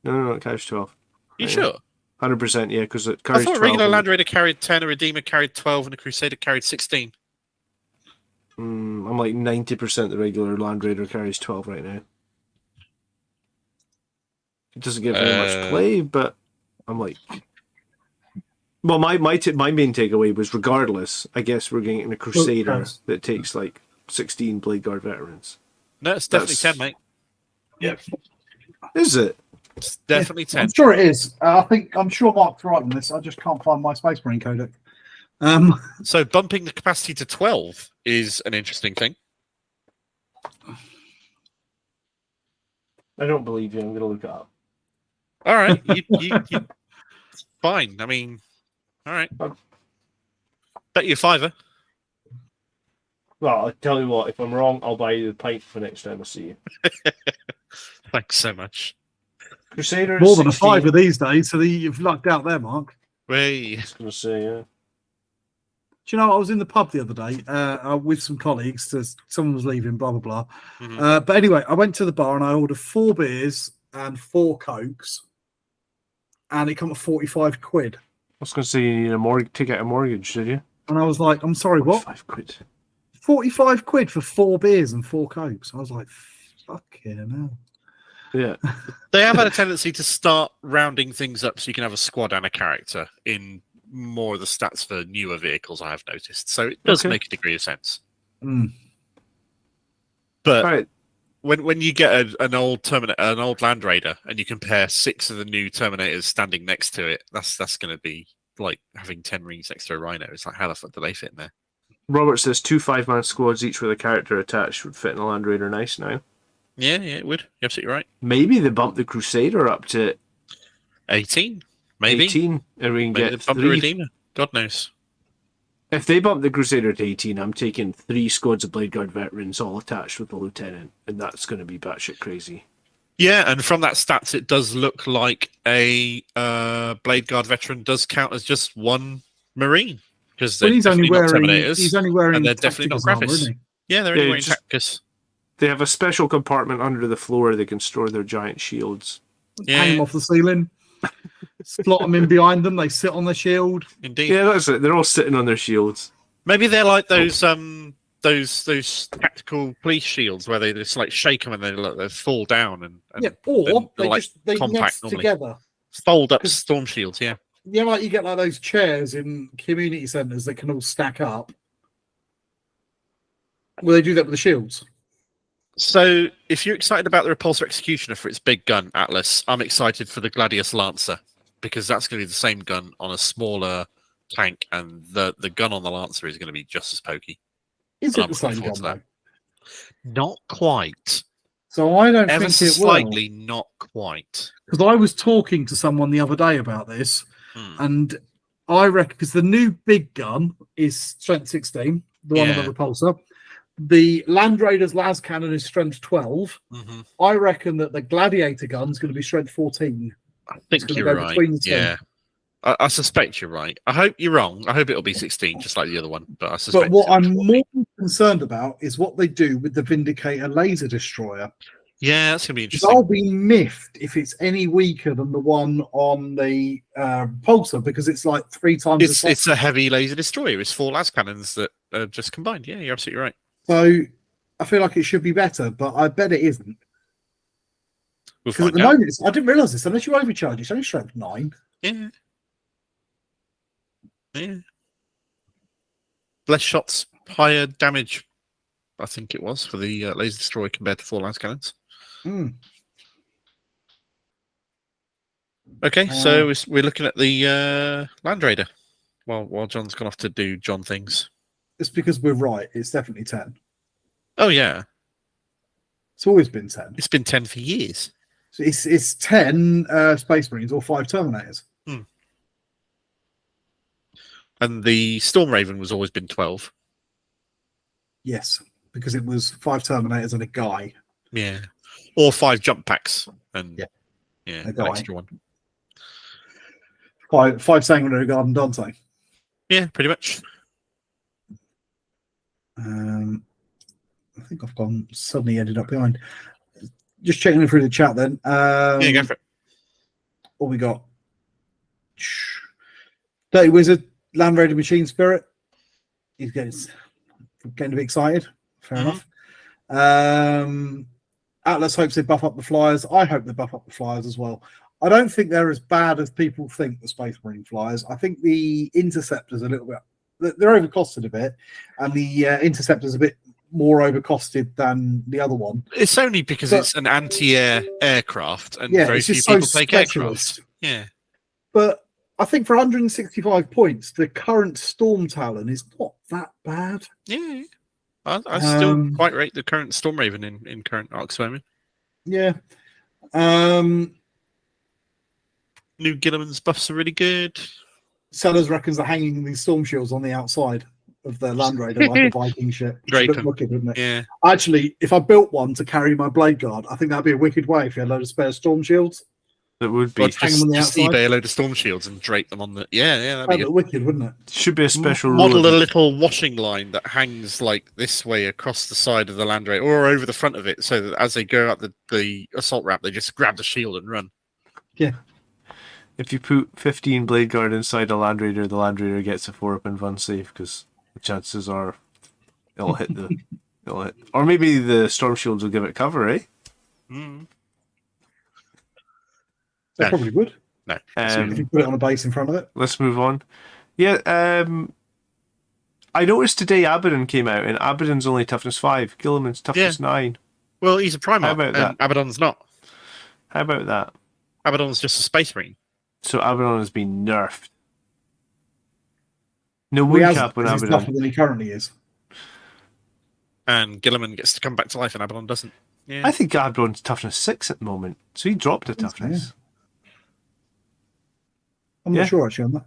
No, it carries 12. You sure? 100%, yeah, because it carries 12. I thought a regular Land Raider carried 10, a Redeemer carried 12, and a Crusader carried 16. I'm like 90% the regular Land Raider carries 12 right now. It doesn't get very much play, but I'm like... Well, my main takeaway was, regardless, I guess we're getting a Crusader that takes like 16 Blade Guard veterans. No, it's definitely 10, mate. Yeah. Is it? It's definitely 10. I'm sure it is. I'm sure Mark's right on this. I just can't find my Space Marine codec. So bumping the capacity to 12 is an interesting thing. I don't believe you. I'm going to look it up. All right. you fine. I mean, all right. Bet you $5. Well, I'll tell you what. If I'm wrong, I'll buy you the pint for next time I see you. Thanks so much. Crusader more than a $5 these days, so you've lucked out there, Mark. Way. I was going to say, yeah. Do you know, I was in the pub the other day with some colleagues. Someone was leaving, blah, blah, blah. Mm-hmm. But anyway, I went to the bar and I ordered 4 beers and 4 Cokes, and it come at 45 quid. I was going to say you need to get a mortgage, did you? And I was like, I'm sorry, what? 45 quid. 45 quid for 4 beers and 4 Cokes. I was like, fucking hell. Yeah. They have had a tendency to start rounding things up so you can have a squad and a character in more of the stats for newer vehicles, I have noticed. So it does make a degree of sense. Mm. But when you get an old Land Raider and you compare 6 of the new Terminators standing next to it, that's going to be like having 10 Marines next to a Rhino. It's like, how the fuck do they fit in there? Robert says 2 5-man squads, each with a character attached, would fit in a Land Raider nice now. Yeah, it would. You're absolutely right. Maybe they bump the Crusader up to 18. Maybe 18, and we can Maybe get they bump 3. the Redeemer. God knows. If they bump the Crusader to 18, I'm taking 3 squads of Blade Guard veterans all attached with the Lieutenant, and that's going to be batshit crazy. Yeah, and from that stats, it does look like a Blade Guard veteran does count as just 1 Marine, because He's only wearing Terminators, and they're definitely not armor, Gravis. isn't he? Yeah, they're only wearing Tacticus. They have a special compartment under the floor they can store their giant shields. Hang them off the ceiling. Slot them in behind them. They sit on the shield. Indeed. Yeah, that's it. They're all sitting on their shields. Maybe they're like those tactical police shields where they just like shake them and they fall down and or they like just compact nest normally. together. Fold up storm shields. Yeah. Yeah, like you get like those chairs in community centres that can all stack up. Will they do that with the shields? So, if you're excited about the Repulsor Executioner for its big gun, Atlas, I'm excited for the Gladius Lancer, because that's going to be the same gun on a smaller tank, and the gun on the Lancer is going to be just as pokey. Is it the same gun, though? Not quite. So I don't Ever think so it slightly, not quite. Because I was talking to someone the other day about this, and I reckon, because the new big gun is strength 16, the one with the repulsor. The Land Raiders las cannon is strength 12. Mm-hmm. I reckon that the Gladiator gun is going to be strength 14. I think you're right. Yeah. I suspect you're right. I hope you're wrong. I hope it'll be 16, just like the other one. But I suspect. But what I'm more concerned about is what they do with the Vindicator laser destroyer. Yeah, that's going to be interesting. I'll be miffed if it's any weaker than the one on the Pulsar, because it's like 3 times. It's a heavy laser destroyer. It's 4 las cannons that are just combined. Yeah, you're absolutely right. So I feel like it should be better, but I bet it isn't. Because at the moment, I didn't realise this. Unless you overcharge, it's only strength 9. Yeah. Yeah. Less shots, higher damage, I think it was, for the laser destroyer compared to 4 las cannons. Okay, so we're looking at the Land Raider while John's gone off to do John things. It's because we're right. It's definitely 10. Oh, yeah. It's always been 10. It's been 10 for years. So it's 10 Space Marines or 5 Terminators. And the Storm Raven was always been 12. Yes, because it was 5 Terminators and a guy. Yeah. Or 5 jump packs. And an extra one. 5 Sanguinius Garden Dante. Yeah, pretty much. I think I've suddenly ended up behind. Just checking through the chat then. Yeah, go for it. What we got? Dirty Wizard, Land Raider Machine Spirit. He's getting getting a bit excited. Fair enough. Atlas hopes they buff up the flyers. I hope they buff up the flyers as well. I don't think they're as bad as people think, the Space Marine flyers. I think the Interceptor's a little bit... They're overcosted a bit, and the Interceptor's a bit more overcosted than the other one. It's only because it's an anti-air aircraft, and very few people take aircraft. Yeah. But I think for 165 points, the current Storm Talon is not that bad. Yeah. I still quite rate the current Storm Raven in current Arc Swarming. Yeah. New Gilliman's buffs are really good. Sellers reckons they're hanging these storm shields on the outside of their Land Raider like a Viking ship. Wicked, wouldn't it? Yeah. Actually, if I built one to carry my Blade Guard, I think that'd be a wicked way if you had a load of spare storm shields. It would be. Just eBay a load of storm shields and drape them on the... Yeah, that'd be wicked, wouldn't it? Should be a special model a little washing line that hangs like this way across the side of the Land Raider or over the front of it, so that as they go up the assault ramp, they just grab the shield and run. Yeah. If you put 15 Blade Guard inside a Land Raider, the Land Raider gets a 4-up and run safe, because the chances are it'll hit the... Or maybe the Storm Shields will give it cover, eh? They probably would. No. If you put it on a base in front of it. Let's move on. Yeah, I noticed today Abaddon came out, and Abaddon's only toughness 5. Gilliman's toughness 9. Well, he's a Primarch, How about that? Abaddon's not. How about that? Abaddon's just a Space Marine. So Abaddon has been nerfed. No wound cap on Abaddon. He's tougher than he currently is. And Gilliman gets to come back to life, and Abaddon doesn't. Yeah. I think Abaddon's toughness 6 at the moment, so he dropped a toughness. I'm not sure actually on that.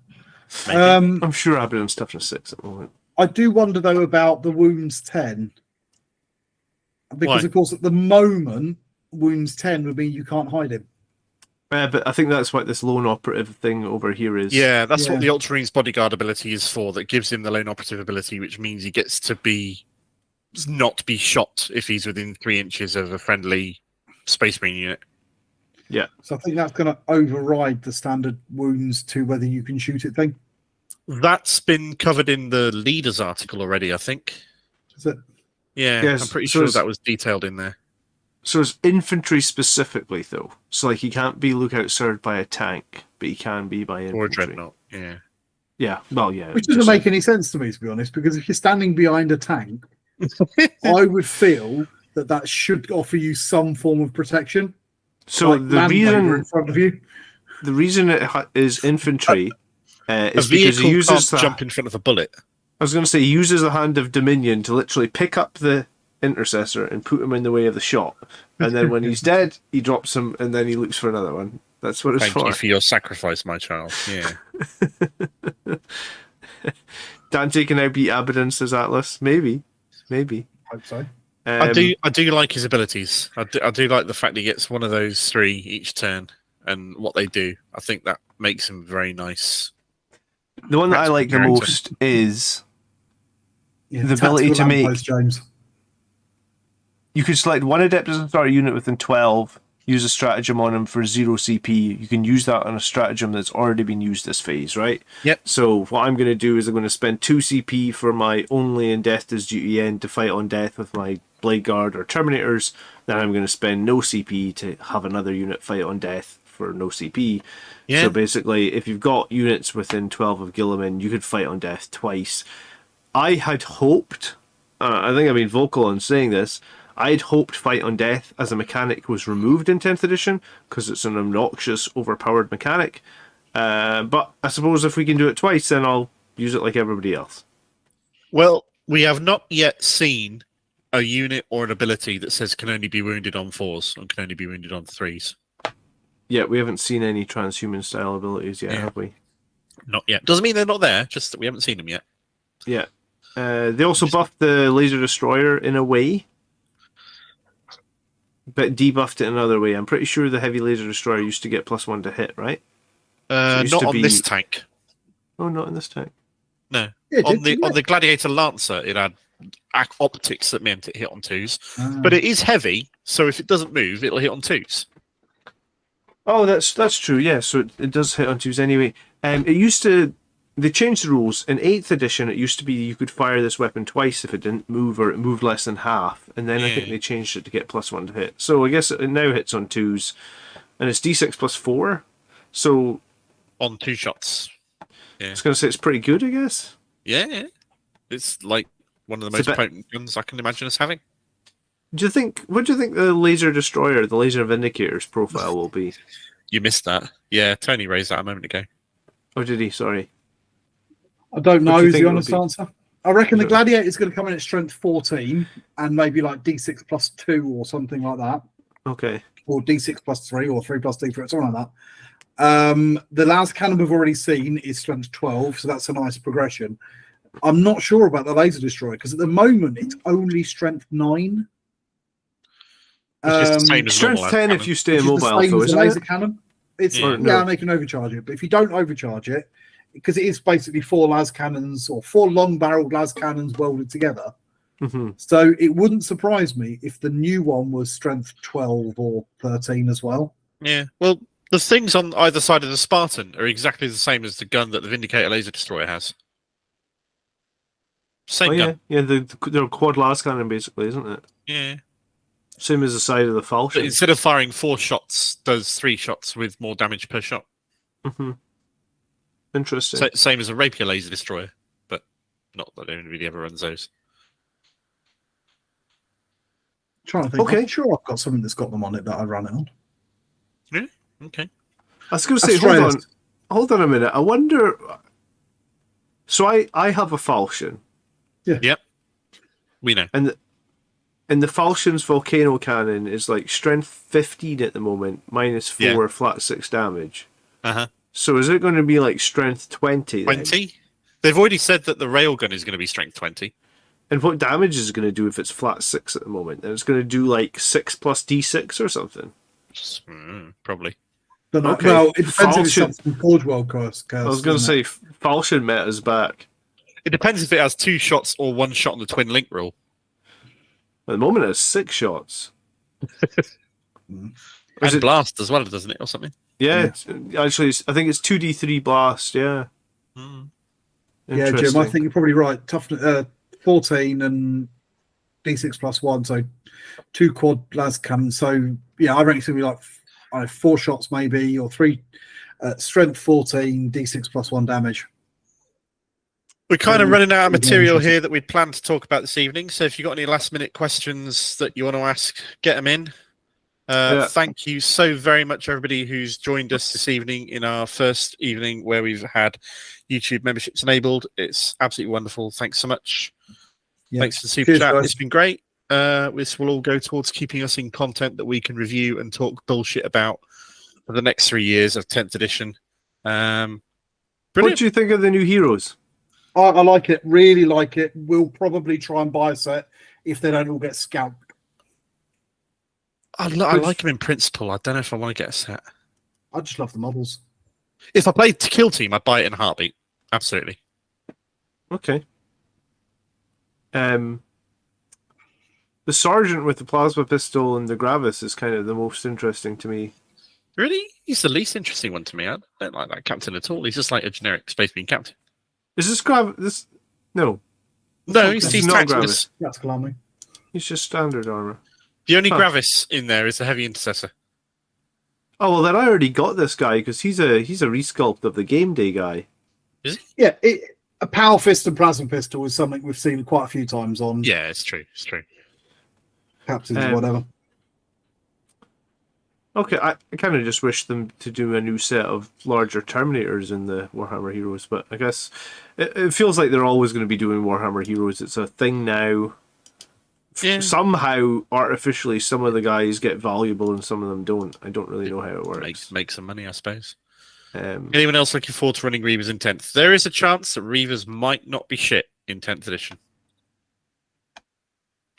I'm sure Abaddon's toughness 6 at the moment. I do wonder though about the wounds 10, because Why? of course at the moment wounds 10 would mean you can't hide him. But I think that's what this lone operative thing over here is. Yeah, that's what the Ultramarines bodyguard ability is for. That gives him the lone operative ability, which means he gets to not be shot if he's within 3 inches of a friendly Space Marine unit. Yeah. So I think that's going to override the standard wounds to whether you can shoot it thing. That's been covered in the leaders article already, I think. Is it? Yeah, Yes, I'm pretty so sure that was detailed in there. So it's infantry specifically, though. So like he can't be lookout served by a tank, but he can be by infantry. Or a dreadnought, yeah. Yeah, well, yeah. Which doesn't make any sense to me, to be honest, because if you're standing behind a tank, I would feel that should offer you some form of protection. So like the reason in front of you. The reason it is infantry is a because he uses can't jump in front of a bullet. I was going to say he uses the Hand of Dominion to literally pick up the intercessor and put him in the way of the shot, and then when he's dead, he drops him, and then he looks for another one. That's what it's for. Thank you for your sacrifice, my child. Yeah. Dante can now beat Abaddon, says Atlas. Maybe. Hope so. I do like his abilities. I do like the fact he gets one of those 3 each turn, and what they do. I think that makes him very nice. The one that I like the most is the ability to make. James. You could select one adept as a starter unit within 12, use a stratagem on him for 0 CP. You can use that on a stratagem that's already been used this phase, right? Yep. So what I'm going to do is I'm going to spend 2 CP for my only in death as duty end to fight on death with my Blade Guard or Terminators. Then I'm going to spend no CP to have another unit fight on death for no CP. Yeah. So basically, if you've got units within 12 of Gilliman, you could fight on death twice. I had hoped, I think I've been vocal on saying this, I'd hoped Fight on Death as a mechanic was removed in 10th edition, because it's an obnoxious, overpowered mechanic. But I suppose if we can do it twice, then I'll use it like everybody else. Well, we have not yet seen a unit or an ability that says can only be wounded on 4s and can only be wounded on 3s. Yeah, we haven't seen any transhuman style abilities yet, have we? Not yet. Doesn't mean they're not there, just that we haven't seen them yet. Yeah. They also buffed the Laser Destroyer in a way, but debuffed it another way. I'm pretty sure the Heavy Laser Destroyer used to get +1 to hit, right? Not on this tank. Oh, not in this tank. No. On the Gladiator Lancer, it had optics that meant it hit on 2s. But it is heavy, so if it doesn't move, it'll hit on 2s. Oh, that's true, yeah. So it does hit on 2s anyway. It used to they changed the rules. In 8th edition, it used to be you could fire this weapon twice if it didn't move or it moved less than half. And then I think they changed it to get +1 to hit. So I guess it now hits on 2s. And it's D6 +4. So on 2 shots. I was going to say it's pretty good, I guess. Yeah. It's like one of the most potent guns I can imagine us having. What do you think the Laser Destroyer, the Laser Vindicator's profile will be? You missed that. Yeah, Tony raised that a moment ago. Oh, did he? Sorry. I don't know is the honest answer. I reckon the Gladiator is going to come in at strength 14 and maybe like D6 +2 or something like that. Okay. Or D6 +3 or 3 + D3, something like that. The Las Cannon we've already seen is strength 12, so that's a nice progression. I'm not sure about the Laser Destroyer because at the moment it's only strength 9. Which is the same as strength 10 if you stay immobile, though, isn't laser it? cannon. It's no. they can overcharge it, but if you don't overcharge it, because it is basically 4 las cannons or 4 long-barreled las cannons welded together. Mm-hmm. So it wouldn't surprise me if the new one was strength 12 or 13 as well. Yeah, well, the things on either side of the Spartan are exactly the same as the gun that the Vindicator Laser Destroyer has. Same gun. Yeah, they're quad las cannon, basically, isn't it? Yeah. Same as the side of the falchion. But instead of firing 4 shots, does 3 shots with more damage per shot. Mm-hmm. Interesting. Same as a Rapier Laser Destroyer, but not that anyone really ever runs those. Trying to think. Okay. I'm sure I've got something that's got them on it that I run it on. Yeah. Okay. I was going to say, hold on a minute. I wonder. So I have a falchion. Yeah. Yep. We know. And the falchion's volcano cannon is like strength 15 at the moment, -4 flat 6 damage. Uh-huh. So is it going to be like strength 20? 20? They've already said that the railgun is going to be strength 20. And what damage is it going to do if it's flat 6 at the moment? And it's going to do like 6 plus D6 or something? Probably. But Okay. well, it depends if it's something Forge World curse. I was going to say, falchion meta's back. It depends if it has 2 shots or 1 shot on the twin link rule. At the moment, it has 6 shots. And blast as well, doesn't it, or something? Yeah. Actually, I think it's 2d3 blast, yeah. Yeah, Jim, I think you're probably right. Toughness 14 and D6 +1, so 2 quad las cannons. So, yeah, I reckon it's going to be like 4 shots maybe, or 3, strength 14, D6 +1 damage. We're kind of running out of material here that we'd planned to talk about this evening. So if you've got any last-minute questions that you want to ask, get them in. Thank you so very much, everybody who's joined us this evening in our first evening where we've had YouTube memberships enabled. It's absolutely wonderful. Thanks so much. Yeah. Thanks for the super chat. Guys. It's been great. This will all go towards keeping us in content that we can review and talk bullshit about for the next 3 years of 10th edition. Brilliant. What do you think of the new heroes? I like it, really like it. We'll probably try and buy a set if they don't all get scalped. I like them in principle. I don't know if I want to get a set. I just love the models. If I played to Kill Team, I'd buy it in a heartbeat. Absolutely. Okay. The Sergeant with the plasma pistol and the Gravis is kind of the most interesting to me. Really? He's the least interesting one to me. I don't like that captain at all. He's just like a generic Space Marine captain. Is this Gravis? No. No, he's not Tacticus. Gravis. That's Calamity. He's just standard armor. The only Gravis in there is the Heavy Intercessor. Oh, well, then I already got this guy because he's a resculpt of the Game Day guy. Is he? Yeah, a Power Fist and Plasma Pistol is something we've seen quite a few times on. Yeah, it's true. It's true. Captains or whatever. Okay, I kind of just wish them to do a new set of larger Terminators in the Warhammer Heroes, but I guess it feels like they're always going to be doing Warhammer Heroes. It's a thing now. Yeah. Somehow, artificially, some of the guys get valuable and some of them don't. I don't really know how it works. Make some money, I suppose. Anyone else looking forward to running Reavers in 10th? There is a chance that Reavers might not be shit in 10th edition.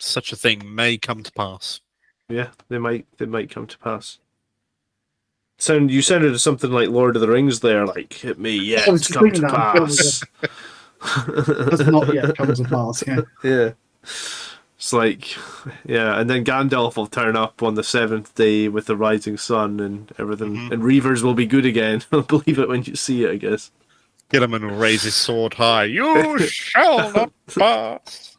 Such a thing may come to pass. Yeah, they might come to pass. You sounded something like Lord of the Rings there, like, hit me, yeah, it's come to pass. Does not yet come to pass, yeah. Yeah. It's like, yeah, and then Gandalf will turn up on the 7th day with the rising sun and everything, and Reavers will be good again. I'll believe it when you see it, I guess. Gilliman will raise his sword high. You shall not pass.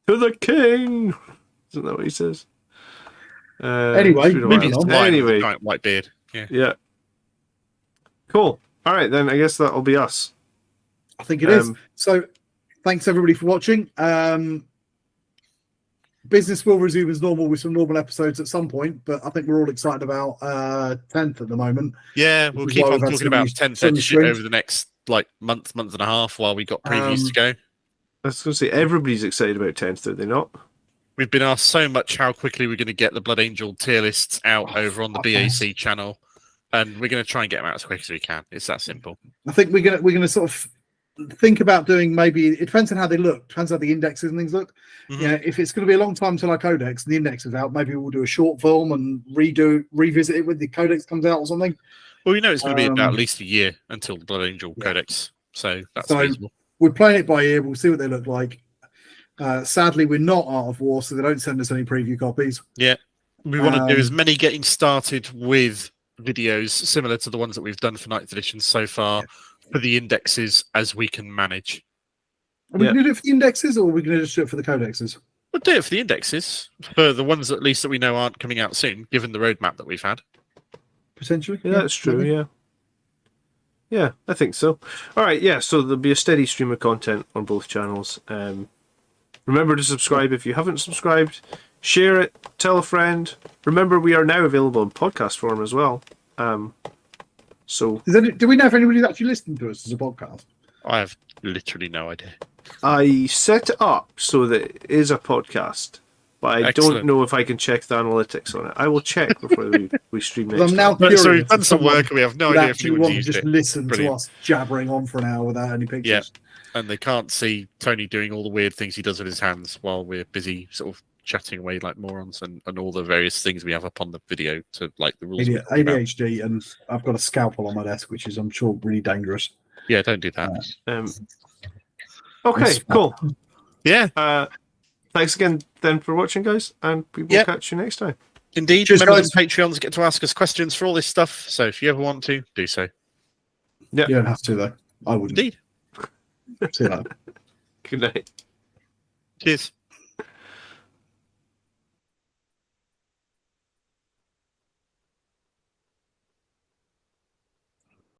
To the king. Isn't that what he says? Anyway, moving on. Anyway, giant white beard. Yeah. Cool. All right, then I guess that'll be us. I think it is. So, thanks everybody for watching. Business will resume as normal with some normal episodes at some point, but I think we're all excited about 10th at the moment. Yeah, we'll keep on talking about 10th edition over the next month and a half while we got previews to go. I was going to say, everybody's excited about 10th, are they not? We've been asked so much how quickly we're going to get the Blood Angel tier lists out over on the BAC channel, and we're going to try and get them out as quick as we can. It's that simple. I think we're going to sort of think about doing, maybe it depends on how they look, depends how the indexes and things look. If it's going to be a long time till our codex and the index is out, maybe we'll do a short film and revisit it when the codex comes out or something. Well, we know it's going to be about at least a year until the Blood Angel codex, so that's reasonable. We're playing it by ear. We'll see what they look like. Sadly, we're not Art of War, so they don't send us any preview copies. Yeah, we want to do as many getting started with videos similar to the ones that we've done for 9th edition so far for the indexes as we can manage. Are we going to do it for the indexes, or are we going to just do it for the codexes? We'll do it for the indexes, for the ones at least that we know aren't coming out soon, given the roadmap that we've had. Potentially. Yeah, that's true, maybe. Yeah, I think so. All right, so there'll be a steady stream of content on both channels. Remember to subscribe if you haven't subscribed. Share it, tell a friend. Remember, we are now available in podcast form as well. So, do we know if anybody's actually listening to us as a podcast? I have literally no idea. I set it up so that it is a podcast, but I don't know if I can check the analytics on it. I will check before we stream next. I'm now curious. So we've done some work and we have no idea if anyone's used just it. Listen to us jabbering on for an hour without any pictures. Yeah, and they can't see Tony doing all the weird things he does with his hands while we're busy sort of chatting away like morons and all the various things we have up on the video to the rules. ADHD, and I've got a scalpel on my desk, which is, I'm sure, really dangerous. Yeah, don't do that. Okay, cool. Yeah. Thanks again then for watching, guys, and we will catch you next time. Indeed. Cheers, members guys. of Patreons get to ask us questions for all this stuff, so if you ever want to, do so. Yeah. You don't have to, though. I wouldn't. Indeed. See you later. Good night. Cheers.